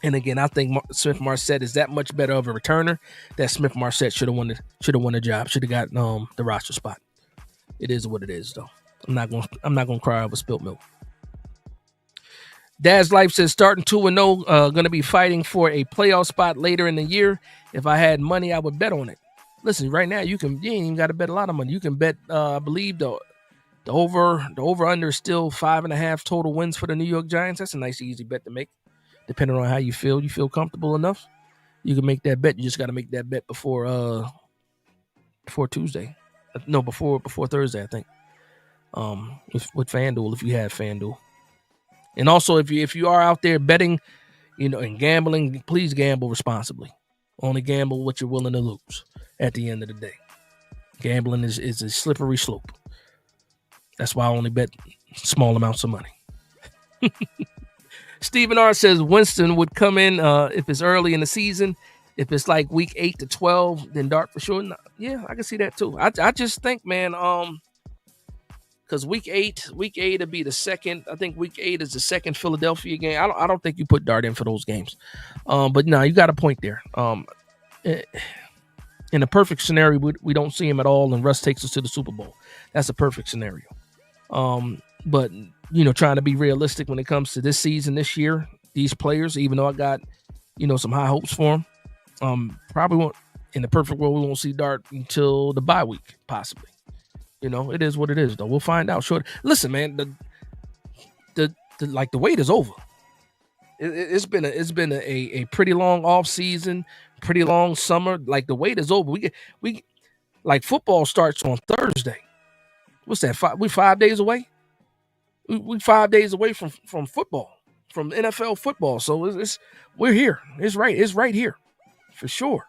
And again, I think Smith-Marsette is that much better of a returner that Smith-Marsette should have won the job. Should have got the roster spot. It is what it is, though. I'm not going to cry over spilt milk. Dad's Life says, starting 2-0, going to be fighting for a playoff spot later in the year. If I had money, I would bet on it. Listen, right now you ain't even got to bet a lot of money. You can bet, I believe the over under is still 5.5 total wins for the New York Giants. That's a nice, easy bet to make. Depending on how you feel comfortable enough, you can make that bet. You just got to make that bet before Tuesday. No, before Thursday, I think. With FanDuel, if you have FanDuel. And also, if you are out there betting, and gambling, please gamble responsibly. Only gamble what you're willing to lose at the end of the day. Gambling is a slippery slope. That's why I only bet small amounts of money. Stephen R. says Winston would come in if it's early in the season. If it's like week 8 to 12, then Dart for sure. No, yeah, I can see that too. I just think, man, because week 8 would be the second. I think week 8 is the second Philadelphia game. I don't think you put Dart in for those games. But no, you got a point there. In a perfect scenario, we don't see him at all, and Russ takes us to the Super Bowl. That's a perfect scenario. But trying to be realistic when it comes to this season, this year, these players, even though I got, some high hopes for them, probably won't, in the perfect world, we won't see Dart until the bye week, possibly. It is what it is, though. We'll find out. Sure. Listen, man, the wait is over. It's been a pretty long off season, pretty long summer. Like, the wait is over. We football starts on Thursday. What's that? We 5 days away. We 5 days away from football, from NFL football. So we're here. It's right here, for sure.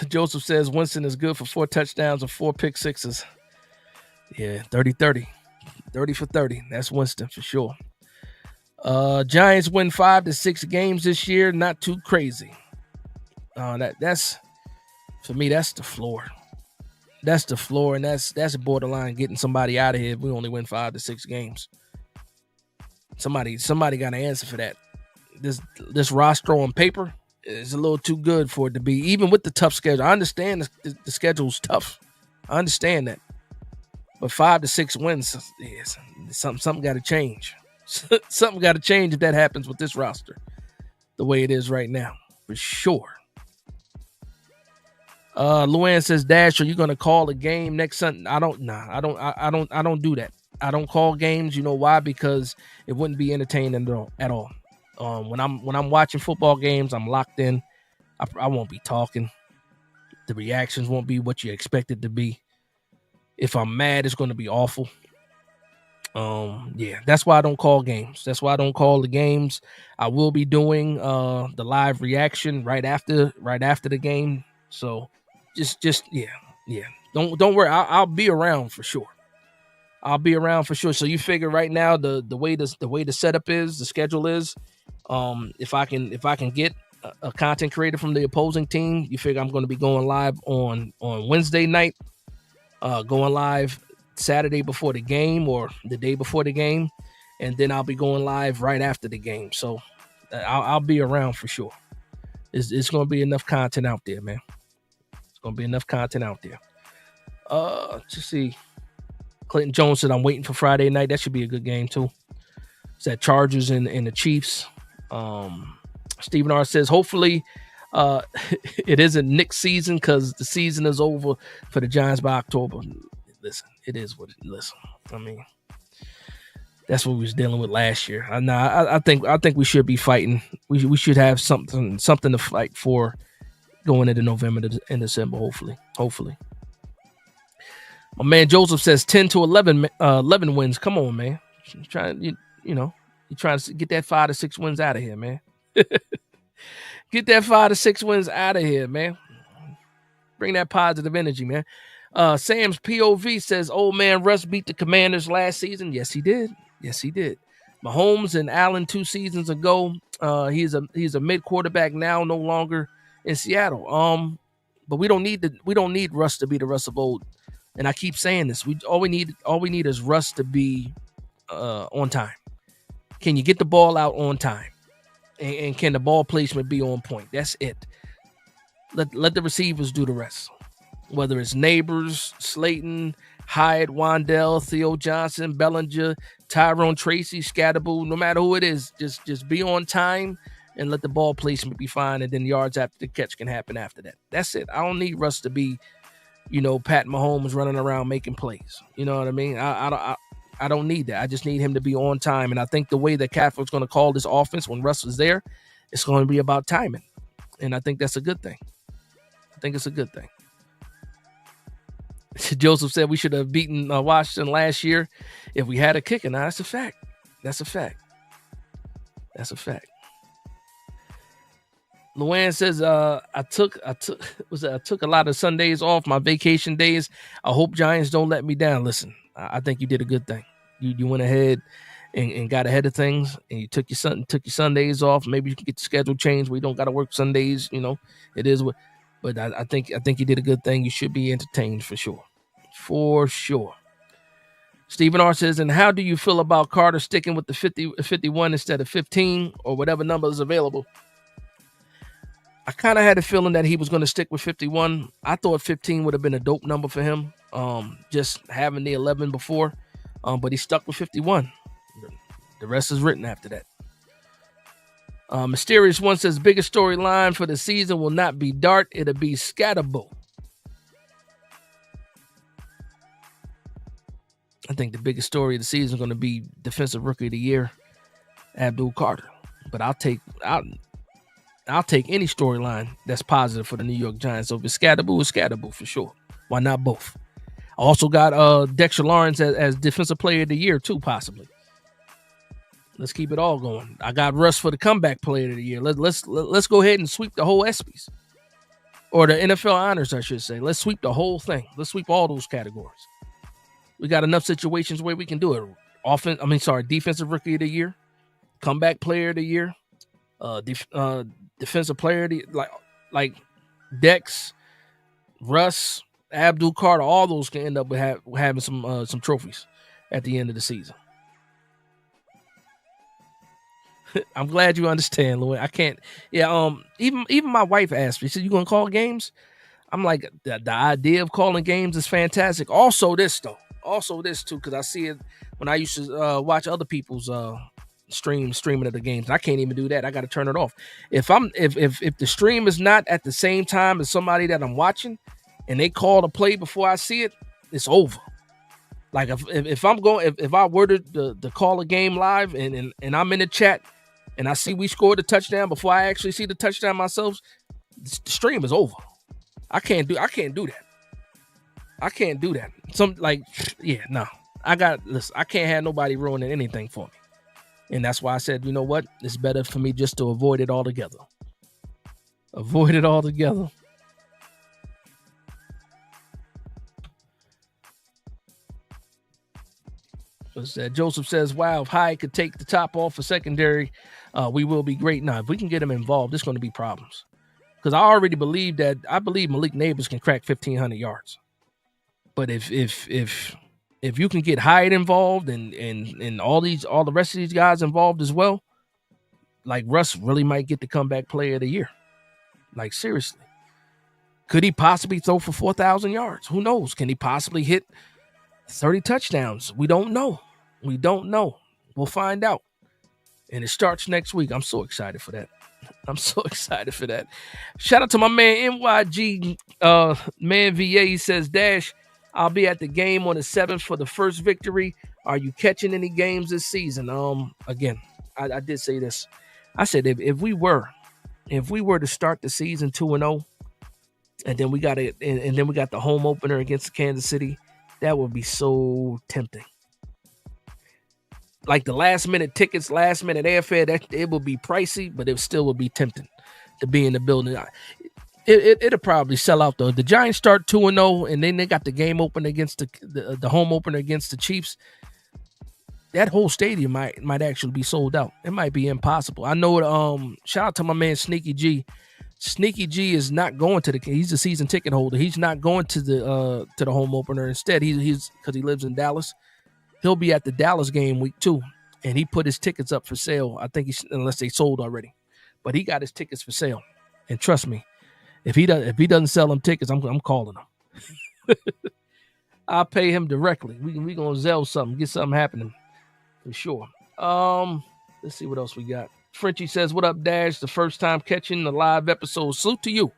Joseph says Winston is good for 4 touchdowns and 4 pick sixes. Yeah, 30-30. 30 for 30. That's Winston for sure. Giants win 5 to 6 games this year. Not too crazy. That's for me, that's the floor. That's the floor, and that's borderline getting somebody out of here if we only win 5 to 6 games. Somebody got to answer for that. This roster on paper is a little too good for it to be, even with the tough schedule. I understand the schedule's tough. I understand that. But 5 to 6 wins, yes, something got to change. Something got to change if that happens with this roster, the way it is right now, for sure. Luann says, Dash, are you gonna call a game next Sunday? I don't do that. I don't call games. You know why? Because it wouldn't be entertaining at all. When I'm watching football games, I'm locked in. I won't be talking. The reactions won't be what you expect it to be. If I'm mad, it's going to be awful. Yeah, that's why I don't call games. That's why I don't call the games. I will be doing the live reaction right after the game. So just yeah. Don't worry. I'll be around for sure. I'll be around for sure. So you figure right now the way the setup is, the schedule is, if I can get a content creator from the opposing team, you figure I'm going to be going live on Wednesday night, going live Saturday before the game or the day before the game, and then I'll be going live right after the game. So I'll be around for sure. It's going to be enough content out there, man. It's going to be enough content out there. Let's see. Clayton Jones said I'm waiting for Friday night. That should be a good game too. It's that Chargers and the Chiefs. Stephen R says hopefully it isn't Nick's season because the season is over for the Giants by October. Listen, it is what it is. Listen, I mean, that's what we was dealing with last year. I think we should be fighting. We should have something to fight for going into November and December. Hopefully. My man Joseph says 10 to 11 wins. Come on, man. You're trying to get that 5 to 6 wins out of here, man. Get that 5 to 6 wins out of here, man. Bring that positive energy, man. Sam's POV says, old man Russ beat the Commanders last season. Yes, he did. Mahomes and Allen 2 seasons ago. He's a mid quarterback now, no longer in Seattle. But we don't need Russ to be the Russ of old. And I keep saying this. All we need is Russ to be on time. Can you get the ball out on time? And can the ball placement be on point? That's it. Let the receivers do the rest. Whether it's Neighbors, Slayton, Hyatt, Wandell, Theo Johnson, Bellinger, Tyrone Tracy, Scatterboo, no matter who it is, just be on time and let the ball placement be fine, and then yards after the catch can happen after that. That's it. I don't need Russ to be, Pat Mahomes running around making plays. You know what I mean? I don't need that. I just need him to be on time. And I think the way that Catherine's going to call this offense when Russ is there, it's going to be about timing. And I think that's a good thing. I think it's a good thing. Joseph said we should have beaten Washington last year if we had a kicker. Now, that's a fact. That's a fact. Luann says, I took a lot of Sundays off, my vacation days. I hope Giants don't let me down. Listen, I think you did a good thing. You went ahead and got ahead of things, and you took your Sundays off. Maybe you can get the schedule changed where you don't got to work Sundays. It is what. But I think you did a good thing. You should be entertained for sure. For sure. Stephen R says, and how do you feel about Carter sticking with the 51 instead of 15 or whatever number is available? I kind of had a feeling that he was going to stick with 51. I thought 15 would have been a dope number for him, just having the 11 before. But he stuck with 51. The rest is written after that. Mysterious One says, biggest storyline for the season will not be Dart, it'll be Scatterboo. I think the biggest story of the season is going to be Defensive Rookie of the Year, Abdul Carter. But I'll take any storyline that's positive for the New York Giants. So if it's Scatterboo, it's Scatterboo for sure. Why not both? I also got Dexter Lawrence as Defensive Player of the Year too, possibly. Let's keep it all going. I got Russ for the Comeback Player of the Year. Let's go ahead and sweep the whole ESPYs. Or the NFL honors, I should say. Let's sweep the whole thing. Let's sweep all those categories. We got enough situations where we can do it. Defensive Rookie of the Year, Comeback Player of the Year, Defensive Player of the Year, like Dex, Russ, Abdul Carter, all those can end up with having some trophies at the end of the season. I'm glad you understand, Louis. I can't. Yeah. Even my wife asked me. She said, "You gonna call games?" I'm like, the idea of calling games is fantastic. Also this too, because I see it when I used to watch other people's streaming of the games. I can't even do that. I got to turn it off. If the stream is not at the same time as somebody that I'm watching, and they call the play before I see it, it's over. Like if I were to call a game live and I'm in the chat and I see we scored a touchdown before I actually see the touchdown myself, the stream is over. I can't do that. No. Listen, I can't have nobody ruining anything for me. And that's why I said, you know what? It's better for me just to avoid it altogether. Avoid it altogether. Joseph says, wow, if Hyatt could take the top off for secondary, we will be great. Now, if we can get him involved, there's going to be problems. Because I already believe Malik Neighbors can crack 1,500 yards. But if you can get Hyatt involved and all the rest of these guys involved as well, like Russ really might get the comeback player of the year. Like, seriously. Could he possibly throw for 4,000 yards? Who knows? Can he possibly hit 30 touchdowns? We don't know. We'll find out. And it starts next week. I'm so excited for that. Shout out to my man NYG, man VA. He says, Dash, I'll be at the game on the 7th for the first victory. Are you catching any games this season? Again, I did say this. I said if we were to start the season 2-0, and then we got the home opener against Kansas City, that would be so tempting. Like the last minute tickets, last minute airfare, that it would be pricey, but it still would be tempting to be in the building. It'll probably sell out though. The Giants start 2-0, and then they got the game open against the home opener against the Chiefs. That whole stadium might actually be sold out. It might be impossible. I know it. Shout out to my man Sneaky G. Sneaky G is not going to he's a season ticket holder. He's not going to the home opener. Instead, he's because he lives in Dallas. He'll be at the Dallas game week 2, and he put his tickets up for sale. I think unless they sold already, but he got his tickets for sale. And trust me, if he doesn't sell them tickets, I'm calling him. I'll pay him directly. We gonna Zelle something, get something happening for sure. Let's see what else we got. Frenchie says, "What up, Dash? The first time catching the live episode. Salute to you,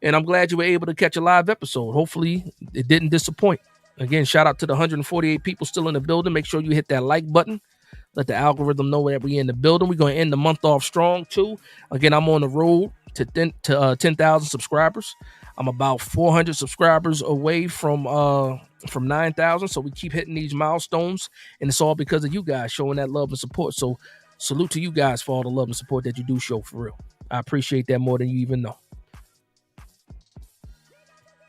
and I'm glad you were able to catch a live episode. Hopefully, it didn't disappoint." Again, shout out to the 148 people still in the building. Make sure you hit that like button. Let the algorithm know that we're in the building. We're going to end the month off strong, too. Again, I'm on the road to 10,000 subscribers. I'm about 400 subscribers away from 9,000. So we keep hitting these milestones, and it's all because of you guys showing that love and support. So salute to you guys for all the love and support that you do show, for real. I appreciate that more than you even know.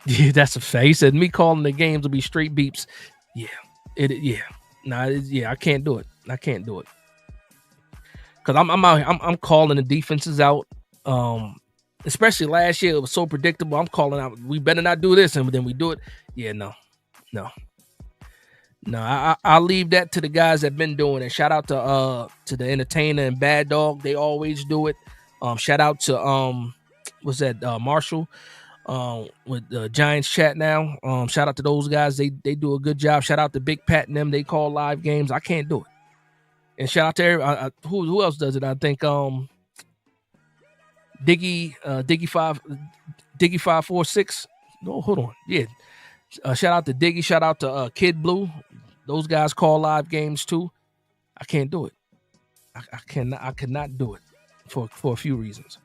Yeah, that's a fact. He said me calling the games will be straight beeps. Yeah, I can't do it. Because I'm out here, I'm calling the defenses out. Especially last year, it was so predictable. I'm calling out, we better not do this, and then we do it. Yeah, no. I'll leave that to the guys that've been doing it. Shout out to the Entertainer and Bad Dog. They always do it. Shout out to Marshall. With the Giants chat now. Shout out to those guys. They do a good job. Shout out to Big Pat and them. They call live games. I can't do it. And shout out to who else does it? I think Diggy 546. No, hold on. Yeah. Shout out to Diggy. Shout out to Kid Blue. Those guys call live games too. I can't do it. I cannot do it for a few reasons.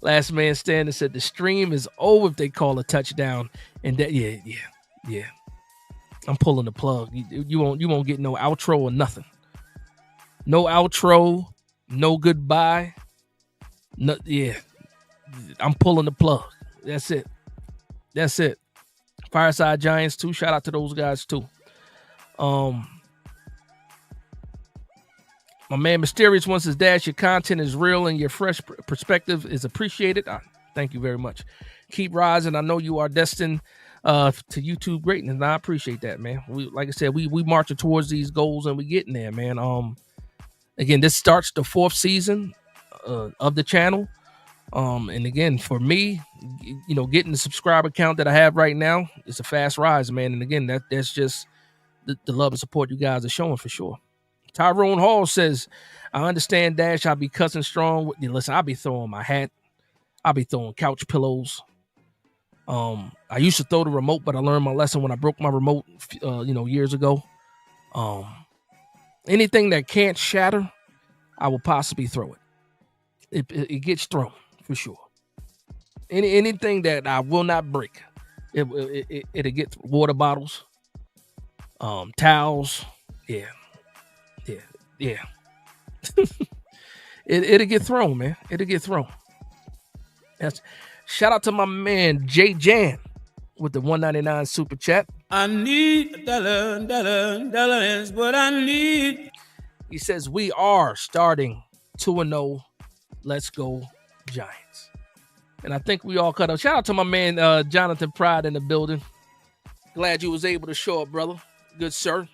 Last man standing said the stream is over if they call a touchdown, and that yeah. I'm pulling the plug. You won't get no outro or nothing. No outro, no goodbye. No, yeah. I'm pulling the plug. That's it. Fireside Giants too. Shout out to those guys too. My man Mysterious one says, Dash, your content is real and your fresh perspective is appreciated. Thank you very much. Keep rising. I know you are destined to YouTube greatness, and I appreciate that, man. Like I said, we marching towards these goals, and we getting there, man. Again, this starts the 4th season of the channel. And again, for me, getting the subscriber count that I have right now, it's a fast rise, man. And again, that's just the love and support you guys are showing for sure. Tyrone Hall says, I understand, Dash. I'll be cussing strong. Listen, I'll be throwing my hat. I'll be throwing couch pillows. I used to throw the remote, but I learned my lesson when I broke my remote, years ago. Anything that can't shatter, I will possibly throw it. It gets thrown for sure. Anything that I will not break, It'll get water bottles, towels. Yeah. It'll get thrown, man. It'll get thrown. That's shout out to my man Jay Jan with the $1.99 super chat. I need a dollar is what I need. He says we are starting 2-0. Let's go Giants. And I think we all cut up. Shout out to my man Jonathan Pride in the building. Glad you was able to show up, brother. Good sir.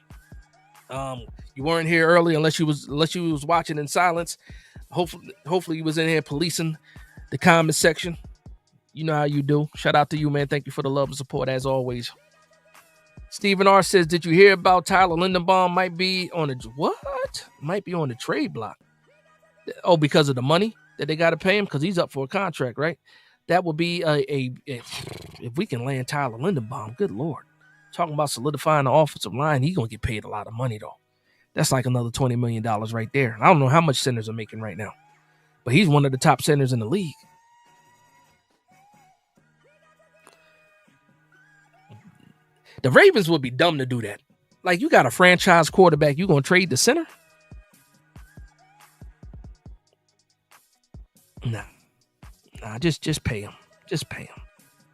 You weren't here early unless you was watching in silence. Hopefully you was in here policing the comment section. You know how you do. Shout out to you, man. Thank you for the love and support as always. Stephen R says, did you hear about Tyler Linderbaum might be on the trade block? Oh, because of the money that they got to pay him? Because he's up for a contract, right? That would be if we can land Tyler Linderbaum, good Lord. Talking about solidifying the offensive line, he's going to get paid a lot of money, though. That's like another $20 million right there. I don't know how much centers are making right now, but he's one of the top centers in the league. The Ravens would be dumb to do that. Like, you got a franchise quarterback, you going to trade the center? Nah, just pay him. Just pay him.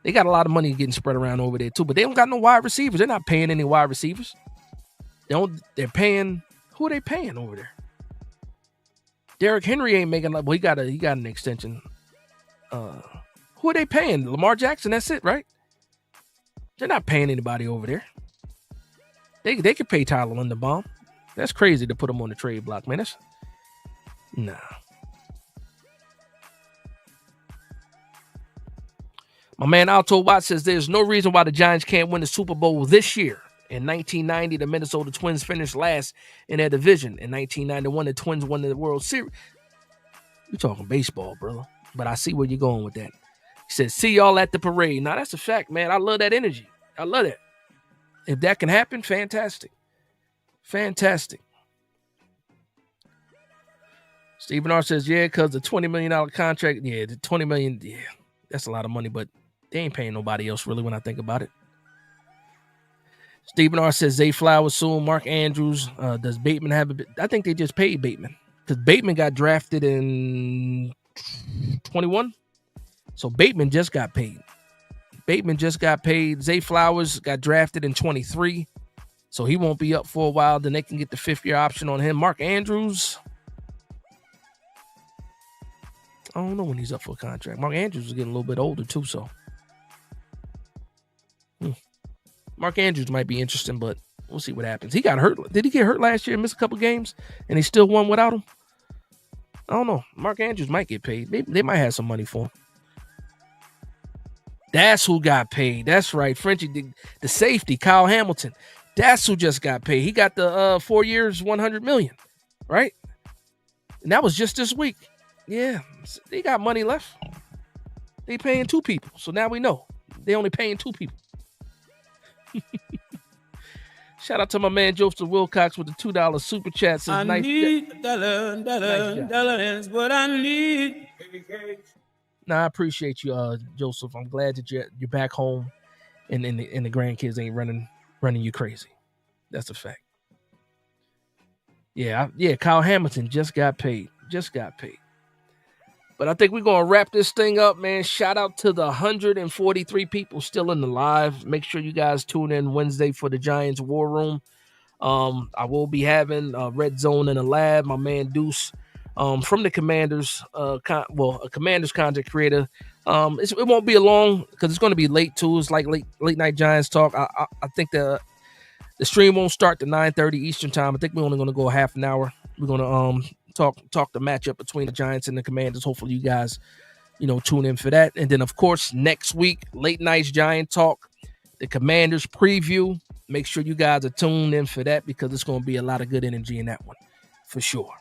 They got a lot of money getting spread around over there, too, but they don't got no wide receivers. They're not paying any wide receivers. They're paying, who are they paying over there? Derrick Henry ain't making, well, he got an extension. Who are they paying? Lamar Jackson, that's it, right? They're not paying anybody over there. They could pay Tyler Linderbaum. That's crazy to put him on the trade block, man. Nah. My man Alto Watt says there's no reason why the Giants can't win the Super Bowl this year. In 1990, the Minnesota Twins finished last in their division. In 1991, the Twins won the World Series. You're talking baseball, brother. But I see where you're going with that. He says, see y'all at the parade. Now, that's a fact, man. I love that energy. I love that. If that can happen, fantastic. Fantastic. Stephen R. says, yeah, because the $20 million contract, yeah, the $20 million, yeah, that's a lot of money, but they ain't paying nobody else, really, when I think about it. Stephen R. says, Zay Flowers soon. Mark Andrews. Does Bateman have a bit? I think they just paid Bateman because Bateman got drafted in 21. So Bateman just got paid. Zay Flowers got drafted in 23. So he won't be up for a while. Then they can get the 5th-year option on him. Mark Andrews. I don't know when he's up for a contract. Mark Andrews is getting a little bit older too, so. Mark Andrews might be interesting, but we'll see what happens. He got hurt. Did he get hurt last year and miss a couple games? And he still won without him? I don't know. Mark Andrews might get paid. They might have some money for him. That's who got paid. That's right. Frenchie, the safety, Kyle Hamilton. That's who just got paid. He got the 4 years, $100 million, right? And that was just this week. Yeah, they got money left. They paying 2 people. So now we know. They only paying 2 people. Shout out to my man Joseph Wilcox with the $2 super chat. Says, I need a dollar is what I need. Nah, I appreciate you, Joseph. I'm glad that you're back home, and the grandkids ain't running you crazy. That's a fact. Yeah, Kyle Hamilton just got paid. But I think we're going to wrap this thing up, man. Shout out to the 143 people still in the live. Make sure you guys tune in Wednesday for the Giants War Room. I will be having Red Zone in the lab. My man Deuce from the Commanders, a Commanders content creator. It won't be a long because it's going to be late too. It's like late night Giants talk. I think the stream won't start to 9:30 Eastern time. I think we're only going to go a half an hour. We're going to talk the matchup between the Giants and the Commanders. Hopefully you guys, tune in for that. And then of course next week, late nights Giant talk, the Commanders preview. Make sure you guys are tuned in for that because it's going to be a lot of good energy in that one for sure.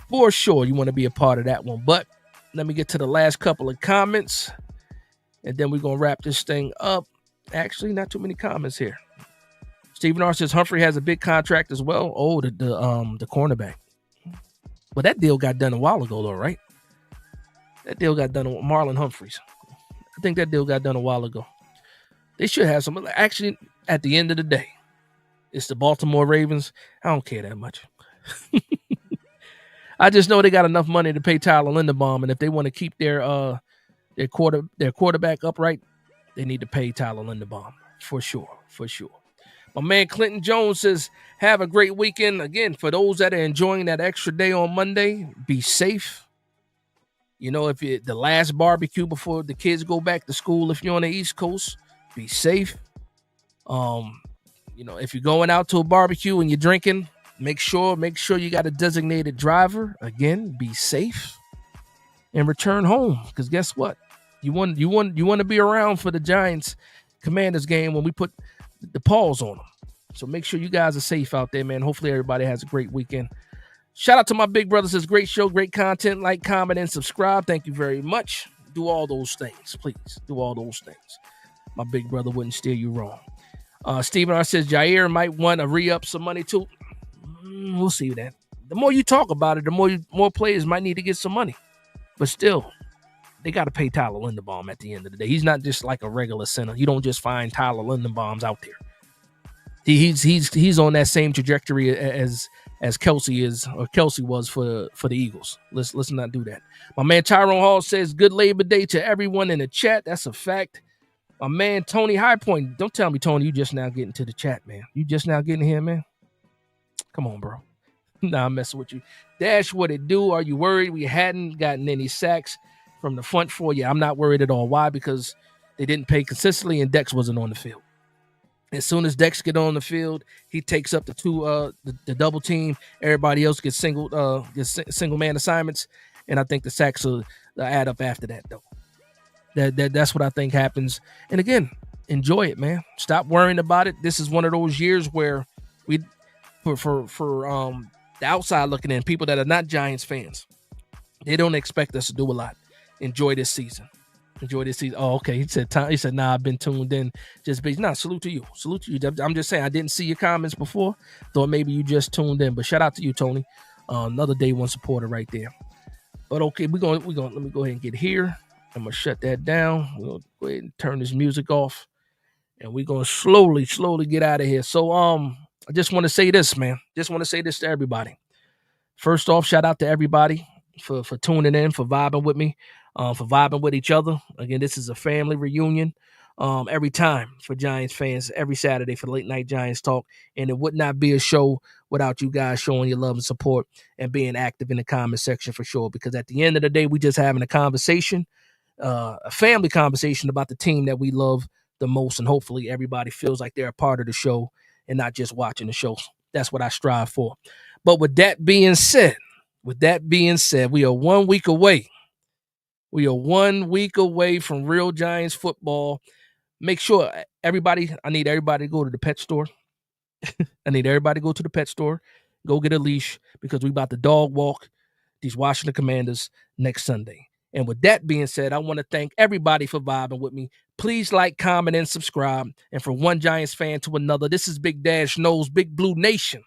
For sure, you want to be a part of that one. But let me get to the last couple of comments, and then we're going to wrap this thing up. Actually, not too many comments here. Stephen R. says Humphrey has a big contract as well. Oh, the cornerback. But that deal got done a while ago, though, right? That deal got done with Marlon Humphreys. I think that deal got done a while ago. They should have some. Actually, at the end of the day, it's the Baltimore Ravens. I don't care that much. I just know they got enough money to pay Tyler Linderbaum, and if they want to keep their quarterback upright, they need to pay Tyler Linderbaum for sure. My man Clinton Jones says, have a great weekend. Again, for those that are enjoying that extra day on Monday, be safe. You know, if it's the last barbecue before the kids go back to school, if you're on the East Coast, be safe. You know, if you're going out to a barbecue and you're drinking, make sure you got a designated driver. Again, be safe and return home. Because guess what? You want to be around for the Giants Commanders game when we put the pause on them. So make sure you guys are safe out there, man. Hopefully everybody has a great weekend. Shout out to my big brother. Says great show, great content. Like, comment, and subscribe. Thank you very much. Do all those things, please. Do all those things. My big brother wouldn't steer you wrong. Stephen R says Jair might want to re-up some money too. We'll see that. The more you talk about it, the more players might need to get some money. But still, they got to pay Tyler Linderbaum at the end of the day. He's not just like a regular center. You don't just find Tyler Linderbaums out there. He's on that same trajectory as Kelsey is, or Kelsey was for the Eagles. Let's not do that. My man Tyrone Hall says good Labor Day to everyone in the chat. That's a fact. My man Tony High Point. Don't tell me, Tony, you just now getting to the chat, man. You just now getting here, man. Come on, bro. Nah, I'm messing with you. Dash, what it do? Are you worried we hadn't gotten any sacks from the front four? Yeah, I'm not worried at all. Why? Because they didn't pay consistently and Dex wasn't on the field. As soon as Dex get on the field, he takes up the double team. Everybody else gets single man assignments, and I think the sacks will add up after that, though. That's what I think happens. And again, enjoy it, man. Stop worrying about it. This is one of those years where we, for the outside looking in, people that are not Giants fans, they don't expect us to do a lot. Enjoy this season. Oh, okay. He said, nah, I've been tuned in. Salute to you. I'm just saying, I didn't see your comments before. Thought maybe you just tuned in. But shout out to you, Tony. Another day one supporter right there. But okay, let me go ahead and get here. I'm gonna shut that down. We're gonna go ahead and turn this music off. And we're gonna slowly get out of here. So I just want to say this, man. Just want to say this to everybody. First off, shout out to everybody for tuning in, for vibing with me. For vibing with each other. Again, this is a family reunion every time for Giants fans, every Saturday for the Late Night Giants Talk. And it would not be a show without you guys showing your love and support and being active in the comment section for sure. Because at the end of the day, we just having a conversation, a family conversation about the team that we love the most. And hopefully everybody feels like they're a part of the show and not just watching the show. That's what I strive for. But with that being said, we are 1 week away. We are 1 week away from real Giants football. Make sure I need everybody to go to the pet store. Go get a leash because we about to dog walk these Washington Commanders next Sunday. And with that being said, I want to thank everybody for vibing with me. Please like, comment, and subscribe. And from one Giants fan to another, this is Big Dash Knows Big Blue Nation.